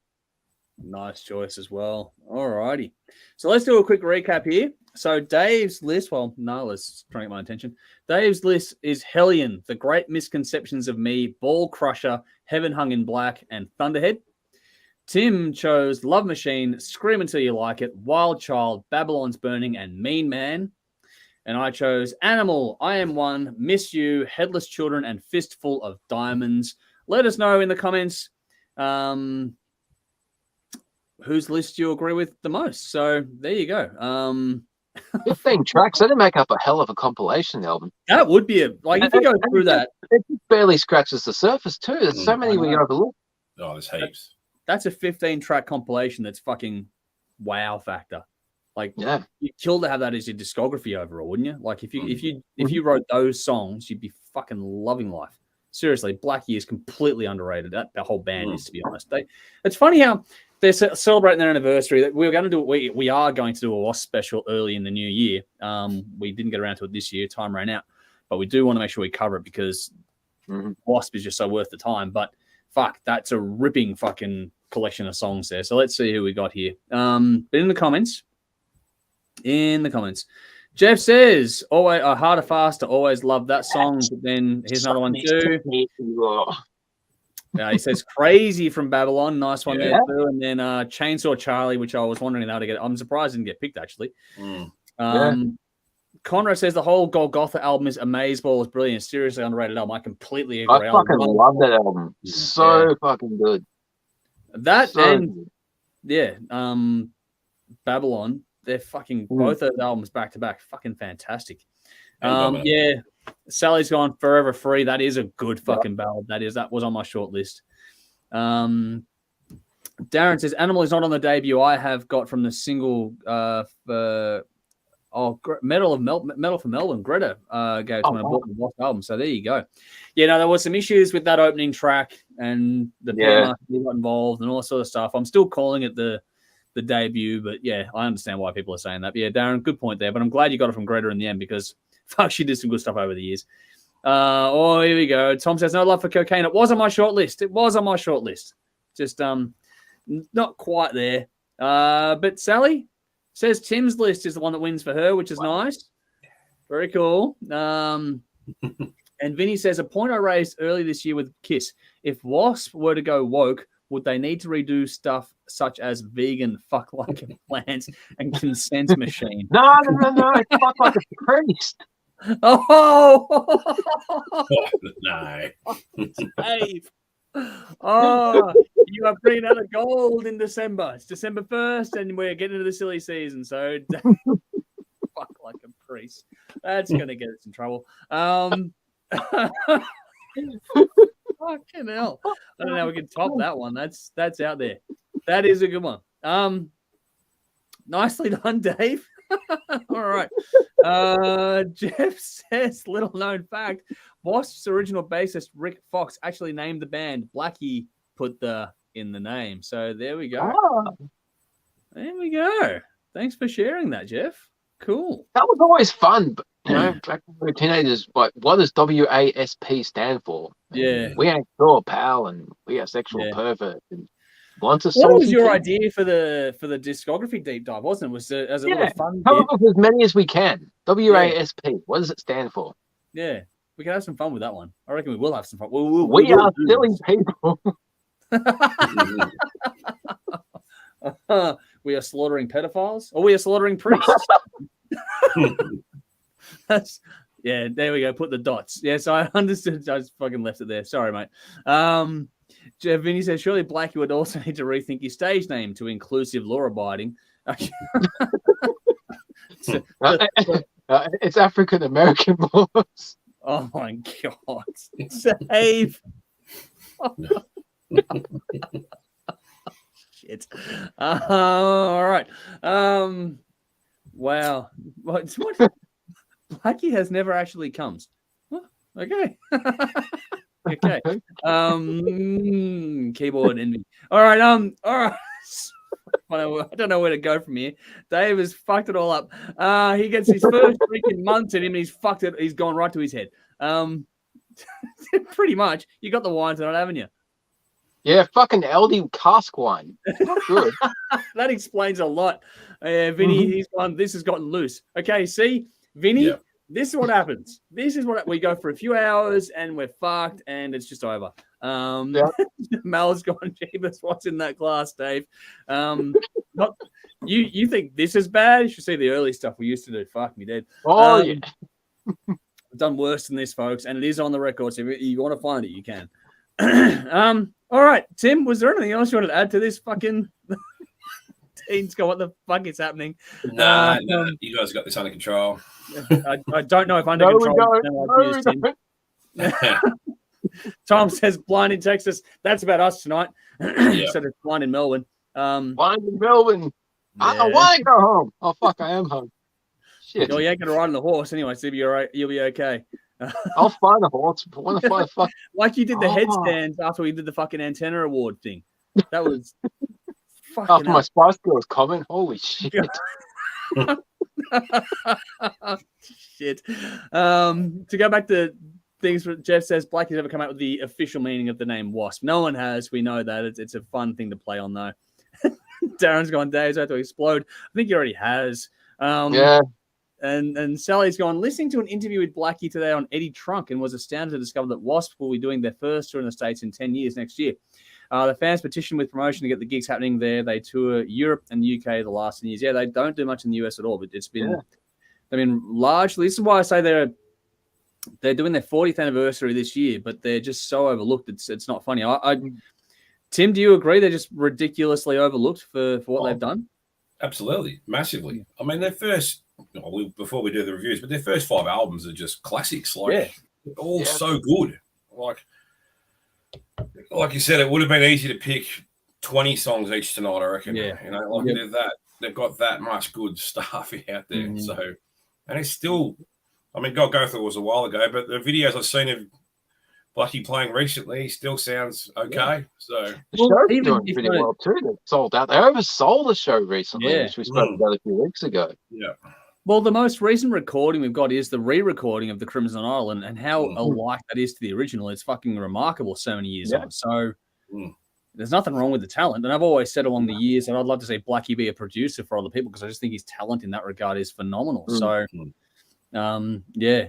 Nice choice as well. All righty. So let's do a quick recap here. So Dave's list, let's try to get my attention. Dave's list is Hellion, The Great Misconceptions of Me, Ball Crusher, Heaven Hung in Black, and Thunderhead. Tim chose Love Machine, Scream Until You Like It, Wild Child, Babylon's Burning, and Mean Man. And I chose Animal, I Am One, Miss You, Headless Children, and Fistful of Diamonds. Let us know in the comments whose list you agree with the most. So there you go. 15 tracks. That'd make up a hell of a compilation album. That would be if you go through that. It barely scratches the surface too. There's so many we overlook. Oh, there's heaps. That's a 15-track compilation that's fucking wow factor. Like, you'd kill to have that as your discography overall, wouldn't you? Like, if you wrote those songs, you'd be fucking loving life. Seriously, Blackie is completely underrated. That whole band is, to be honest. It's funny how they're celebrating their anniversary. That we are going to do a W.A.S.P special early in the new year. We didn't get around to it this year. Time ran out, but we do want to make sure we cover it because W.A.S.P is just so worth the time. But fuck, that's a ripping fucking collection of songs there. So let's see who we got here. But in the comments, Jeff says, always harder, faster, always love that song. But then here's another one too. He says Crazy from Babylon. Nice one there too. And then Chainsaw Charlie, which I was wondering how to get. I'm surprised it didn't get picked actually. Conrad says the whole Golgotha album is amazeball. It's brilliant. Seriously underrated album. I completely agree. I fucking love that album. So fucking good. That so and good. Babylon. They're fucking both those albums back to back. Fucking fantastic. Sally's Gone Forever Free. That is a good fucking ballad. That was on my short list. Darren says Animal is not on the debut. I have got from the single Metal for Melbourne. Greta gave to when I bought the W.A.S.P album. So there you go. There was some issues with that opening track and the PMR got involved and all that sort of stuff. I'm still calling it the debut, but I understand why people are saying that. But Darren, good point there. But I'm glad you got it from Greta in the end because fuck, she did some good stuff over the years. Here we go. Tom says no love for cocaine. It was on my short list. Just not quite there. But Sally says Tim's list is the one that wins for her, which is nice. Very cool. And Vinny says a point I raised early this year with Kiss. If W.A.S.P were to go woke, would they need to redo stuff such as vegan, fuck like a plant, and consent machine? No. Fuck like a priest. Oh no. Dave. You are bringing out of gold in December. It's December 1st, and we're getting into the silly season. So, fuck like a priest. That's going to get us in trouble. Fucking hell. I don't know how we can top that one. That's out there. That is a good one. Nicely done, Dave. All right. Jeff says, little known fact, W.A.S.P's original bassist Rick Fox actually named the band. Blackie put in the name. So there we go. There we go. Thanks for sharing that, Jeff. Cool. That was always fun. But, back when we were teenagers, what does W.A.S.P stand for? Yeah. We ain't sure, pal, and we are sexual pervert. And what was your idea for the discography deep dive, wasn't it? Was it as a little fun? Come up with as many as we can. W.A.S.P. What does it stand for? Yeah. We can have some fun with that one. I reckon we will have some fun. We are silly people. We are slaughtering pedophiles, or we are slaughtering priests. There we go. Put the dots. Yeah, so I understood. I just fucking left it there. Sorry, mate. Vinny says, surely Blackie would also need to rethink his stage name to inclusive law-abiding. It's African American laws. Oh my God. Save. Shit. All right. Wow. What? Blackie has never actually comes. Huh? Okay. Okay. Keyboard envy. All right. All right. I don't know where to go from here. Dave has fucked it all up. He gets his first freaking month in him, and he's fucked it. He's gone right to his head. Pretty much. You got the wine tonight, haven't you? Yeah, fucking Aldi cask wine. Not good. That explains a lot. Vinny, he's gone. This has gotten loose. Okay, see, Vinny, this is what happens. This is what we go for a few hours, and we're fucked, and it's just over. Mel's gone, Jeebus, what's in that glass, Dave? You think this is bad? You should see the early stuff we used to do. Fuck me dead. Yeah. I've done worse than this, folks, and it is on the record, so if you want to find it, you can. All right, Tim, was there anything else you wanted to add to this fucking teens go, what the fuck is happening? No, you guys got this under control. I don't know if under control. Tom says blind in Texas. That's about us tonight. Instead of blind in Melbourne. Blind in Melbourne. I want to go home. Oh fuck, I am home. Shit. Oh, you ain't gonna ride on the horse anyway, so you'll be okay. I'll find a horse. I want to find a fuck. Like you did the headstands after we did the fucking antenna award thing. That was after my Spice Girls comment. Holy shit. Shit. To go back to things, Jeff says Blackie's ever come out with the official meaning of the name W.A.S.P. No one has. We know that. It's a fun thing to play on, though. Darren's gone, Dave's about to explode. I think he already has. And Sally's gone, listening to an interview with Blackie today on Eddie Trunk and was astounded to discover that W.A.S.P will be doing their first tour in the States in 10 years next year. The fans petitioned with promotion to get the gigs happening there. They tour Europe and the UK the last 10 years. Yeah, they don't do much in the US at all, but it's been, they've been largely, this is why I say they're doing their 40th anniversary this year, but they're just so overlooked. It's not funny. Tim, do you agree they're just ridiculously overlooked for what they've done? Absolutely. Massively. I mean, their first, before we do the reviews, but their first 5 albums are just classics. Like, all so good. Like you said, it would have been easy to pick 20 songs each tonight, I reckon. Yeah. You know, they've got that much good stuff out there. Mm-hmm. So, and it's still, I mean, God Gotha was a while ago, but the videos I've seen of Blackie playing recently still sounds okay. Yeah. So the show's doing pretty well too. They've sold out. They oversold the show recently, which we spoke about a few weeks ago. Yeah. Well, the most recent recording we've got is the re-recording of the Crimson Island, and how alike that is to the original. It's fucking remarkable so many years on. So there's nothing wrong with the talent. And I've always said along the years that I'd love to see Blackie be a producer for other people because I just think his talent in that regard is phenomenal. So,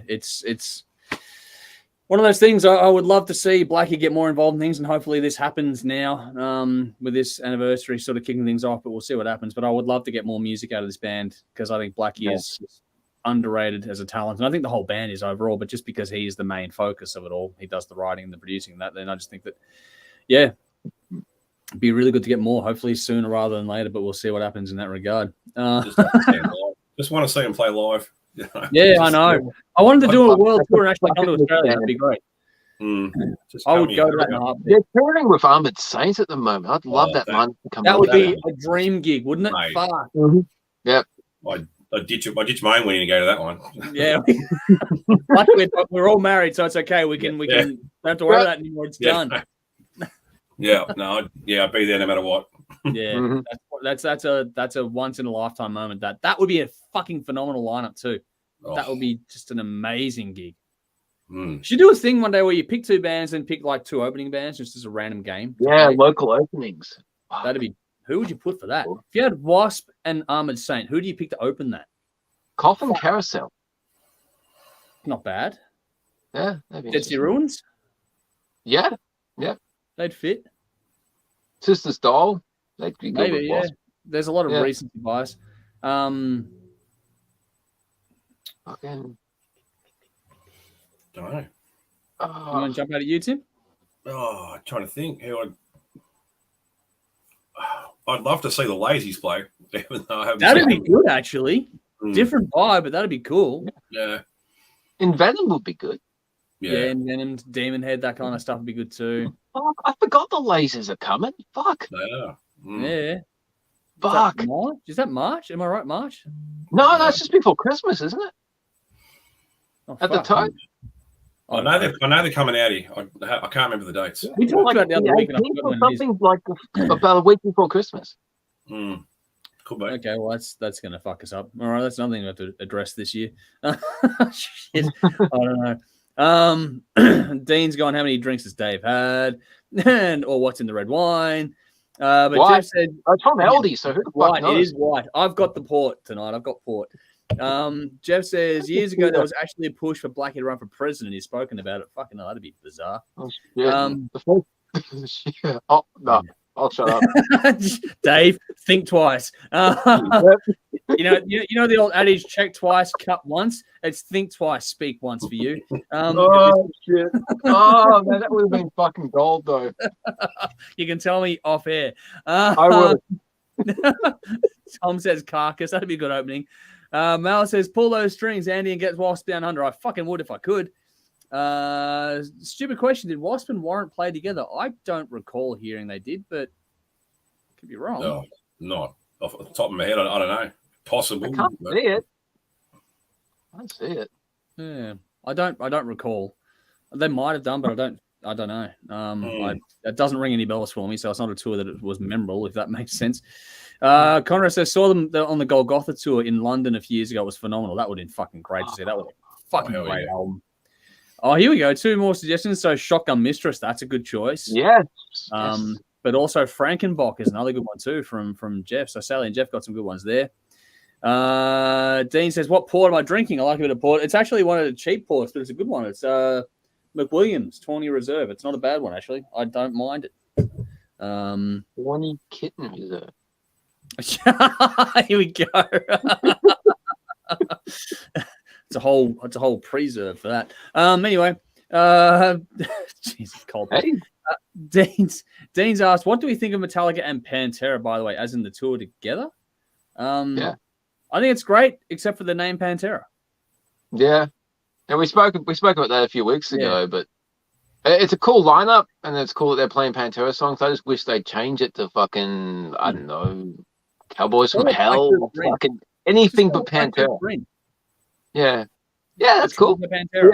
it's one of those things I would love to see Blackie get more involved in things, and hopefully this happens now with this anniversary sort of kicking things off, but we'll see what happens. But I would love to get more music out of this band because I think Blackie is underrated as a talent. And I think the whole band is overall, but just because he is the main focus of it all, he does the writing and the producing and that, then I just think that, it'd be really good to get more, hopefully sooner rather than later, but we'll see what happens in that regard. Just want to see him play live. Yeah, I know. I wanted to do a world tour and actually come to Australia. That'd be great. I would go to that. They're touring with Armored Saints at the moment. I'd love that man to come. That would be a dream gig, wouldn't it? Fuck. Yep. I'd ditch my own winning to go to that one. Yeah. We're all married, so it's okay. We can don't have to worry about that anymore. It's done. I'd be there no matter what. Yeah, that's a once in a lifetime moment. That would be a fucking phenomenal lineup too. That would be just an amazing gig. Should do a thing one day where you pick 2 bands and pick like 2 opening bands just as a random game. Yeah, local openings. That'd be. Who would you put for that? If you had W.A.S.P and Armored Saint, who do you pick to open that? Coffin Carousel. Not bad. Yeah, Dead Sea Ruins. Yeah. They'd fit. Sisters Doll. They'd be good. Maybe, There's a lot of recency bias. Fucking. Don't know. You want to jump out at you, Tim? I'm trying to think who I'd love to see the Lazies play. That'd be good, actually. Different vibe, but that'd be cool. Yeah. Venom would be good. Yeah, and Venom, Demon Head, that kind of stuff would be good too. Fuck, I forgot the lasers are coming. Fuck. They are. Yeah. Fuck. Is that March? Am I right, March? No, it's just before Christmas, isn't it? Oh, At the time? I know they're coming out here. I can't remember the dates. We talked about the other week. Or something like about a week before Christmas. Could be. Okay, well, that's going to fuck us up. All right, that's nothing we have to address this year. Shit. I don't know. Dean's gone, how many drinks has Dave had? Or what's in the red wine? But White. Jeff said... It's from Aldi, so who the fuck White. knows? It is white. I've got the port tonight. I've got port. Jeff says, years ago, there was actually a push for Blackie to run for president. He's spoken about it. Fucking hell, that'd be bizarre. Oh, shit. Oh, no. I'll shut up. Dave, think twice. You know the old adage, check twice, cut once? It's think twice, speak once for you. Oh, shit. Oh, man, that would have been fucking gold, though. You can tell me off air. I would. Tom says carcass. That'd be a good opening. Mal says, pull those strings, Andy, and get W.A.S.P down under. I fucking would if I could. Stupid question. Did W.A.S.P and Warrant play together? I don't recall hearing they did, but could be wrong. No, not off the top of my head. I don't know. Possible. I can't see it. I don't see it. Yeah, I don't recall. They might have done, but I don't know. It doesn't ring any bells for me, so it's not a tour that it was memorable, if that makes sense. Conrad says, saw them on the Golgotha tour in London a few years ago. It was phenomenal. That would have been fucking great to see. That was a fucking great album. Oh, here we go. 2 more suggestions. So Shotgun Mistress, that's a good choice. Yes. But also Frankenbach is another good one too from Jeff. So Sally and Jeff got some good ones there. Dean says, what port am I drinking? I like a bit of port. It's actually one of the cheap ports, but it's a good one. It's McWilliams, Tawny Reserve. It's not a bad one, actually. I don't mind it. Tawny Kitten Reserve. Here we go. It's a whole preserve for that. Anyway, Jesus, cold. Hey. Dean's asked, what do we think of Metallica and Pantera, by the way, as in the tour together? Yeah. I think it's great, except for the name Pantera. Yeah. And we spoke about that a few weeks ago, but it's a cool lineup, and it's cool that they're playing Pantera songs. I just wish they'd change it to fucking, I don't know, Cowboys from Hell, or fucking anything but Pantera. Yeah. Yeah, that's cool. Yeah,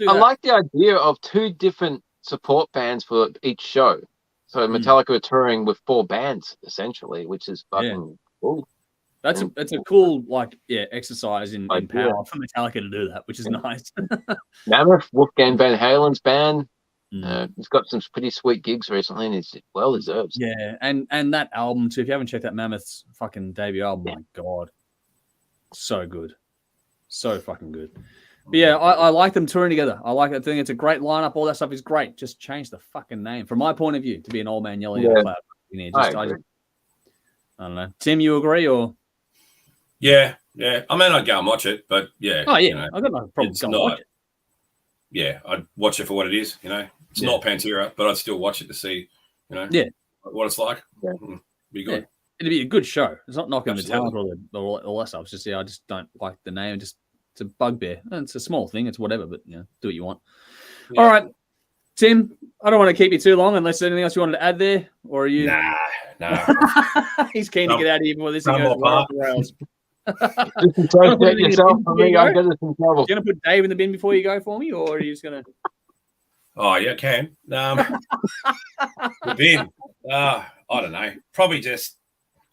I like the idea of 2 different support bands for each show. So Metallica are touring with 4 bands, essentially, which is fucking cool. That's a cool exercise in power for Metallica to do that, which is nice. Mammoth, Wolfgang Van Halen's band. He's got some pretty sweet gigs recently, and it's well deserved. Yeah, and that album too. If you haven't checked out Mammoth's fucking debut album, my god, so good, so fucking good. But yeah, I like them touring together. I like it. I think it's a great lineup. All that stuff is great. Just change the fucking name, from my point of view, to be an old man yelling at a cloud. I don't know. Tim, you agree or? Yeah. I mean, I'd go and watch it, but yeah. Oh yeah, I've got no problem going to watch it. Yeah, I'd watch it for what it is. It's not Pantera, but I'd still watch it to see, what it's like. Yeah. Be good. Yeah. It'd be a good show. It's not knocking the talent or all that stuff. It's just I just don't like the name. It's a bugbear. And it's a small thing. It's whatever, but do what you want. Yeah. All right, Tim. I don't want to keep you too long unless there's anything else you wanted to add there, or are you? Nah. He's keen to get out of here before this thing goes right off the rails. Just associate yourself for me. I'm getting some trouble. You gonna put Dave in the bin before you go for me, or are you just gonna? Oh yeah, I can. The bin. I don't know. Probably just.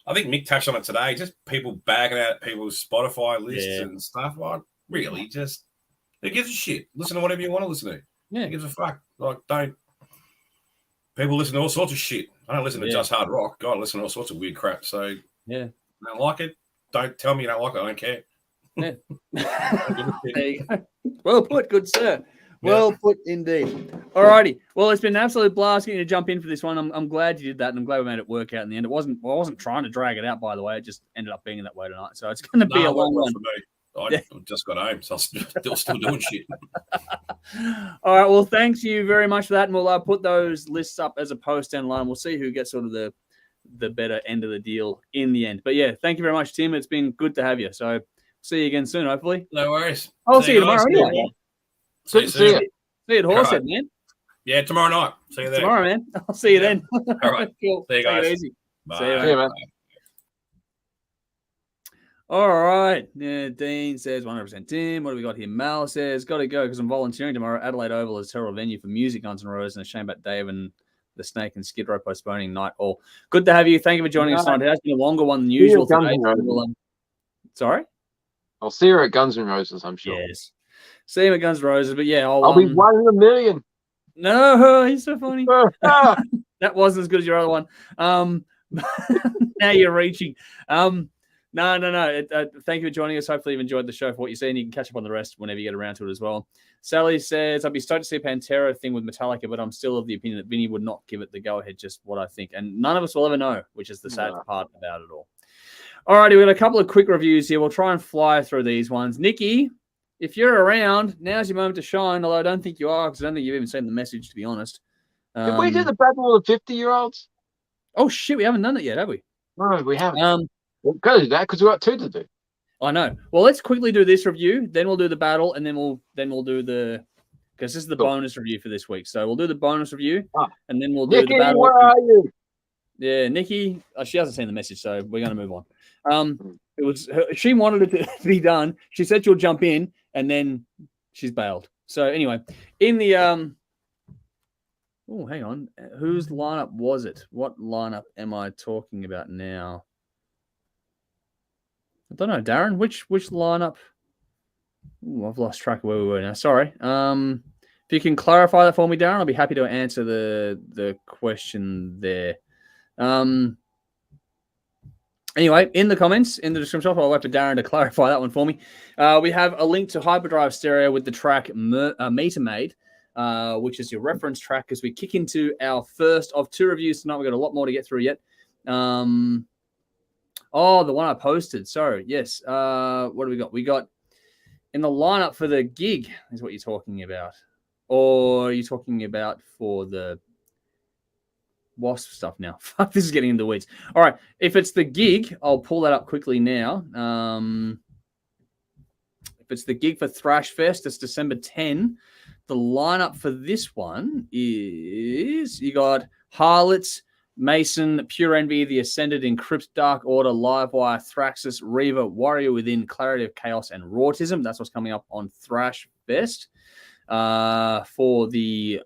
I think Mick touched on it today. Just people bagging out people's Spotify lists and stuff. Like, really, just who gives a shit? Listen to whatever you want to listen to. Yeah, who gives a fuck? Like, don't. People listen to all sorts of shit. I don't listen to just hard rock. God, I listen to all sorts of weird crap. So yeah, I don't like it. Don't tell me you don't like it. I don't care. Yeah. There you go. Well put, good sir. Well put indeed. All righty. Well, it's been an absolute blast getting you to jump in for this one. I'm glad you did that, and I'm glad we made it work out in the end. I wasn't trying to drag it out, by the way. It just ended up being that way tonight. So it's going to be a long one. I just got home, so I'm still doing shit. All right. Well, thanks you very much for that. And we'll put those lists up as a post online. We'll see who gets sort of the better end of the deal in the end. But yeah, thank you very much, Tim. It's been good to have you. So see you again soon, hopefully. No worries. I'll see you tomorrow anyway. See you soon. See you at Horsehead, man. Yeah, tomorrow night. See you there. Tomorrow, man. I'll see you then. All right. Cool. See you guys. Take it easy. Bye. See you, See you, man. All right. Yeah, Dean says 100% Tim. What do we got here? Mal says, got to go because I'm volunteering tomorrow. Adelaide Oval is a terrible venue for music, Guns N' Roses, and a shame about Dave and the Snake and Skid Row postponing night all. Good to have you. Thank you for joining us tonight. It has been a longer one than usual today. Sorry? I'll see her at Guns N' Roses, I'm sure. Yes. See him at Guns N' Roses, but yeah, I'll be 1 in a million. No, he's so funny. That wasn't as good as your other one. Now you're reaching. No. Thank you for joining us. Hopefully you've enjoyed the show for what you've seen. You can catch up on the rest whenever you get around to it as well. Sally says, I'd be stoked to see a Pantera thing with Metallica, but I'm still of the opinion that Vinny would not give it the go-ahead, just what I think. And none of us will ever know, which is the sad part about it all. All righty, we've got a couple of quick reviews here. We'll try and fly through these ones. Nikki, if you're around, now's your moment to shine, although I don't think you are because I don't think you've even seen the message, to be honest. Did we do the battle of the 50-year-olds? Oh, shit, we haven't done it yet, have we? No, we haven't. We'll go to that because we've got 2 to do. I know. Well, let's quickly do this review, then we'll do the battle, and then we'll do the because this is the bonus review for this week. So we'll do the bonus review, and then we'll do Nikki, the battle. Where are you? Yeah, Nikki. She hasn't seen the message, so we're going to move on. She wanted it to be done. She said she'll jump in, and then she's bailed. So anyway, in the oh, hang on. Whose lineup was it? What lineup am I talking about now? I don't know, Darren. Which lineup? Ooh, I've lost track of where we were now. Sorry. If you can clarify that for me, Darren, I'll be happy to answer the question there. Anyway, in the comments, in the description, I'll wait for Darren to clarify that one for me. We have a link to Hyperdrive Stereo with the track Meter Maid, which is your reference track as we kick into our first of 2 reviews tonight. We've got a lot more to get through yet. Oh, the one I posted. Sorry. Yes. What do we got? We got in the lineup for the gig is what you're talking about. Or are you talking about for the W.A.S.P stuff now? Fuck, this is getting into the weeds. All right. If it's the gig, I'll pull that up quickly now. If it's the gig for Thrash Fest, it's December 10. The lineup for this one is you got Harlots, Mason, Pure Envy, The Ascended, Encrypt, Dark Order, Livewire, Thraxis, Reaver, Warrior Within, Clarity of Chaos, and Rautism. That's what's coming up on Thrash Fest. For the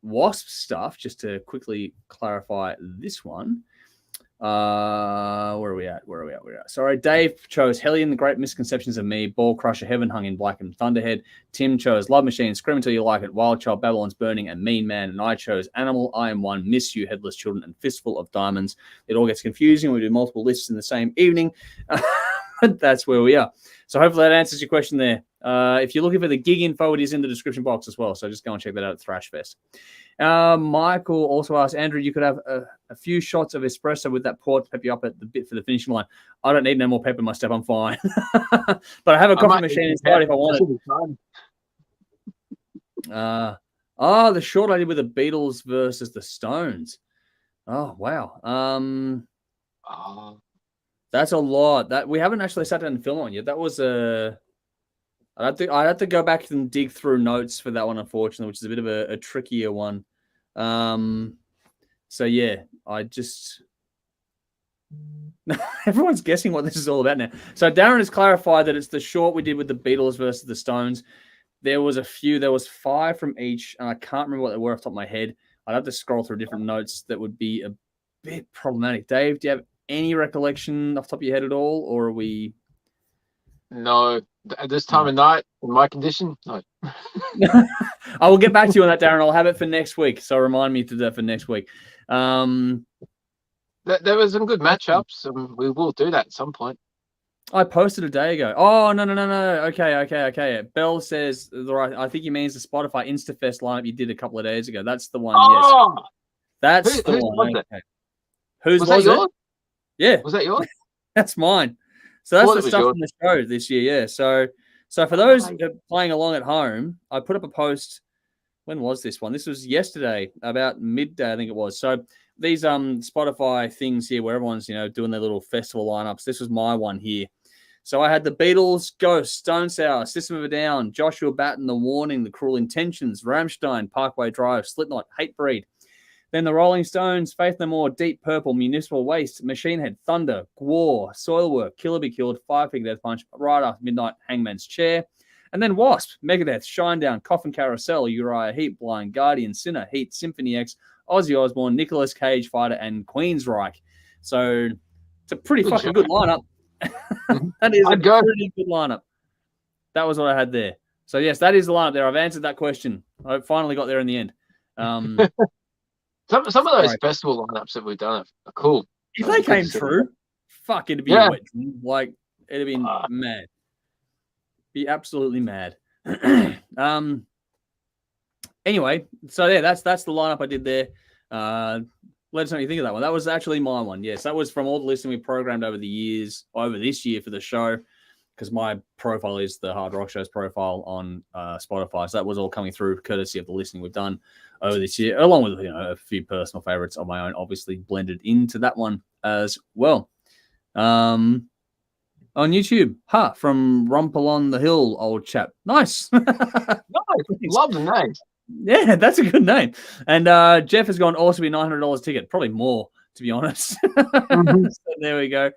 W.A.S.P stuff, just to quickly clarify this one. Where are we at? Sorry, Dave chose Hellion, The Great Misconceptions of Me, Ball Crusher, Heaven Hung in Black, and Thunderhead. Tim chose Love Machine, Scream Until You Like It, Wild Child, Babylon's Burning, and Mean Man. And I chose Animal, I Am One, Miss You, Headless Children, and Fistful of Diamonds. It all gets confusing. We do multiple lists in the same evening. But that's where we are. So hopefully that answers your question there. If you're looking for the gig info, it is in the description box as well. So just go and check that out at Thrash Fest. Michael also asked, Andrew, you could have a few shots of espresso with that port to pep you up at the bit for the finishing line. I don't need no more pep in my step. I'm fine. But I have a coffee machine inside if I want it. The short I did with the Beatles versus the Stones. Oh, wow. That's a lot. That we haven't actually sat down and film on yet. That was I'd have to go back and dig through notes for that one, unfortunately, which is a bit of a trickier one. So yeah, everyone's guessing what this is all about now. So Darren has clarified that it's the short we did with the Beatles versus the Stones. There was 5 from each, and I can't remember what they were off the top of my head. I'd have to scroll through different notes that would be a bit problematic. Dave, do you have any recollection off the top of your head at all, or are we? No, at this time of night, in my condition, no. I will get back to you on that, Darren. I'll have it for next week. So remind me to do that for next week. There were some good matchups, and we will do that at some point. I posted a day ago. Oh, no. Okay. Bell says, I think he means the Spotify InstaFest lineup you did a couple of days ago. That's the one, yes. That's the one. Was Whose was that yours? it? Yeah. Was that yours? That's mine. So that's the stuff from the show this year. Yeah. So for those playing along at home, I put up a post. When was this one? This was yesterday, about midday, I think it was. So these Spotify things here where everyone's, doing their little festival lineups. This was my one here. So I had the Beatles, Ghost, Stone Sour, System of a Down, Joshua Batten, The Warning, The Cruel Intentions, Rammstein, Parkway Drive, Slipknot, Hatebreed. Then the Rolling Stones, Faith No More, Deep Purple, Municipal Waste, Machine Head, Thunder, Gwar, Soilwork, Killer Be Killed, Five Finger Death Punch, Right After Midnight, Hangman's Chair. And then W.A.S.P, Megadeth, Shinedown, Coffin Carousel, Uriah Heep, Blind Guardian, Sinner, Heat, Symphony X, Ozzy Osbourne, Nicolas Cage, Fighter, and Queensryche. So it's a pretty fucking good lineup. That is a pretty good lineup. That was what I had there. So yes, that is the lineup there. I've answered that question. I finally got there in the end. Some of those festival lineups that we've done are cool. If they came true, fuck, it'd be a wet dream. Like, it'd have been mad. Be absolutely mad. Anyway, so yeah, that's the lineup I did there. Let us know what you think of that one. That was actually my one. Yes, that was from all the listening we programmed over this year for the show, because my profile is the Hard Rock Show's profile on Spotify. So that was all coming through courtesy of the listening we've done over this year, along with a few personal favorites of my own, obviously blended into that one as well. On YouTube, from Rumple on the Hill, old chap. Nice. Nice. Love the name. Yeah, that's a good name. And Jeff has gone also be $900 ticket, probably more, to be honest. So there we go.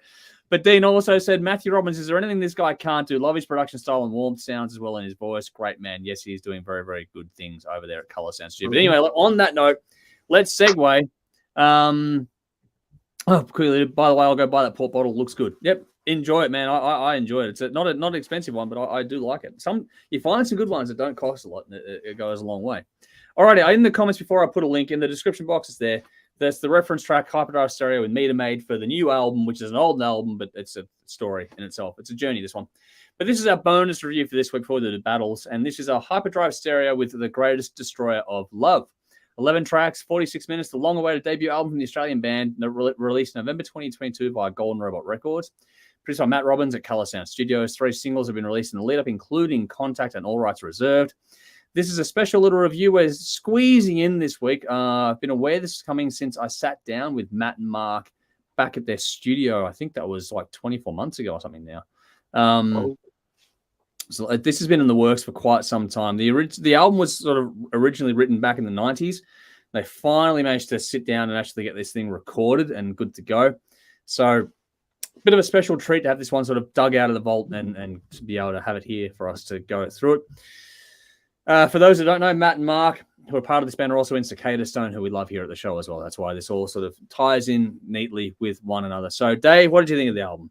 But Dean also said, Matthew Robbins, is there anything this guy can't do? Love his production style and warmth, sounds as well in his voice. Great man. Yes, he's doing very, very good things over there at Color Sound Studio. But anyway, on that note, let's segue. Quickly, by the way, I'll go buy that port bottle. Looks good. Yep. Enjoy it, man. I enjoy it. It's not an expensive one, but I do like it. You find some good ones that don't cost a lot, and it goes a long way. Alrighty, in the comments before I put a link in the description box, is there. That's the reference track Hyperdrive Stereo with Meter Maid for the new album, which is an old album, but it's a story in itself. It's a journey, this one. But this is our bonus review for this week for the battles, and this is a Hyperdrive Stereo with the greatest destroyer of love. 11 tracks, 46 minutes, the long-awaited debut album from the Australian band, released November 2022 by Golden Robot Records. Produced by Matt Robbins at Color Sound Studios. 3 singles have been released in the lead-up, including Contact and All Rights Reserved. This is a special little review we're squeezing in this week. I've been aware this is coming since I sat down with Matt and Mark back at their studio. I think that was like 24 months ago or something now. So this has been in the works for quite some time. The album was sort of originally written back in the 90s. They finally managed to sit down and actually get this thing recorded and good to go. So bit of a special treat to have this one sort of dug out of the vault and to be able to have it here for us to go through it. For those who don't know, Matt and Mark, who are part of this band, are also in Cicada Stone, who we love here at the show as well. That's why this all sort of ties in neatly with one another. So, Dave, what did you think of the album?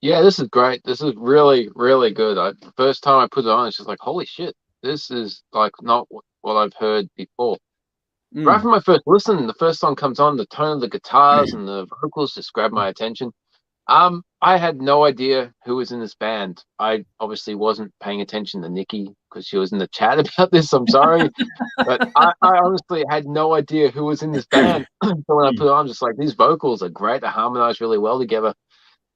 Yeah, this is great. This is really, really good. The first time I put it on, it's just like, holy shit, this is like not what I've heard before. Right from my first listen, the first song comes on, the tone of the guitars and the vocals just grabbed my attention. I had no idea who was in this band. I obviously wasn't paying attention to Nikki because she was in the chat about this. I'm sorry. But I honestly had no idea who was in this band. So when I put it on, I'm just like, these vocals are great. They harmonize really well together.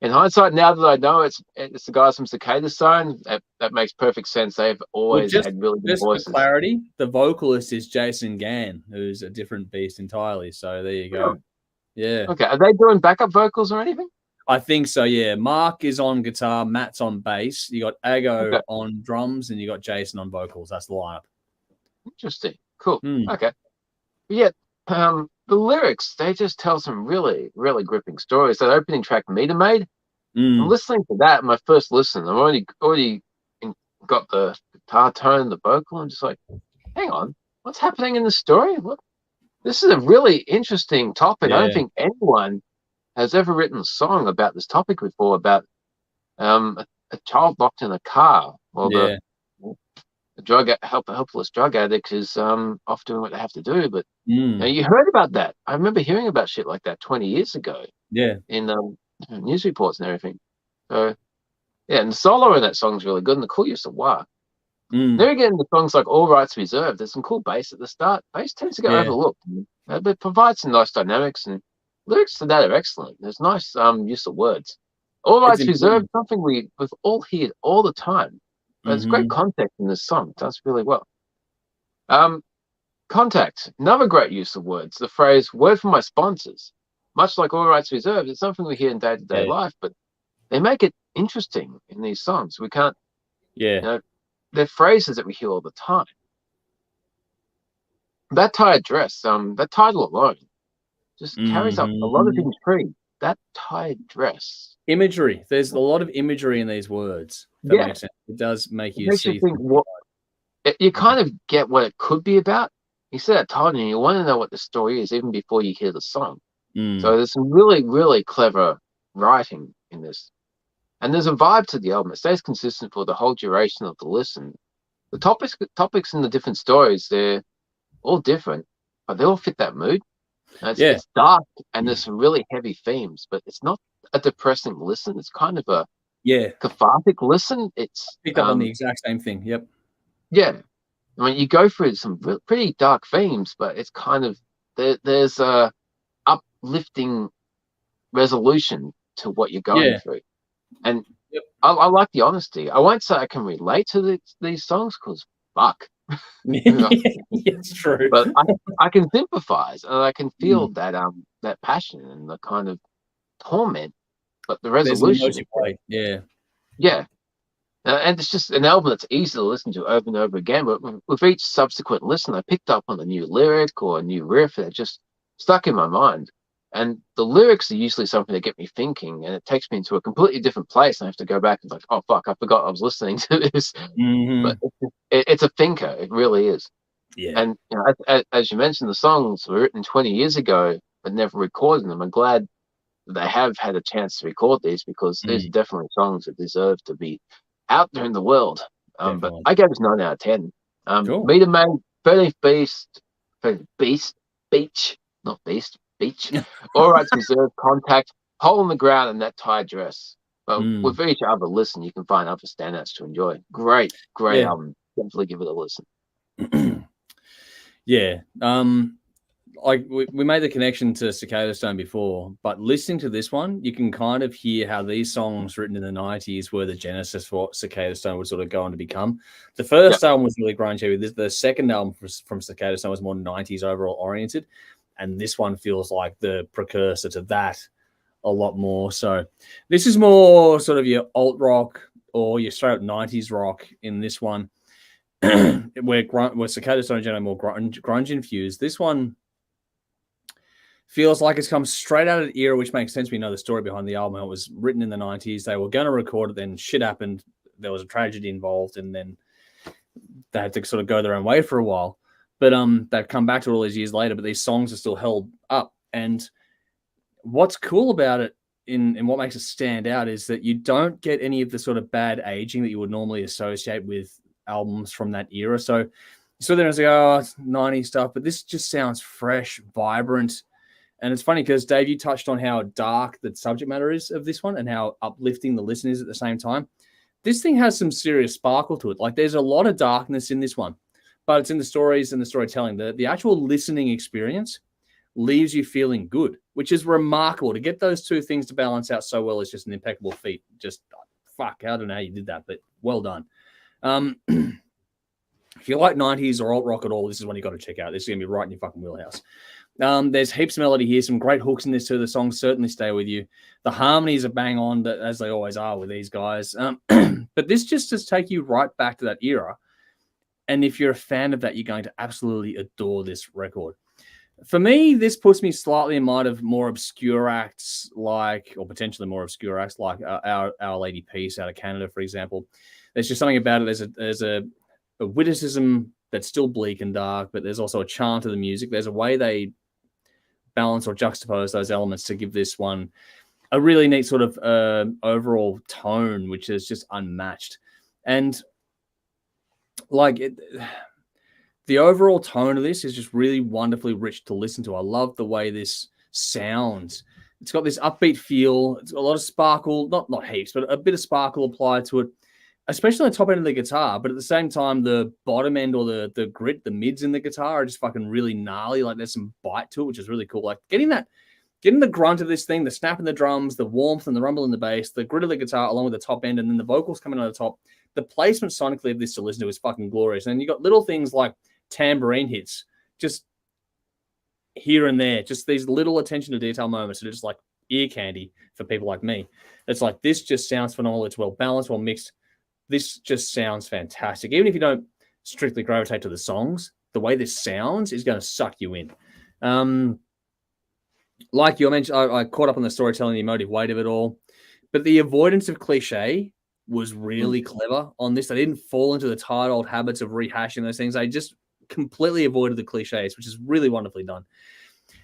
In hindsight, now that I know it's the guys from Cicada Stone, that makes perfect sense. They've always had really good voices. For clarity, the vocalist is Jason Gann, who's a different beast entirely. So there you go. Yeah. Okay. Are they doing backup vocals or anything? I think so, yeah. Mark is on guitar, Matt's on bass. You got Ago on drums, and you got Jason on vocals. That's the lineup. Interesting. Cool. Okay. Yeah, the lyrics, they just tell some really, really gripping stories. That opening track, Meter Maid, I'm listening to that, my first listen, I've already got the guitar tone, the vocal. I'm just like, hang on, what's happening in the story? This is a really interesting topic. I don't think anyone has ever written a song about this topic before, about a child locked in a car while the helpless drug addict is off doing what they have to do. But now you heard about that. I remember hearing about shit like that 20 years ago. Yeah. In news reports and everything. So yeah, and the solo in that song is really good, and the cool use of wah. There again, the songs like All Rights Reserved, there's some cool bass at the start. Bass tends to get overlooked. But it provides some nice dynamics, and lyrics to that are excellent. There's nice use of words. All Rights It's Reserved, important. something we've all heard all the time. But there's great context in this song. It does really well. Contact, another great use of words. The phrase "word from my sponsors," much like All Rights Reserved, it's something we hear in day-to-day life, but they make it interesting in these songs. We can't, they're phrases that we hear all the time. That tired dress, that title alone, just carries up a lot of intrigue. That tired dress. Imagery. There's a lot of imagery in these words. That makes sense. It does make you makes see. You think what you kind of get what it could be about. You see that title and you want to know what the story is even before you hear the song. So there's some really, really clever writing in this. And there's a vibe to the album. It stays consistent for the whole duration of the listen. The topics in the different stories, they're all different, but they all fit that mood. It's dark and there's some really heavy themes, but it's not a depressing listen. It's kind of a cathartic listen. It's picked up on the exact same thing. Yep. Yeah. I mean, you go through some pretty dark themes, but it's kind of there's a uplifting resolution to what you're going through. And I like the honesty. I won't say I can relate to these songs because fuck. It's true. But I can sympathize and I can feel that passion and the kind of torment, but the resolution. Yeah. And it's just an album that's easy to listen to over and over again. But with each subsequent listen, I picked up on a new lyric or a new riff that just stuck in my mind. And the lyrics are usually something that get me thinking, and it takes me into a completely different place. And I have to go back and like, oh fuck, I forgot I was listening to this. But it's a thinker. It really is. Yeah. And as you mentioned, the songs were written 20 years ago, but never recorded them. I'm glad they have had a chance to record these because these are definitely songs that deserve to be out there in the world. But I gave this 9 out of 10. Meter Maid, 13th Beach, not Beast, Beach. All Rights Reserved, Contact, Hole in the Ground, and That Tired Dress. But with each other listen, you can find other standouts to enjoy. Great album. Definitely give it a listen. Like we made the connection to Cicada Stone before, but listening to this one, you can kind of hear how these songs written in the 90s were the genesis for what Cicada Stone would sort of go on to become. The first album was really grunge heavy. The second album from Cicada Stone was more 90s overall oriented, and this one feels like the precursor to that a lot more. So this is more sort of your alt rock or your straight up 90s rock in this one, where Cicada Stone generally more grunge infused. This one feels like it's come straight out of the era, which makes sense. We know the story behind the album. It was written in the 90s. They were going to record it, then shit happened. There was a tragedy involved, and then they had to sort of go their own way for a while. But they've come back to it all these years later, but these songs are still held up. And what's cool about it, and what makes it stand out, is that you don't get any of the sort of bad aging that you would normally associate with albums from that era. So you sit there and say, oh, it's 90s stuff, but this just sounds fresh, vibrant. And it's funny because, Dave, you touched on how dark the subject matter is of this one and how uplifting the listen is at the same time. This thing has some serious sparkle to it. Like, there's a lot of darkness in this one, but it's in the stories and the storytelling. The actual listening experience leaves you feeling good, which is remarkable. To get those two things to balance out so well is just an impeccable feat. Just, fuck, I don't know how you did that, but well done. If you like 90s or alt rock at all, this is one you got to check out. This is going to be right in your fucking wheelhouse. There's heaps of melody here, some great hooks in this too. The songs certainly stay with you. The harmonies are bang on, as they always are with these guys. But this just does take you right back to that era. And if you're a fan of that, you're going to absolutely adore this record. For me, this puts me slightly in mind of more obscure acts like, or potentially more obscure acts like Our Lady Peace out of Canada, for example. There's just something about it. There's a witticism that's still bleak and dark, but there's also a charm to the music. There's a way they balance or juxtapose those elements to give this one a really neat sort of overall tone, which is just unmatched. And like the overall tone of this is just really wonderfully rich to listen to. I love the way this sounds. It's got this upbeat feel. It's got a lot of sparkle, not heaps, but a bit of sparkle applied to it, especially on the top end of the guitar. But at the same time, the bottom end or the grit, the mids in the guitar are just fucking really gnarly. Like there's some bite to it, which is really cool. Like getting that getting the grunt of this thing, the snap in the drums, the warmth and the rumble in the bass, the grit of the guitar along with the top end, and then the vocals coming on the top. The placement sonically of this to listen to is fucking glorious. And you got little things like tambourine hits, just here and there, just these little attention to detail moments that are just like ear candy for people like me. It's like, this just sounds phenomenal. It's well balanced, well mixed. This just sounds fantastic. Even if you don't strictly gravitate to the songs, the way this sounds is going to suck you in. Like you mentioned, I caught up on the storytelling, the emotive weight of it all, but the avoidance of cliche was really clever on this. They didn't fall into the tired old habits of rehashing those things. They just completely avoided the cliches, which is really wonderfully done.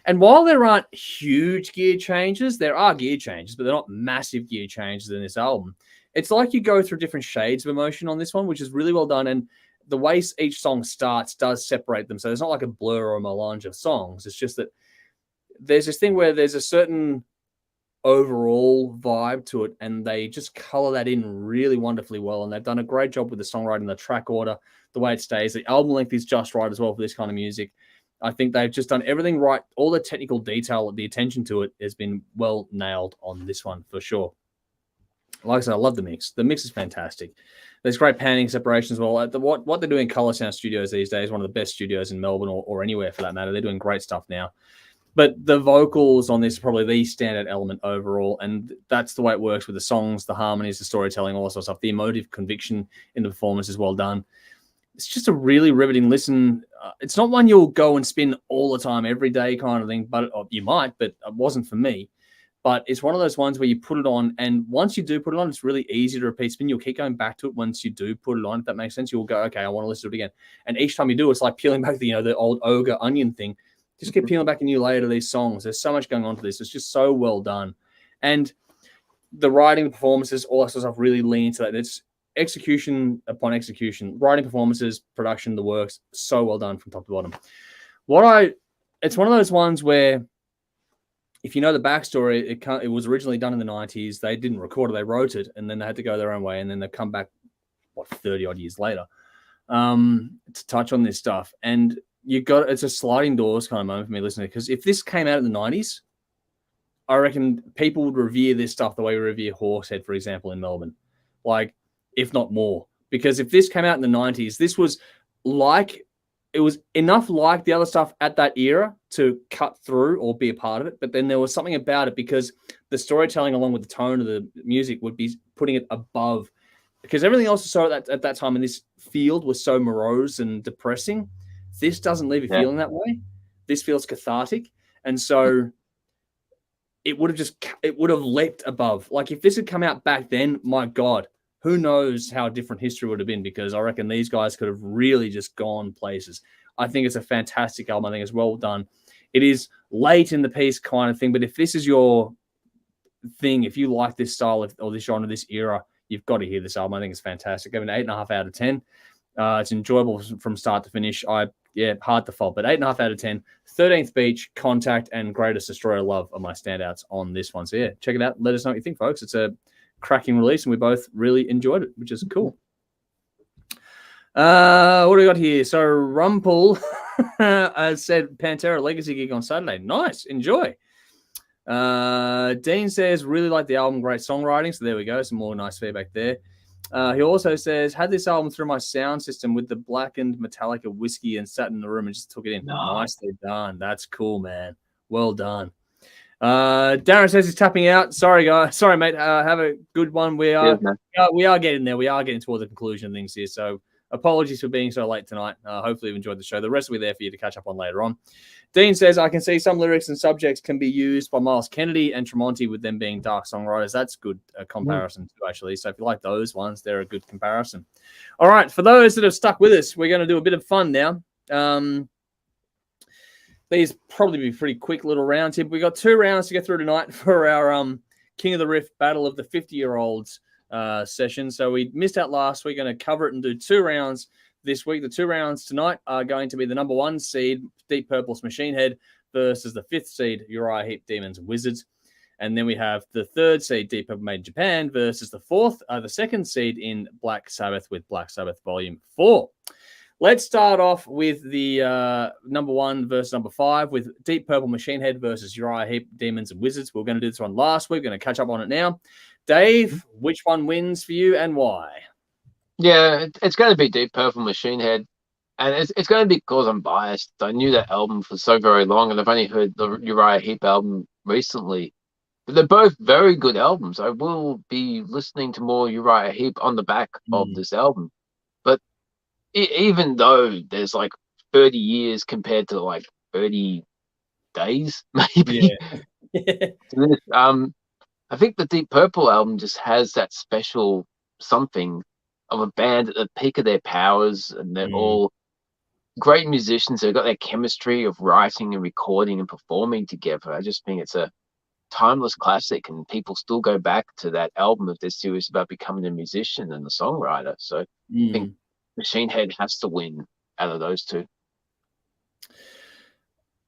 And while there aren't huge gear changes, there are gear changes, but they're not massive gear changes in this album. It's like you go through different shades of emotion on this one, which is really well done. And the way each song starts does separate them. So it's not like a blur or a melange of songs. It's just that there's this thing where there's a certain overall vibe to it, and they just color that in really wonderfully well. And they've done a great job with the songwriting, the track order, the way it stays. The album length is just right as well for this kind of music. I think they've just done everything right. All the technical detail, the attention to it has been well nailed on this one for sure. Like I said, I love the mix. The mix is fantastic. There's great panning separation as well. What they're doing in Colour Sound Studios these days, one of the best studios in Melbourne or anywhere for that matter. They're doing great stuff now. But the vocals on this are probably the standout element overall, and that's the way it works with the songs, the harmonies, the storytelling, all that sort of stuff. The emotive conviction in the performance is well done. It's just a really riveting listen. It's not one you'll go and spin all the time, every day kind of thing, but you might, but it wasn't for me. But it's one of those ones where you put it on, and once you do put it on, it's really easy to repeat spin. You'll keep going back to it once you do put it on, if that makes sense. You'll go, okay, I want to listen to it again. And each time you do, it's like peeling back the old ogre onion thing. Just keep peeling back a new layer to these songs. There's so much going on to this. It's just so well done. And the writing, the performances, all that sort of stuff really lean into that. It's execution upon execution. Writing, performances, production, the works, so well done from top to bottom. It's one of those ones where, if you know the backstory, it was originally done in the 90s. They didn't record it, they wrote it, and then they had to go their own way, and then they've come back, 30-odd years later to touch on this stuff. And it's a sliding doors kind of moment for me listening, because if this came out in the 90s, I reckon people would revere this stuff the way we revere Horsehead, for example, in Melbourne. Like, if not more. Because if this came out in the 90s, this was it was enough like the other stuff at that era to cut through or be a part of it. But then there was something about it, because the storytelling along with the tone of the music would be putting it above. Because everything else was so at that time in this field was so morose and depressing. This doesn't leave you feeling that way. This feels cathartic. And so it would have leapt above. Like, if this had come out back then, my God, who knows how different history would have been, because I reckon these guys could have really just gone places. I think it's a fantastic album. I think it's well done. It is late in the piece kind of thing, but if this is your thing, if you like this style or this genre, this era, you've got to hear this album. I think it's fantastic. I give it an 8.5 out of 10. It's enjoyable from start to finish. Hard to fault, but 8.5 out of 10. 13th Beach, Contact, and Greatest Destroyer Love are my standouts on this one. So yeah, check it out. Let us know what you think, folks. It's a cracking release, and we both really enjoyed it, which is cool. What do we got here? So Rumpel said Pantera Legacy gig on Saturday. Nice, enjoy. Dean says really like the album, great songwriting. So there we go, some more nice feedback there. He also says, had this album through my sound system with the blackened Metallica whiskey and sat in the room and just took it in. Nicely done. That's cool, man. Well done. Darren says he's tapping out. Sorry, guys. Sorry, mate. Have a good one. We are getting there. We are getting towards the conclusion of things here. So apologies for being so late tonight. Hopefully you've enjoyed the show. The rest will be there for you to catch up on later on. Dean says, I can see some lyrics and subjects can be used by Miles Kennedy and Tremonti with them being dark songwriters. That's good comparison too, actually. So if you like those ones, they're a good comparison. All right. For those that have stuck with us, we're going to do a bit of fun now. These probably be pretty quick little rounds here. We've got 2 rounds to get through tonight for our King of the Riff Battle of the 50-year-olds session. So we missed out last week. We're going to cover it and do 2 rounds this week. The 2 rounds tonight are going to be the number 1 seed, Deep Purple's Machine Head, versus the 5th seed, Uriah Heep Demons and Wizards. And then we have the 3rd seed, Deep Purple Made in Japan, versus the 2nd seed in Black Sabbath with Black Sabbath Volume 4. Let's start off with the number 1 versus number 5 with Deep Purple Machine Head versus Uriah Heep Demons and Wizards. We were going to do this one last week. We're going to catch up on it now. Dave, which one wins for you and why? Yeah, it's going to be Deep Purple Machine Head. And it's going to be because I'm biased. I knew that album for so very long, and I've only heard the Uriah Heep album recently. But they're both very good albums. I will be listening to more Uriah Heep on the back of this album. But even though there's like 30 years compared to like 30 days, maybe. Yeah. I think the Deep Purple album just has that special something of a band at the peak of their powers, and they're all great musicians. They've got their chemistry of writing and recording and performing together. I just think it's a timeless classic, and people still go back to that album if they're serious about becoming a musician and a songwriter. So I think Machine Head has to win out of those two.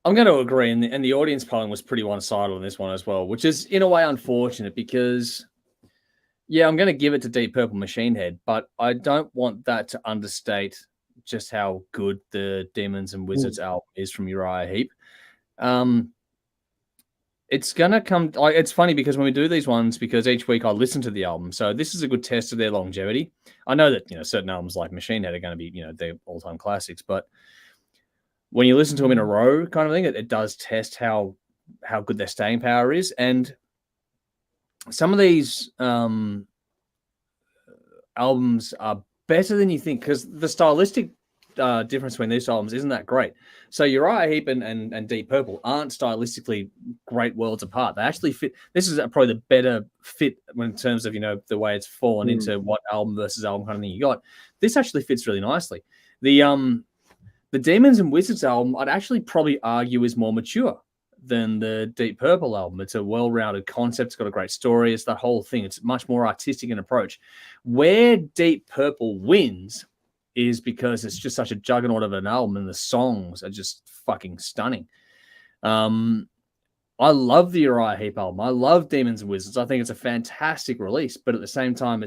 I'm going to agree, and the audience polling was pretty one-sided on this one as well, which is in a way unfortunate because, yeah, I'm going to give it to Deep Purple Machine Head, but I don't want that to understate just how good the Demons and Wizards album is from Uriah Heep. It's going to come... it's funny because when we do these ones, because each week I listen to the album, so this is a good test of their longevity. I know that, certain albums like Machine Head are going to be, their all-time classics, but when you listen to them in a row kind of thing, it does test how good their staying power is. And some of these albums are better than you think because the stylistic difference between these albums isn't that great. So Uriah Heep and Deep Purple aren't stylistically great worlds apart. They actually fit. This is probably the better fit in terms of, the way it's fallen into what album versus album kind of thing you got. This actually fits really nicely. The Demons and Wizards album, I'd actually probably argue is more mature than the Deep Purple album. It's a well-rounded concept. It's got a great story. It's that whole thing. It's much more artistic in approach. Where Deep Purple wins is because it's just such a juggernaut of an album and the songs are just fucking stunning. I love the Uriah Heep album. I love Demons and Wizards. I think it's a fantastic release, but at the same time,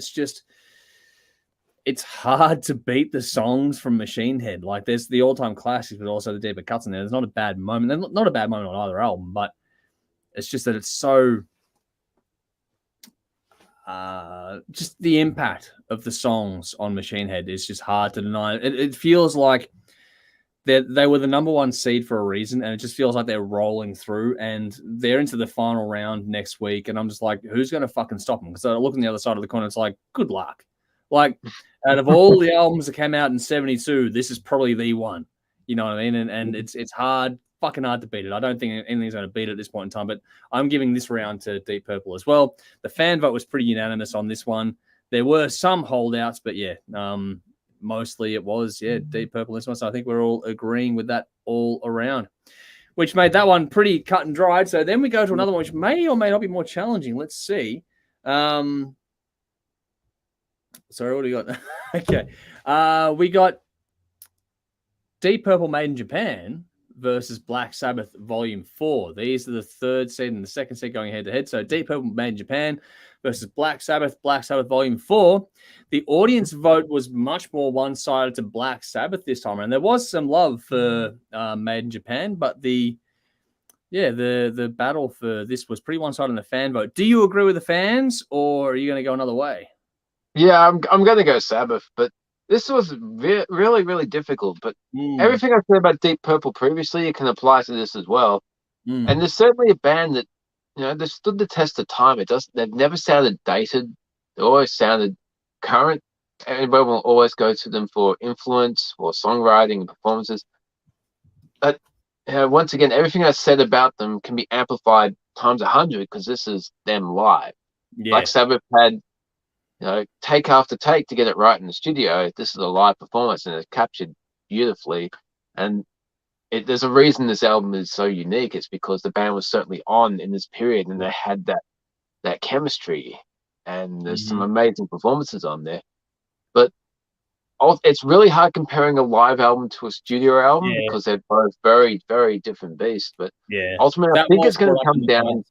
it's hard to beat the songs from Machine Head. Like, there's the all-time classics, but also the deeper cuts in there. There's not a bad moment. There's not a bad moment on either album, but it's just that it's so... just the impact of the songs on Machine Head is just hard to deny. It feels like they were the number 1 seed for a reason, and it just feels like they're rolling through, and they're into the final round next week, and I'm just like, who's going to fucking stop them? Because I look on the other side of the corner, it's like, good luck. Like, out of all the albums that came out in 72, this is probably the one. You know what I mean? And it's fucking hard to beat it. I don't think anything's going to beat it at this point in time, but I'm giving this round to Deep Purple as well. The fan vote was pretty unanimous on this one. There were some holdouts, but yeah, mostly it was, Deep Purple this one. So I think we're all agreeing with that all around, which made that one pretty cut and dried. So then we go to another one, which may or may not be more challenging. Let's see. Sorry, what do we got? Okay. We got Deep Purple Made in Japan versus Black Sabbath Volume 4. These are the third seed and the second seed going head-to-head. So Deep Purple Made in Japan versus Black Sabbath Volume 4. The audience vote was much more one-sided to Black Sabbath this time around. There was some love for Made in Japan, but the battle for this was pretty one-sided in the fan vote. Do you agree with the fans, or are you going to go another way? Yeah, I'm going to go Sabbath, but this was really, really difficult. But everything I said about Deep Purple previously, it can apply to this as well. And there's certainly a band that, they stood the test of time. They've never sounded dated. They always sounded current. Everybody will always go to them for influence or songwriting and performances. But once again, everything I said about them can be amplified times 100 because this is them live. Yeah. Black Sabbath had take after take to get it right in the studio. This is a live performance, and it's captured beautifully. And there's a reason this album is so unique. It's because the band was certainly on in this period, and they had that chemistry. And there's some amazing performances on there. But it's really hard comparing a live album to a studio album because they're both very, very different beasts. But ultimately, I think it's going to come down.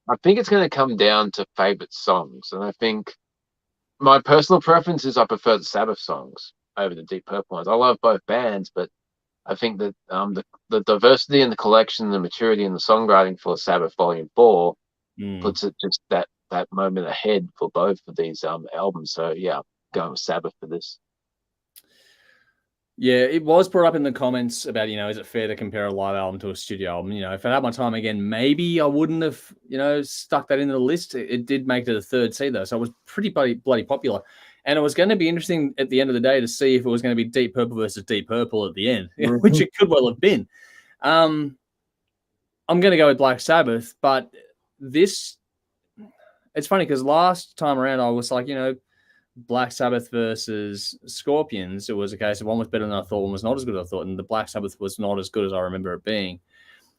I think it's going to come down to favorite songs, and I think my personal preference is I prefer the Sabbath songs. over the Deep Purple ones. I love both bands, but I think that the diversity in the collection, the maturity in the songwriting for Sabbath Volume 4 puts it just that moment ahead for both of these albums. So yeah, going with Sabbath for this. Yeah, it was brought up in the comments about, is it fair to compare a live album to a studio album? If I had my time again, maybe I wouldn't have, stuck that into the list. It did make it to the third seed, though, so it was pretty bloody popular. And it was going to be interesting at the end of the day to see if it was going to be Deep Purple versus Deep Purple at the end, which it could well have been. I'm going to go with Black Sabbath, but it's funny because last time around I was like, Black Sabbath versus Scorpions, it was a case of one was better than I thought, one was not as good as I thought, and the Black Sabbath was not as good as I remember it being.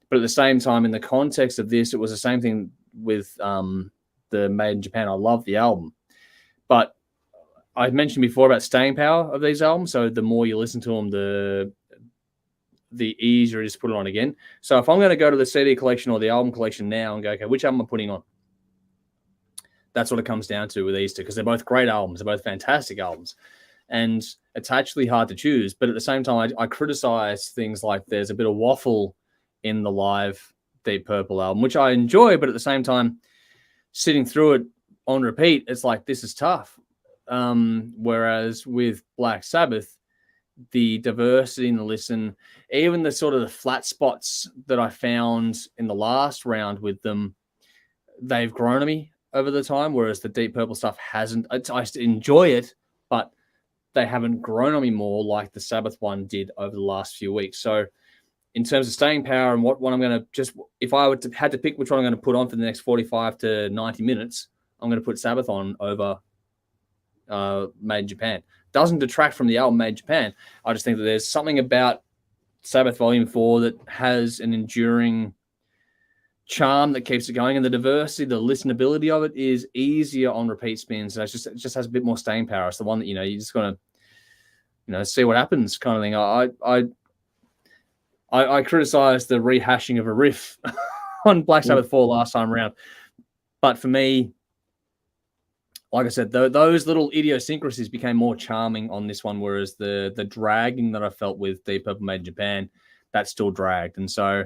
But at the same time, in the context of this, it was the same thing with the Made in Japan. I love the album, but I mentioned before about staying power of these albums. So the more you listen to them, the easier it is to put it on again. So if I'm going to go to the CD collection or the album collection now and go, okay, which album am I putting on? That's what it comes down to with these two, because they're both great albums. They're both fantastic albums. And it's actually hard to choose. But at the same time, I criticize things like there's a bit of waffle in the live Deep Purple album, which I enjoy. But at the same time, sitting through it on repeat, it's like, this is tough. Whereas with Black Sabbath, the diversity in the listen, even the sort of the flat spots that I found in the last round with them, they've grown on me over the time, whereas the Deep Purple stuff hasn't. I enjoy it, but they haven't grown on me more like the Sabbath one did over the last few weeks. So in terms of staying power and what I'm going to if I had to pick which one I'm going to put on for the next 45 to 90 minutes, I'm going to put Sabbath on over Made in Japan. Doesn't detract from the album Made in Japan. I just think that there's something about Sabbath Volume 4 that has an enduring charm that keeps it going, and the diversity, the listenability of it is easier on repeat spins. So it just has a bit more staying power. It's the one that you just got to see what happens kind of thing. I criticized the rehashing of a riff on Black Sabbath 4 last time around, but for me, like I said, those little idiosyncrasies became more charming on this one, whereas the dragging that I felt with Deep Purple Made in Japan, that still dragged. And so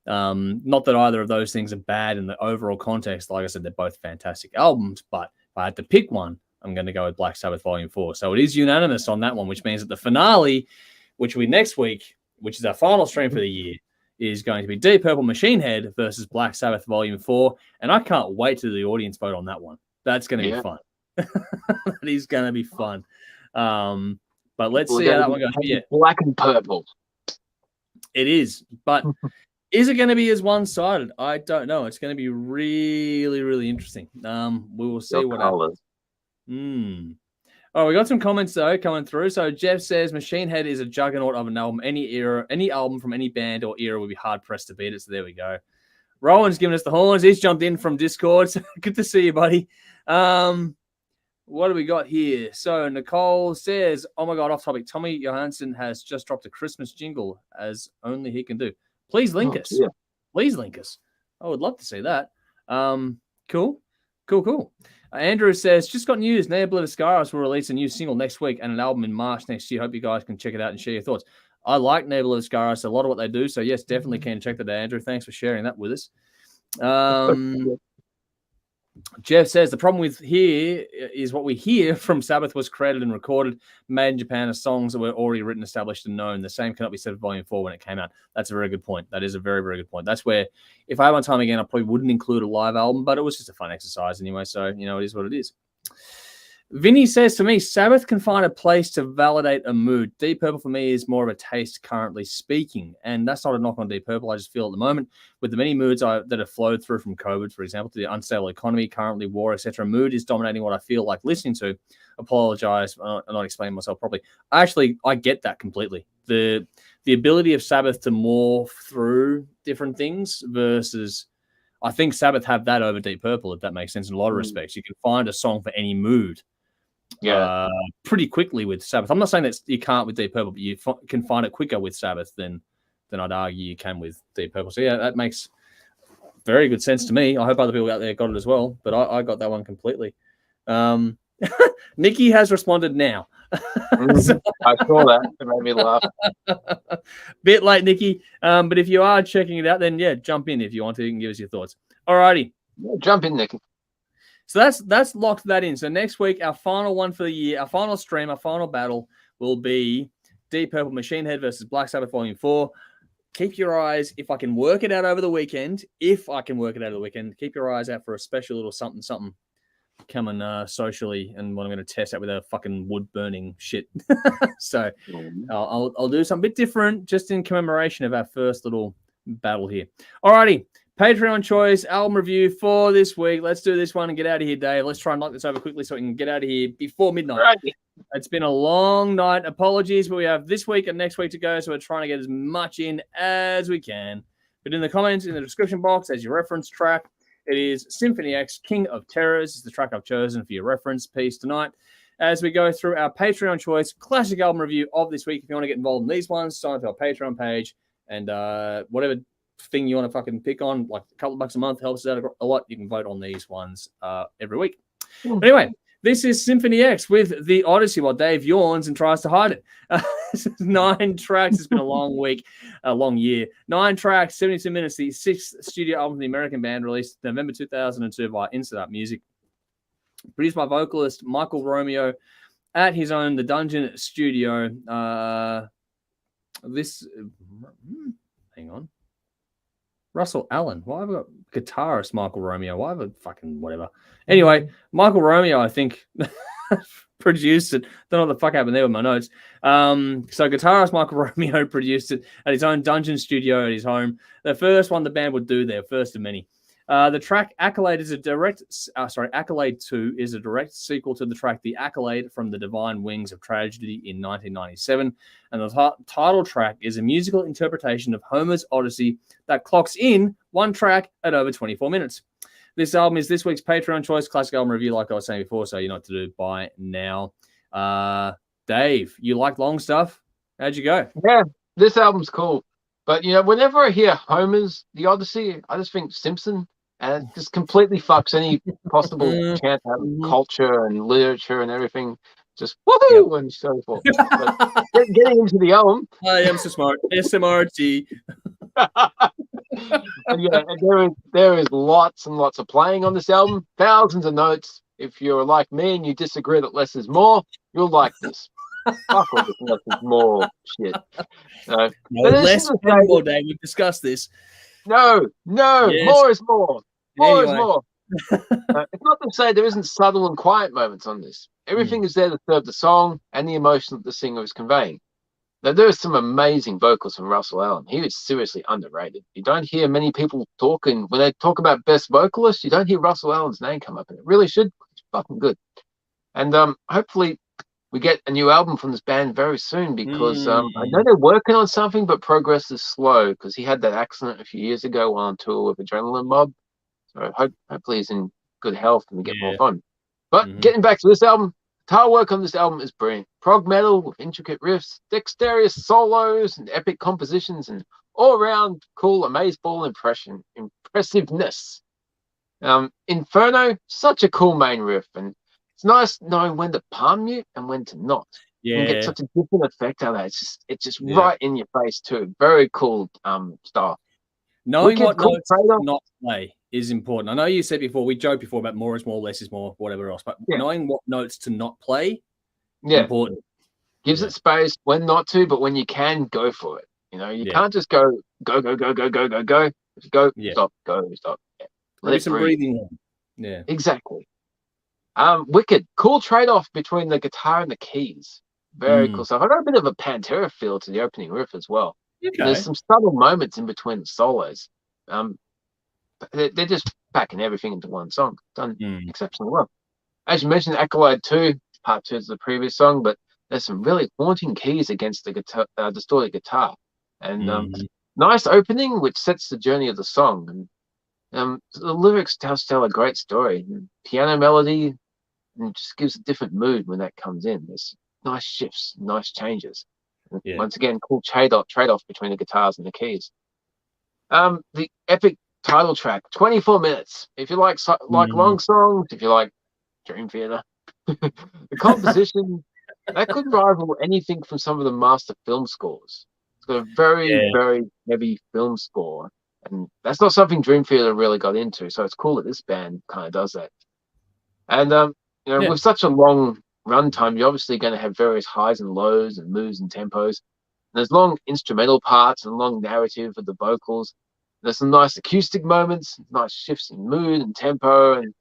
not that either of those things are bad in the overall context. Like I said, they're both fantastic albums, but if I had to pick one, I'm going to go with Black Sabbath Volume 4. So it is unanimous on that one, which means that the finale, which will be next week, which is our final stream for the year, is going to be Deep Purple Machine Head versus Black Sabbath Volume 4. And I can't wait to the audience vote on that one. That's going to be fun. That is going to be fun. But let's see how that one goes. Yeah. Black and purple. It is. But is it going to be as one-sided? I don't know. It's going to be really, really interesting. We will see what happens. Oh, we got some comments, though, coming through. So Jeff says, Machine Head is a juggernaut of an album. Any album from any band or era would be hard-pressed to beat it. So there we go. Rowan's giving us the horns. He's jumped in from Discord. So good to see you, buddy. What do we got here? So Nicole says, oh my God, off topic. Tommy Johansson has just dropped a Christmas jingle as only he can do. Please link us. Yeah. Please link us. I would love to see that. Cool. Andrew says, just got news. Nebula Scaros will release a new single next week and an album in March next year. Hope you guys can check it out and share your thoughts. I like Nebula Scaros, a lot of what they do. So yes, definitely can check that out, Andrew. Thanks for sharing that with us. Jeff says the problem with here is what we hear from Sabbath was created and recorded, made in Japan as songs that were already written, established, and known. The same cannot be said of Volume 4 when it came out. That's a very good point. That is a very, very good point. That's where, if I had my time again, I probably wouldn't include a live album, but it was just a fun exercise anyway. So, it is what it is. Vinny says, for me, Sabbath can find a place to validate a mood. Deep Purple for me is more of a taste, currently speaking. And that's not a knock on Deep Purple. I just feel at the moment, with the many moods that have flowed through from COVID, for example, to the unstable economy, currently war, etc., mood is dominating what I feel like listening to. Apologize, I'm not explaining myself properly. I get that completely. The ability of Sabbath to morph through different things versus, I think Sabbath have that over Deep Purple, if that makes sense in a lot of respects. You can find a song for any mood. Yeah, pretty quickly with Sabbath. I'm not saying that you can't with Deep Purple, but you can find it quicker with Sabbath than I'd argue you can with Deep Purple. So yeah, that makes very good sense to me. I hope other people out there got it as well, but I got that one completely. Nikki has responded now. So- I saw that. It made me laugh. Bit late, Nikki. But if you are checking it out, then yeah, jump in if you want to. You can give us your thoughts. Alrighty. Yeah, jump in, Nicky. So that's locked that in. So next week, our final one for the year, our final stream, our final battle will be Deep Purple Machine Head versus Black Sabbath Volume 4. Keep your eyes, if I can work it out over the weekend, keep your eyes out for a special little something coming socially, and what I'm going to test out with a fucking wood burning shit. So I'll do something a bit different just in commemoration of our first little battle here. Alrighty. Patreon choice album review for this week. Let's do this one and get out of here, Dave. Let's try and knock this over quickly so we can get out of here before midnight. Right. It's been a long night. Apologies, but we have this week and next week to go, so we're trying to get as much in as we can. But in the comments, in the description box, as your reference track, it is Symphony X, King of Terrors. It's the track I've chosen for your reference piece tonight. As we go through our Patreon choice classic album review of this week, if you want to get involved in these ones, sign up to our Patreon page, and whatever thing you want to fucking pick on, like a couple of bucks a month, helps us out a lot. You can vote on these ones every week. But anyway, this is Symphony X with The Odyssey while Dave yawns and tries to hide it. 9 tracks. It's been a long week, a long year. 9 tracks, 72 minutes. The 6th studio album of the American band, released November 2002 by Instant Art Music. Produced by vocalist Michael Romeo at his own The Dungeon studio. Hang on. Russell Allen. Why have I got guitarist Michael Romeo? Why have I fucking whatever? Anyway, Michael Romeo, I think, produced it. Don't know what the fuck happened there with my notes. So guitarist Michael Romeo produced it at his own dungeon studio at his home. The first one the band would do there, first of many. The track Accolade is Accolade 2 is a direct sequel to the track The Accolade from the Divine Wings of Tragedy in 1997. And the title track is a musical interpretation of Homer's Odyssey that clocks in 1 track at over 24 minutes. This album is this week's Patreon choice classic album review, like I was saying before, so you know what to do by now. Dave, you like long stuff? How'd you go? Yeah, this album's cool. But, you know, whenever I hear Homer's The Odyssey, I just think Simpson. And it just completely fucks any possible chance of culture and literature and everything. Just woohoo and so forth. But getting into the album. I am so smart. SMRT. And yeah, there is lots and lots of playing on this album. Thousands of notes. If you're like me and you disagree that less is more, you'll like this. Fuck all this less is more shit. No less and more, Dave. We've discussed this. No. Yes. More is more. More anyway. is more. It's not to say there isn't subtle and quiet moments on this. Everything is there to serve the song and the emotion that the singer is conveying. Now, there are some amazing vocals from Russell Allen. He is seriously underrated. You don't hear many people talking, when they talk about best vocalists, you don't hear Russell Allen's name come up, and it really should. It's fucking good. And hopefully we get a new album from this band very soon, because I know they're working on something, but progress is slow, because he had that accident a few years ago while on tour with Adrenaline Mob. So hopefully he's in good health and we get more fun. But getting back to this album, guitar work on this album is brilliant. Prog metal with intricate riffs, dexterous solos, and epic compositions, and all-around cool amazeball impressiveness. Inferno, such a cool main riff, and it's nice knowing when to palm mute and when to not. You can get such a different effect out of that. It's just right in your face too. Very cool stuff. Knowing what notes to not play is important. I know you said before, we joked before about more is more, less is more, whatever else, but knowing what notes to not play is important. Gives it space when not to, but when you can, go for it. You know, you can't just go. If you go, stop, go, stop. Yeah. Let some breathing. Yeah. Exactly. Wicked. Cool trade-off between the guitar and the keys. Very cool stuff. I got a bit of a Pantera feel to the opening riff as well. Okay. There's some subtle moments in between the solos. They're just packing everything into one song. Done exceptionally well. As you mentioned, Accolade 2, part 2 is the previous song, but there's some really haunting keys against the guitar, distorted guitar. And nice opening, which sets the journey of the song. And the lyrics tell a great story. And piano melody, and it just gives a different mood when that comes in. There's nice shifts, nice changes. Once again, cool trade-off between the guitars and the keys. The epic title track, 24 minutes. If you like long songs, if you like Dream Theater, the composition that could rival anything from some of the master film scores. It's got a very, very heavy film score, and that's not something Dream Theater really got into. So it's cool that this band kind of does that. And with such a long runtime, you're obviously going to have various highs and lows and moves and tempos. And there's long instrumental parts and long narrative of the vocals. There's some nice acoustic moments, nice shifts in mood and tempo, and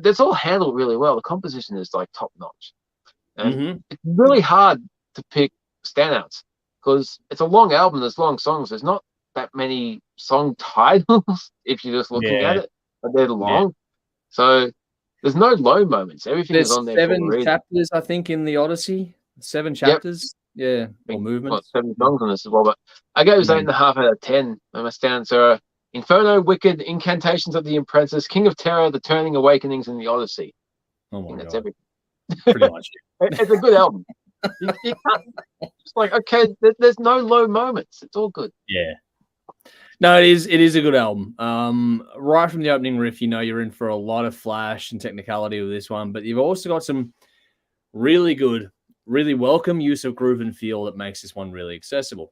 that's all handled really well. The composition is like top notch, and it's really hard to pick standouts because it's a long album. There's long songs. There's not that many song titles if you're just looking at it, but they're long. So there's no low moments. Everything is on there. 7 chapters, I think, in the Odyssey. 7 chapters. Yep. Yeah, or movements. 7 songs on this as well, but I gave it 8.5 out of 10. My stands are Inferno, Wicked, Incantations of the Apprentice, King of Terror, The Turning Awakenings, and the Odyssey. Oh my God. That's everything. Pretty much. It's a good album. You can't, it's like, okay, there's no low moments. It's all good. Yeah. No, it is a good album. Right from the opening riff, you're in for a lot of flash and technicality with this one, but you've also got some really good, really welcome use of groove and feel that makes this one really accessible.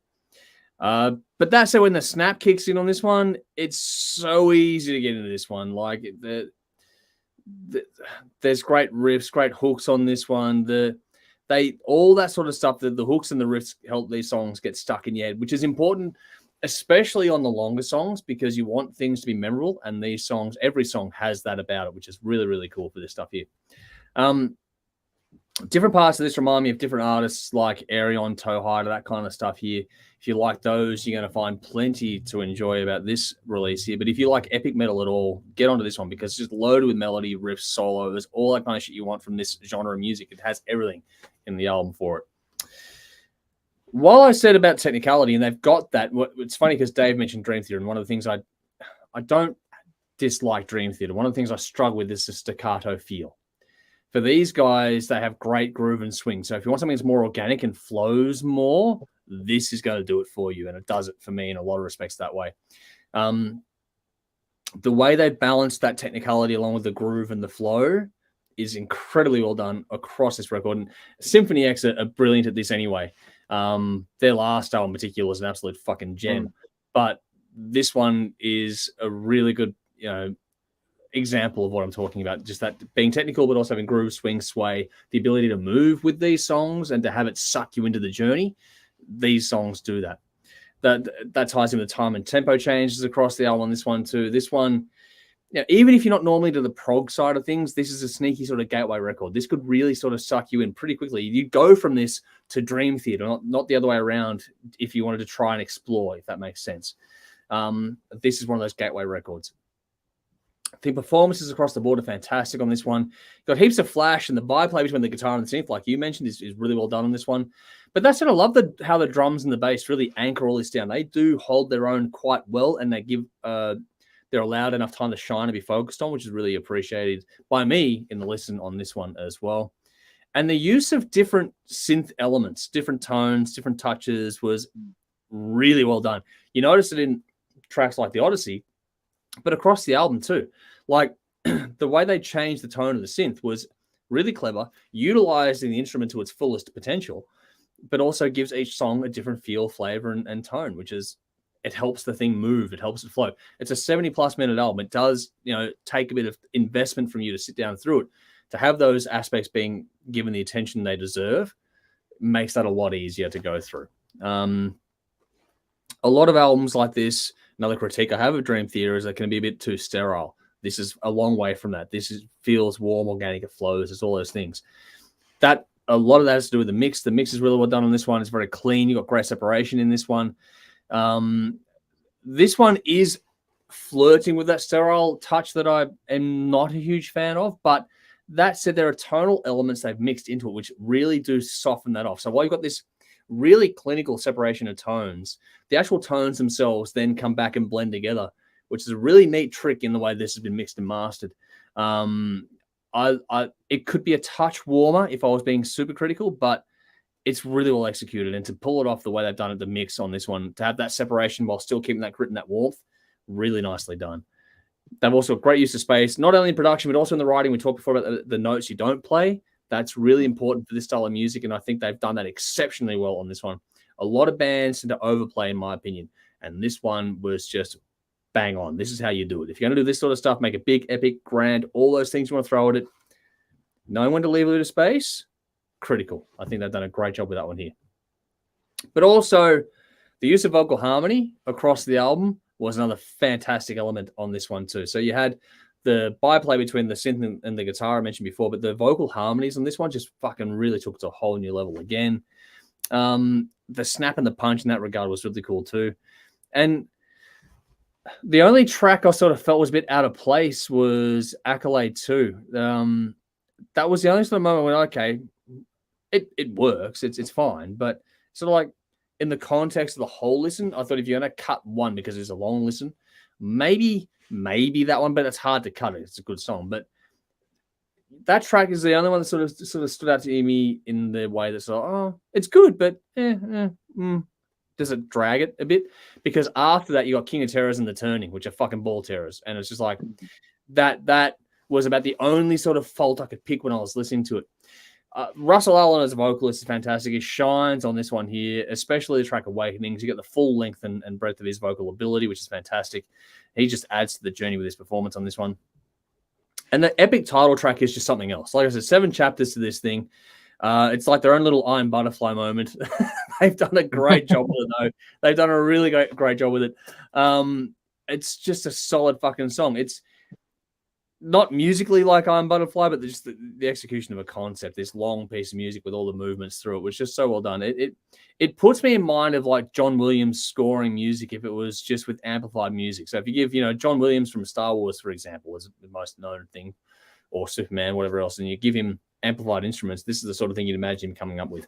But that said, when the snap kicks in on this one, it's so easy to get into this one. Like there's great riffs, great hooks on this one. All that sort of stuff. The hooks and the riffs help these songs get stuck in your head, which is important, especially on the longer songs, because you want things to be memorable. And these songs, every song has that about it, which is really, really cool for this stuff here. Different parts of this remind me of different artists like Arion, Towhider, that kind of stuff here. If you like those, you're going to find plenty to enjoy about this release here. But if you like epic metal at all, get onto this one because it's just loaded with melody, riffs, solos, all that kind of shit you want from this genre of music. It has everything in the album for it. While I said about technicality, and they've got that, it's funny because Dave mentioned Dream Theater, and one of the things I don't dislike Dream Theater. One of the things I struggle with is the staccato feel. For these guys, they have great groove and swing. So if you want something that's more organic and flows more, this is going to do it for you. And it does it for me in a lot of respects that way. The way they balance that technicality along with the groove and the flow is incredibly well done across this record. And Symphony X are brilliant at this anyway. Their last album in particular is an absolute fucking gem. But this one is a really good, example of what I'm talking about. Just that being technical, but also having groove, swing, sway, the ability to move with these songs and to have it suck you into the journey. These songs do that. That ties in with time and tempo changes across the album on this one too. This one, even if you're not normally to the prog side of things, this is a sneaky sort of gateway record. This could really sort of suck you in pretty quickly. You go from this to Dream Theater, not the other way around if you wanted to try and explore, if that makes sense. This is one of those gateway records. The performances across the board are fantastic on this one. You've got heaps of flash, and the byplay between the guitar and the synth, like you mentioned, is really well done on this one. But that's what I love, how the drums and the bass really anchor all this down. They do hold their own quite well, and they give they're allowed enough time to shine and be focused on, which is really appreciated by me in the listen on this one as well. And the use of different synth elements, different tones, different touches was really well done. You notice it in tracks like the Odyssey, but across the album too. Like the way they changed the tone of the synth was really clever, utilizing the instrument to its fullest potential, but also gives each song a different feel, flavor, and tone, which is, it helps the thing move. It helps it flow. It's a 70+ minute album. It does, take a bit of investment from you to sit down through it. To have those aspects being given the attention they deserve makes that a lot easier to go through. A lot of albums like this, another critique I have of Dream Theater is they can be a bit too sterile. This is a long way from that. Feels warm, organic, it flows. It's all those things. That a lot of that has to do with the mix. The mix is really well done on this one. It's very clean. You've got great separation in this one. This one is flirting with that sterile touch that I am not a huge fan of. But that said, there are tonal elements they've mixed into it which really do soften that off. So while you've got this really clinical separation of tones, the actual tones themselves then come back and blend together, which is a really neat trick in the way this has been mixed and mastered. It could be a touch warmer if I was being super critical, but it's really well executed. And to pull it off the way they've done it, the mix on this one, to have that separation while still keeping that grit and that warmth, really nicely done. They've also got great use of space, not only in production, but also in the writing. We talked before about the notes you don't play. That's really important for this style of music, and I think they've done that exceptionally well on this one. A lot of bands tend to overplay, in my opinion, and this one was just bang on. This is how you do it. If you're going to do this sort of stuff, make it big, epic, grand, all those things you want to throw at it, knowing when to leave a little space, critical. I think they've done a great job with that one here. But also, the use of vocal harmony across the album was another fantastic element on this one too. So you had the byplay between the synth and the guitar I mentioned before, but the vocal harmonies on this one just fucking really took it to a whole new level again. The snap and the punch in that regard was really cool too. And the only track I sort of felt was a bit out of place was Accolade 2. That was the only sort of moment when, okay, it works, it's fine, but sort of like in the context of the whole listen, I thought if you're going to cut one because it's a long listen, maybe that one, but it's hard to cut it. It's a good song, but that track is the only one that sort of stood out to me in the way that sort of, oh, it's good, but does it drag it a bit? Because after that, you got King of Terrors and The Turning, which are fucking ball terrors, and it's just like that was about the only sort of fault I could pick when I was listening to it. Russell Allen as a vocalist is fantastic. He shines on this one here, especially the track Awakenings. You get the full length and breadth of his vocal ability, which is fantastic. He just adds to the journey with his performance on this one. And the epic title track is just something else. Like I said, 7 chapters to this thing. It's like their own little Iron Butterfly moment. They've done a great job with it, though. They've done a really great job with it. It's just a solid fucking song. It's not musically like Iron Butterfly, but just the execution of a concept, this long piece of music with all the movements through it was just so well done. It puts me in mind of like John Williams scoring music if it was just with amplified music. So if you give, John Williams from Star Wars, for example, is the most known thing, or Superman, whatever else, and you give him amplified instruments, this is the sort of thing you'd imagine him coming up with.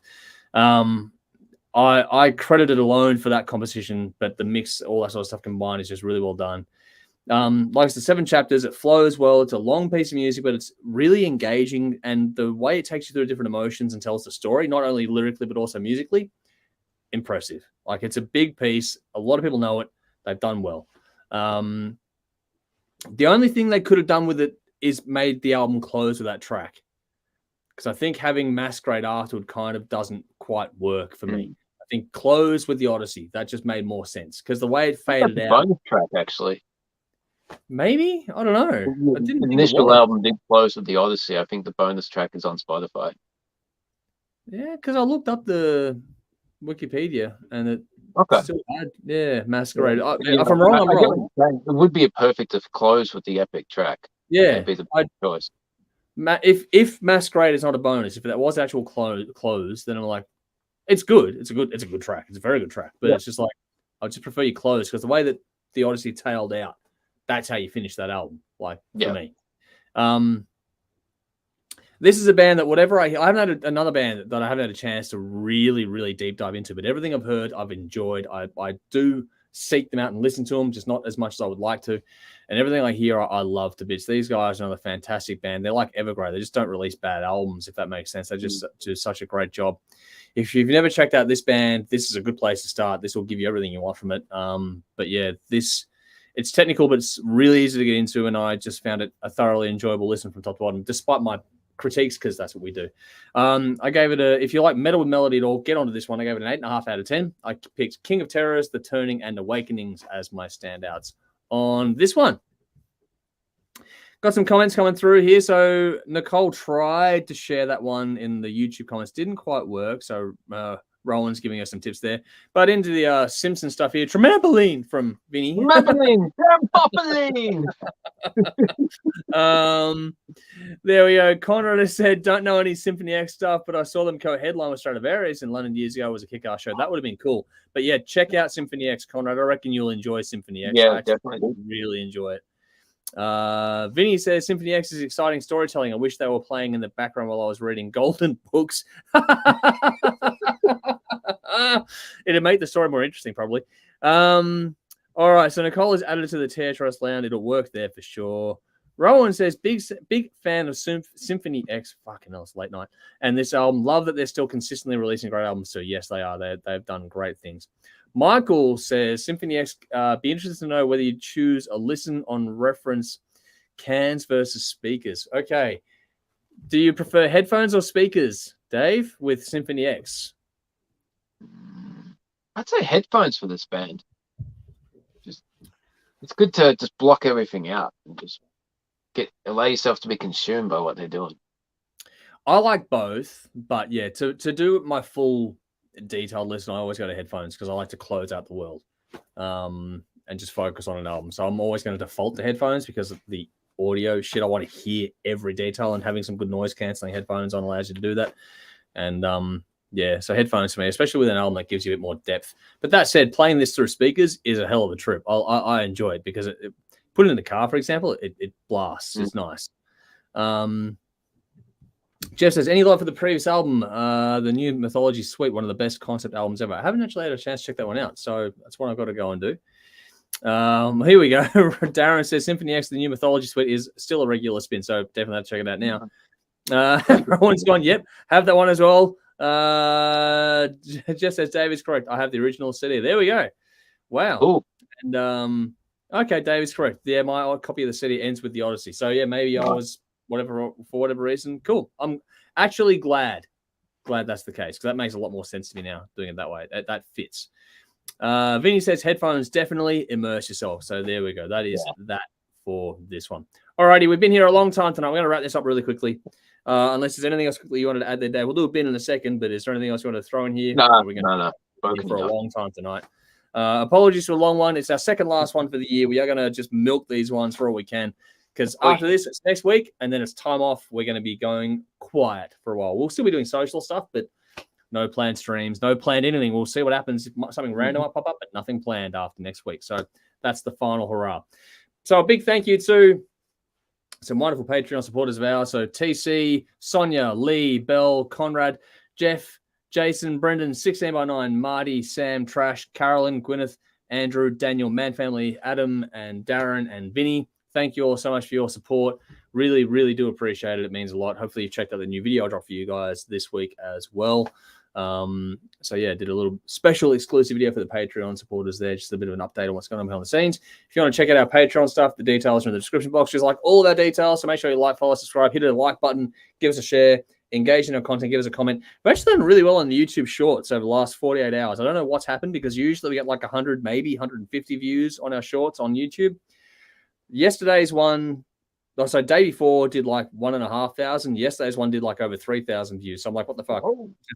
I credit it alone for that composition, but the mix, all that sort of stuff combined is just really well done. Like I said, 7 chapters, it flows well. It's a long piece of music, but it's really engaging. And the way it takes you through different emotions and tells the story, not only lyrically, but also musically, impressive. Like, it's a big piece. A lot of people know it. They've done well. The only thing they could have done with it is made the album close with that track. Because I think having Masquerade afterward kind of doesn't quite work for me. I think close with the Odyssey. That just made more sense. Because the way it faded out. Bonus track, actually. Maybe? I don't know. The initial album did close with the Odyssey. I think the bonus track is on Spotify. Yeah, because I looked up the Wikipedia and it still had, Masquerade. If I'm wrong, I'm wrong. It would be a perfect to close with the epic track. Yeah. It'd be the choice. If Masquerade is not a bonus, if that was actual close, then I'm like, it's good. It's a good track. It's a very good track. But it's just like, I just prefer you close because the way that the Odyssey tailed out, that's how you finish that album, like, for me. This is a band that whatever I haven't had another band that I haven't had a chance to really, really deep dive into, but everything I've heard, I've enjoyed. I do seek them out and listen to them, just not as much as I would like to. And everything I hear, I love to bits. These guys are another fantastic band. They're like Evergrey. They just don't release bad albums, if that makes sense. They just do such a great job. If you've never checked out this band, this is a good place to start. This will give you everything you want from it. But yeah, it's technical, but it's really easy to get into, and I just found it a thoroughly enjoyable listen from top to bottom, despite my critiques, because that's what we do. I gave it if you like metal with melody at all, get onto this one. I gave it an 8.5 out of 10. I picked King of Terrors, The Turning, and Awakenings as my standouts on this one. Got some comments coming through here. So Nicole tried to share that one in the YouTube comments. Didn't quite work. So Roland's giving us some tips there. But into the Simpson stuff here. Trampoline from Vinny. Trampoline! There we go. Conrad has said, don't know any Symphony X stuff, but I saw them co-headline with Stradivarius in London years ago. It was a kick-ass show. That would have been cool. But yeah, check out Symphony X, Conrad. I reckon you'll enjoy Symphony X. Yeah, definitely. Really enjoy it. Vinny says Symphony X is exciting storytelling. I wish they were playing in the background while I was reading Golden Books. It'd make the story more interesting, probably. All right, so Nicole has added it to the Tear Trust Lounge. It'll work there for sure. Rowan says, big fan of Symphony X. Fucking hell, it's late night. And this album, love that they're still consistently releasing great albums. So yes, they are. They've done great things. Michael says, Symphony X, be interested to know whether you choose a listen on reference cans versus speakers. Okay. Do you prefer headphones or speakers, Dave, with Symphony X? I'd say headphones for this band. It's good to just block everything out and just allow yourself to be consumed by what they're doing. I like both, but yeah, to do my full detailed listen, I always go to headphones because I like to close out the world and just focus on an album. So I'm always going to default to headphones because of the audio shit. I want to hear every detail, and having some good noise cancelling headphones on allows you to do that. And yeah, so headphones for me, especially with an album that gives you a bit more depth. But that said, playing this through speakers is a hell of a trip. I enjoy it because put it in the car, for example, it blasts. It's nice. Jeff says, any love for the previous album, the new Mythology Suite, one of the best concept albums ever. I haven't actually had a chance to check that one out, so that's one I've got to go and do. Here we go. Darren says, Symphony X, the new Mythology Suite, is still a regular spin, so definitely have to check it out now. Everyone's gone, yep, have that one as well. Jeff says, Dave is correct. I have the original CD. There we go. Wow. Cool. And okay, Dave is correct. Yeah, my copy of the CD ends with the Odyssey. So yeah, maybe I was for whatever reason. Cool. I'm actually glad that's the case, because that makes a lot more sense to me now doing it that way. That fits. Vinny says headphones, definitely immerse yourself. So there we go. That is that for this one. Alrighty, we've been here a long time tonight. We're going to wrap this up really quickly. Unless there's anything else quickly you wanted to add there, Dave. We'll do a bin in a second, but is there anything else you want to throw in here? No. For a long time tonight. Apologies for a long one. It's our second last one for the year. We are going to just milk these ones for all we can, because after this, it's next week, and then it's time off. We're going to be going quiet for a while. We'll still be doing social stuff, but no planned streams, no planned anything. We'll see what happens. If something random might pop up, but nothing planned after next week. So that's the final hurrah. So a big thank you to some wonderful Patreon supporters of ours. So TC, Sonia, Lee, Bell, Conrad, Jeff, Jason, Brendan, 16x9, Marty, Sam, Trash, Carolyn, Gwyneth, Andrew, Daniel, Man Family, Adam, and Darren, and Vinny. Thank you all so much for your support. Really, really do appreciate it. It means a lot. Hopefully you checked out the new video I dropped for you guys this week as well. So yeah, did a little special exclusive video for the Patreon supporters there. Just a bit of an update on what's going on behind the scenes. If you want to check out our Patreon stuff, the details are in the description box, just like all of our details. So make sure you like, follow, subscribe, hit the like button, give us a share, engage in our content, give us a comment. We've actually done really well on the YouTube shorts over the last 48 hours. I don't know what's happened, because usually we get like 100, maybe 150 views on our shorts on YouTube. Yesterday's one, so day before did like 1,500. Yesterday's one did like over 3,000 views. So I'm like, what the fuck?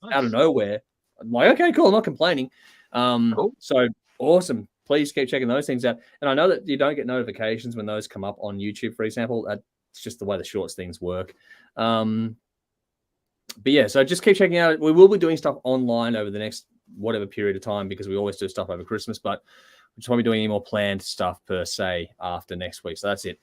Nice. Out of nowhere. I'm like, okay, cool. I'm not complaining. Cool. So awesome. Please keep checking those things out. And I know that you don't get notifications when those come up on YouTube, for example. That's just the way the shorts things work. But yeah, so just keep checking out. We will be doing stuff online over the next whatever period of time, because we always do stuff over Christmas, but we just won't be doing any more planned stuff per se after next week. So that's it.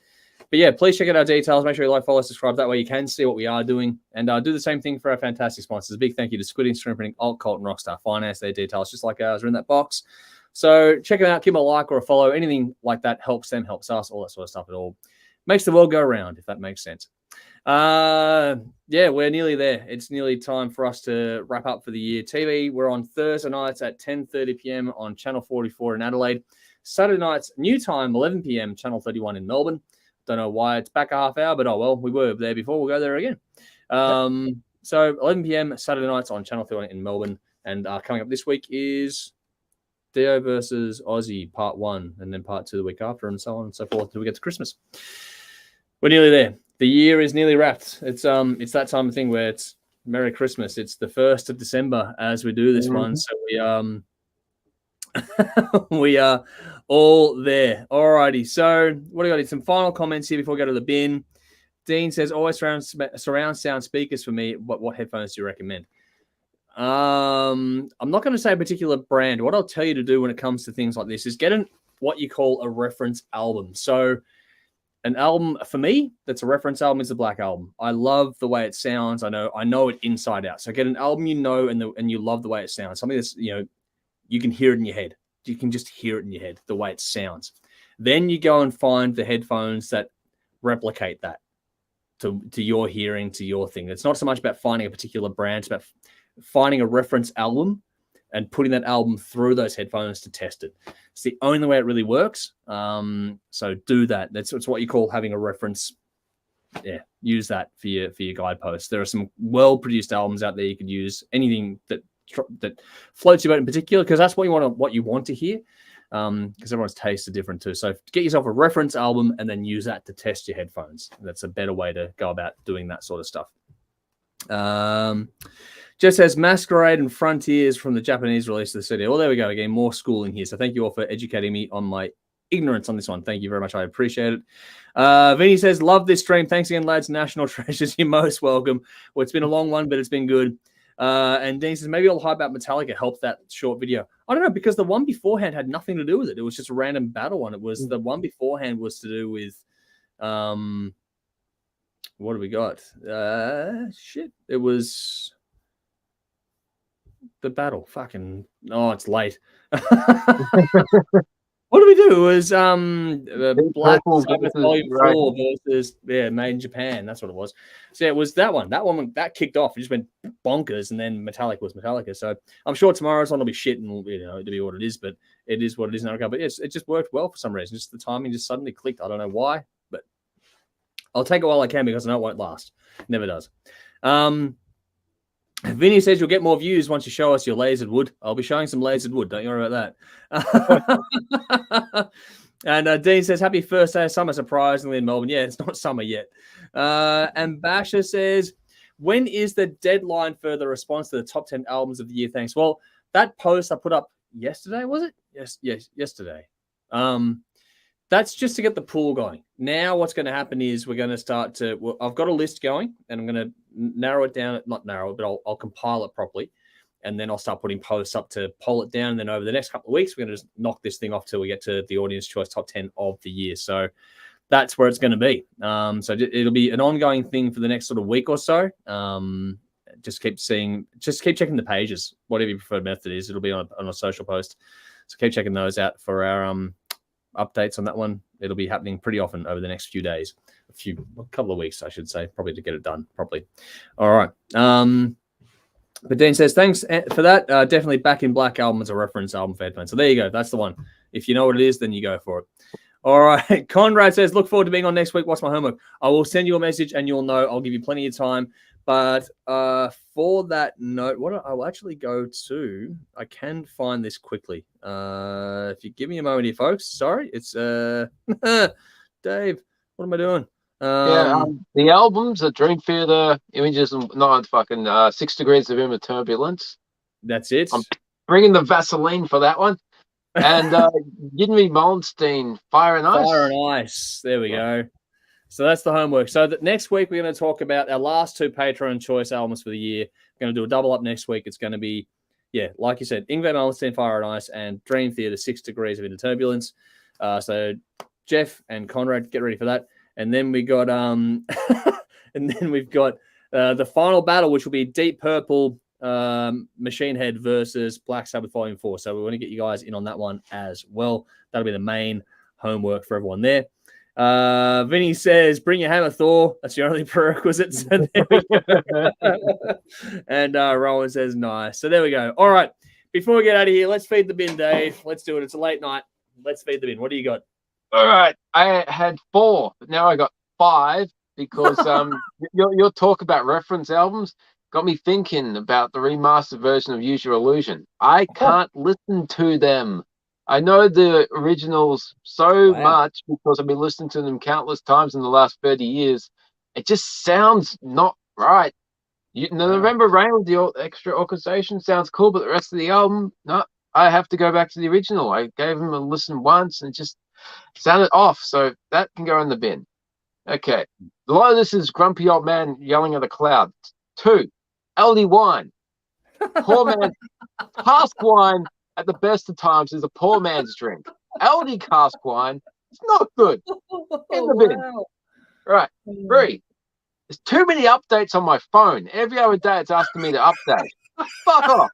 But yeah, please check out our details. Make sure you like, follow, subscribe. That way you can see what we are doing. And do the same thing for our fantastic sponsors. A big thank you to Squid Ink Screenprinting, Alt-Cvlt Rockstar Finance. Their details, just like ours, are in that box. So check them out. Give them a like or a follow. Anything like that helps them, helps us, all that sort of stuff. It all makes the world go around, if that makes sense. Yeah, we're nearly there. It's nearly time for us to wrap up for the year. TV, we're on Thursday nights at 10:30 p.m. on Channel 44 in Adelaide. Saturday nights, new time, 11 p.m., Channel 31 in Melbourne. Don't know why it's back a half hour, but oh well, we were there before. We'll go there again. So 11 p.m. Saturday nights on Channel 31 in Melbourne. And coming up this week is Dio versus Aussie, part 1, and then part 2 the week after, and so on and so forth until we get to Christmas. We're nearly there. The year is nearly wrapped. It's that time of thing where it's Merry Christmas. It's the 1st of December as we do this one. So we are all there. Alrighty. So what do I got? Some final comments here before we go to the bin. Dean says, always surround sound speakers for me. What headphones do you recommend? I'm not going to say a particular brand. What I'll tell you to do when it comes to things like this is get what you call a reference album. So an album for me that's a reference album is the Black Album. I love the way it sounds. I know it inside out. So get an album and you love the way it sounds. Something that's, you can hear it in your head. You can just hear it in your head, the way it sounds. Then you go and find the headphones that replicate that to your hearing, to your thing. It's not so much about finding a particular brand. It's about finding a reference album and putting that album through those headphones to test it. It's the only way it really works. So do that. That's what you call having a reference yeah, use that for your guideposts. There are some well-produced albums out there you could use. Anything that floats your boat in particular, because that's what you want to hear. Because everyone's tastes are different too. So get yourself a reference album and then use that to test your headphones. That's a better way to go about doing that sort of stuff. Just says Masquerade and Frontiers from the Japanese release of the CD. Well, there we go again. More schooling here. So thank you all for educating me on my ignorance on this one. Thank you very much. I appreciate it. Vinny says, love this stream. Thanks again, lads. National treasures. You're most welcome. Well, it's been a long one, but it's been good. And Dean says, maybe all hype about Metallica helped that short video. I don't know, because the one beforehand had nothing to do with it. It was just a random battle one. It was the one beforehand was to do with, what do we got? Shit. It was the battle. Fucking, oh, it's late. What did we do? It was Black Sabbath Volume 4 versus Made in Japan. That's what it was. So yeah, it was that one. That one that kicked off. It just went bonkers, and then Metallica was Metallica. So I'm sure tomorrow's one will be shit, and it'll be what it is. But it is what it is now. But yes, it just worked well for some reason. Just the timing just suddenly clicked. I don't know why, but I'll take it while I can because I know it won't last. It never does. Vinny says you'll get more views once you show us your lasered wood. I'll be showing some lasered wood. Don't you worry about that. And Dean says, happy first day of summer, surprisingly, in Melbourne. Yeah, it's not summer yet. And Basher says, when is the deadline for the response to the top 10 albums of the year? Thanks. Well, that post I put up yesterday, was it? Yes, yesterday. That's just to get the pool going. Now what's going to happen is we're going to start to, well, I've got a list going and I'm going to narrow it down, not narrow it, but I'll compile it properly. And then I'll start putting posts up to poll it down. And then over the next couple of weeks, we're going to just knock this thing off till we get to the audience choice top 10 of the year. So that's where it's going to be. So it'll be an ongoing thing for the next sort of week or so. Just keep checking the pages, whatever your preferred method is. It'll be on a social post. So keep checking those out for our, updates on that one. It'll be happening pretty often over the next few days, a couple of weeks, I should say, probably to get it done properly. All right. But Dean says, thanks for that. Definitely Back in Black album as a reference album for headphones. So there you go. That's the one. If you know what it is, then you go for it. All right. Conrad says, look forward to being on next week. What's my homework? I will send you a message and you'll know. I'll give you plenty of time. But for that note, what I'll actually go to, I can find this quickly. If you give me a moment here, folks. Sorry, it's Dave. What am I doing? The albums are Dream Theater, Images, and not fucking 6 Degrees of Inner Turbulence. That's it. I'm bringing the Vaseline for that one. And Yidmi Molenstein, Fire and Ice. Fire and Ice. There we go. So that's the homework. So next week, we're going to talk about our last 2 Patreon choice albums for the year. We're going to do a double up next week. It's going to be, like you said, Yngwie Malmsteen, Fire and Ice, and Dream Theater, 6 Degrees of Inner Turbulence. So Jeff and Conrad, get ready for that. And then we got, and then we've got the final battle, which will be Deep Purple, Machine Head versus Black Sabbath Volume 4. So we want to get you guys in on that one as well. That'll be the main homework for everyone there. Vinny says, bring your hammer, Thor. That's your only prerequisite. So there we go. And Rowan says, nice. So there we go. All right. Before we get out of here, let's feed the bin, Dave. Let's do it. It's a late night. Let's feed the bin. What do you got? All right. I had 4, but now I got 5 because your talk about reference albums got me thinking about the remastered version of Use Your Illusion. I can't listen to them. I know the originals so much because I've been listening to them countless times in the last 30 years. It just sounds not right. The November Rain with the extra orchestration sounds cool, but the rest of the album, no, I have to go back to the original. I gave them a listen once and it just sounded off. So that can go in the bin. Okay. A lot of this is grumpy old man yelling at a cloud. 2, LD Wine. Poor man. Cask wine at the best of times is a poor man's drink. LD cask wine is not good. In the bin. Wow. Right. 3. There's too many updates on my phone. Every other day it's asking me to update. Fuck off.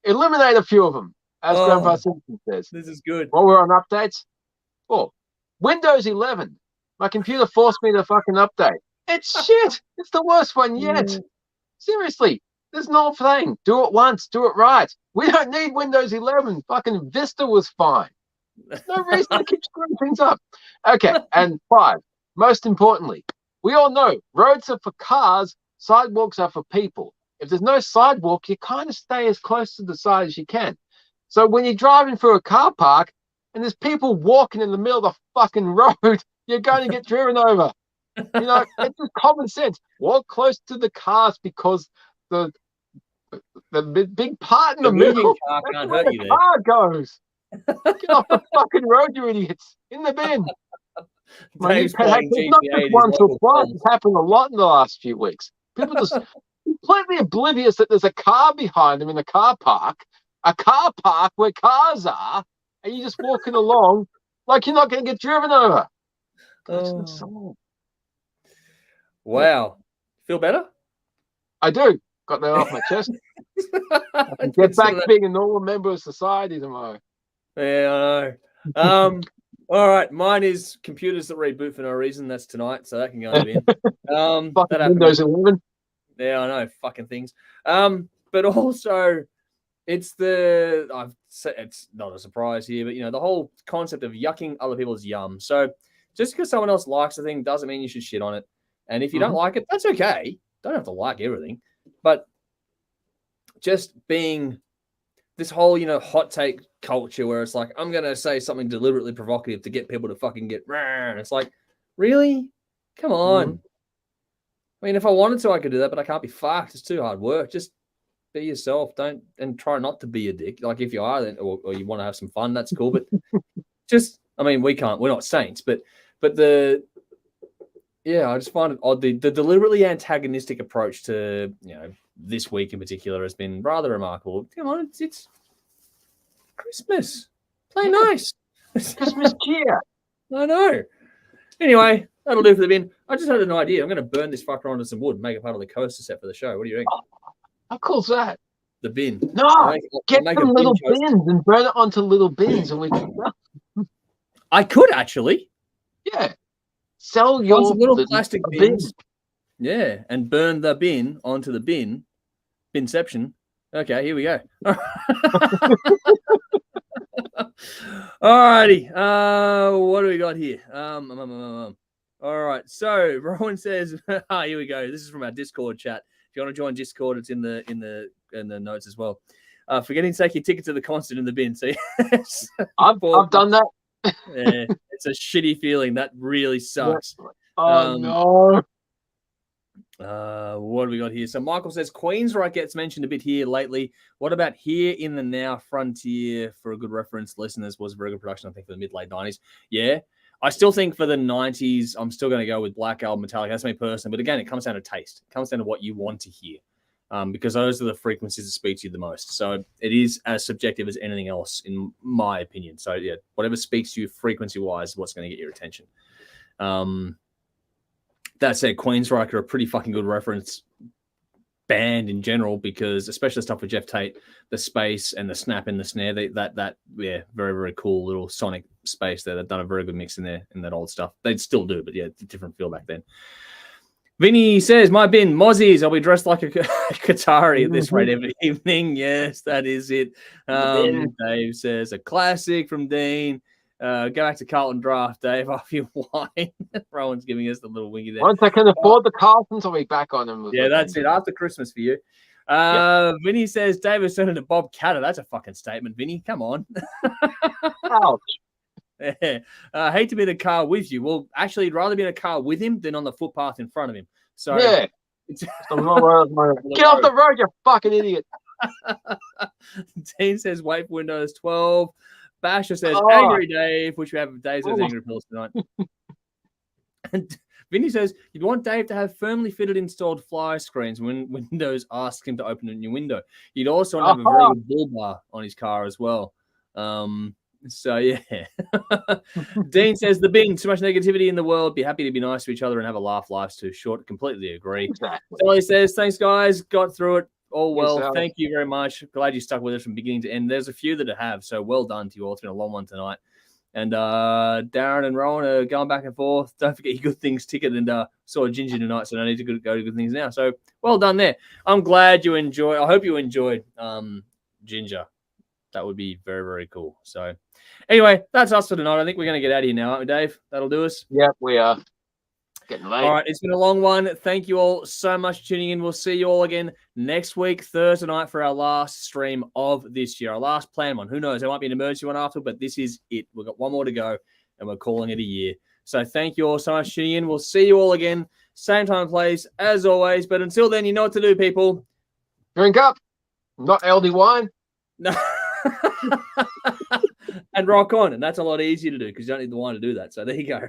Eliminate a few of them, as Grandpa Simpson says. This is good. While we're on updates. 4. Windows 11. My computer forced me to fucking update. It's shit. It's the worst one yet. Seriously. There's no thing. Do it once. Do it right. We don't need Windows 11. Fucking Vista was fine. There's no reason to keep screwing things up. Okay. And 5. Most importantly, We all know roads are for cars, sidewalks are for people. If there's no sidewalk, you kind of stay as close to the side as you can. So when you're driving through a car park and there's people walking in the middle of the fucking road, you're going to get driven over. You know, it's just common sense. Walk close to the cars because the big part in the middle, car that's can't where hurt the you there. car goes. Get off the fucking road, you idiots. In the bin. Dave's It's playing not GTA just in his once or local twice. club. It's happened a lot in the last few weeks. People just completely oblivious that there's a car behind them in the car park where cars are, and you're just walking along like you're not going to get driven over. Oh. Wow. Feel better? I do. Got that off my chest. Get back being a normal member of society tomorrow. Yeah, I know. All right. Mine is computers that reboot for no reason. That's tonight, so that can go in the bin. Fucking Windows 11. Yeah, I know. Fucking things. But also, it's not a surprise here, but the whole concept of yucking other people's yum. So just because someone else likes a thing doesn't mean you should shit on it. And if you don't like it, that's okay. Don't have to like everything. But just being this whole, hot take culture where it's like, I'm going to say something deliberately provocative to get people to fucking get rah. And it's like, really? Come on. I mean, if I wanted to, I could do that, but I can't be fucked. It's too hard work. Just be yourself. And try not to be a dick. Like if you are, then, or you want to have some fun, that's cool. But we're not saints, but I just find it odd. The deliberately antagonistic approach to, this week in particular has been rather remarkable. Come on, it's Christmas. Play nice. Christmas cheer. I know. Anyway, that'll do for the bin. I just had an idea. I'm going to burn this fucker onto some wood and make it part of the coaster set for the show. What do you think? How cool's that? The bin. No, get some little bins and burn it onto little bins, and we can go. I could actually. Yeah. Sell your little plastic bins. Yeah, and burn the bin onto the bin. Binception. Okay, here we go. Alrighty. What do we got here? All right. So Rowan says, here we go. This is from our Discord chat. If you want to join Discord, it's in the notes as well. Forgetting to take your ticket to the concert in the bin. So yes, I've done that. Yeah, it's a shitty feeling. That really sucks. Oh no. What do we got here? So Michael says Queensryche gets mentioned a bit here lately. What about Here in the Now Frontier? For a good reference, listeners, was a very good production, I think, for the mid-late 90s. Yeah. I still think for the 90s, I'm still going to go with Black Album, Metallica. That's me personally. But again, it comes down to taste. It comes down to what you want to hear. Because those are the frequencies that speak to you the most. So it is as subjective as anything else, in my opinion. So yeah, whatever speaks to you frequency-wise is what's going to get your attention. That said, Queensryche are a pretty fucking good reference band in general, because especially the stuff with Jeff Tate, the space and the snap in the snare, that very, very cool little sonic space there. They've done a very good mix in there in that old stuff. They still do, but yeah, it's a different feel back then. Vinny says, my bin, Mozzies. I'll be dressed like a Qatari at this rate every evening. Yes, that is it. Dave says, a classic from Dean. Go back to Carlton Draft, Dave, off your wine. Rowan's giving us the little winky there. Once I can afford the Carltons, I'll be back on them. Yeah, that's it. After Christmas for you. Vinny says, David's turning to Bob Catter. That's a fucking statement, Vinny. Come on. Ouch. Yeah. Hate to be in a car with you. Well, actually, I'd rather be in a car with him than on the footpath in front of him. So yeah. Get off the road, you fucking idiot. Dean says, wait for Windows 12. Basher says, Angry Dave, which we have days of angry pills tonight. And Vinny says, you'd want Dave to have firmly fitted installed fly screens when Windows asks him to open a new window. You'd also want to have a very good bull bar on his car as well. So, yeah. Dean says, the bin, too much negativity in the world. Be happy to be nice to each other and have a laugh. Life's too short. Completely agree. Exactly. Sally says, thanks, guys. Got through it. All well. Yes, thank you very much. Glad you stuck with us from beginning to end. There's a few that have, so well done to you all. It's been a long one tonight. And Darren and Rowan are going back and forth. Don't forget your Good Things ticket, and saw Ginger tonight, so I need to go to Good Things now. So well done there. I'm glad you enjoyed. I hope you enjoyed Ginger. That would be very, very cool. So anyway, that's us for tonight. I think we're going to get out of here now, aren't we, Dave? That'll do us. Yep, we are. Getting late. All right, it's been a long one. Thank you all so much for tuning in. We'll see you all again next week, Thursday night, for our last stream of this year, our last planned one. Who knows? There might be an emergency one after, but this is it. We've got one more to go, and we're calling it a year. So thank you all so much for tuning in. We'll see you all again, same time and place, as always. But until then, you know what to do, people. Drink up, not LD wine. No. And rock on. And that's a lot easier to do because you don't need the wine to do that. So there you go.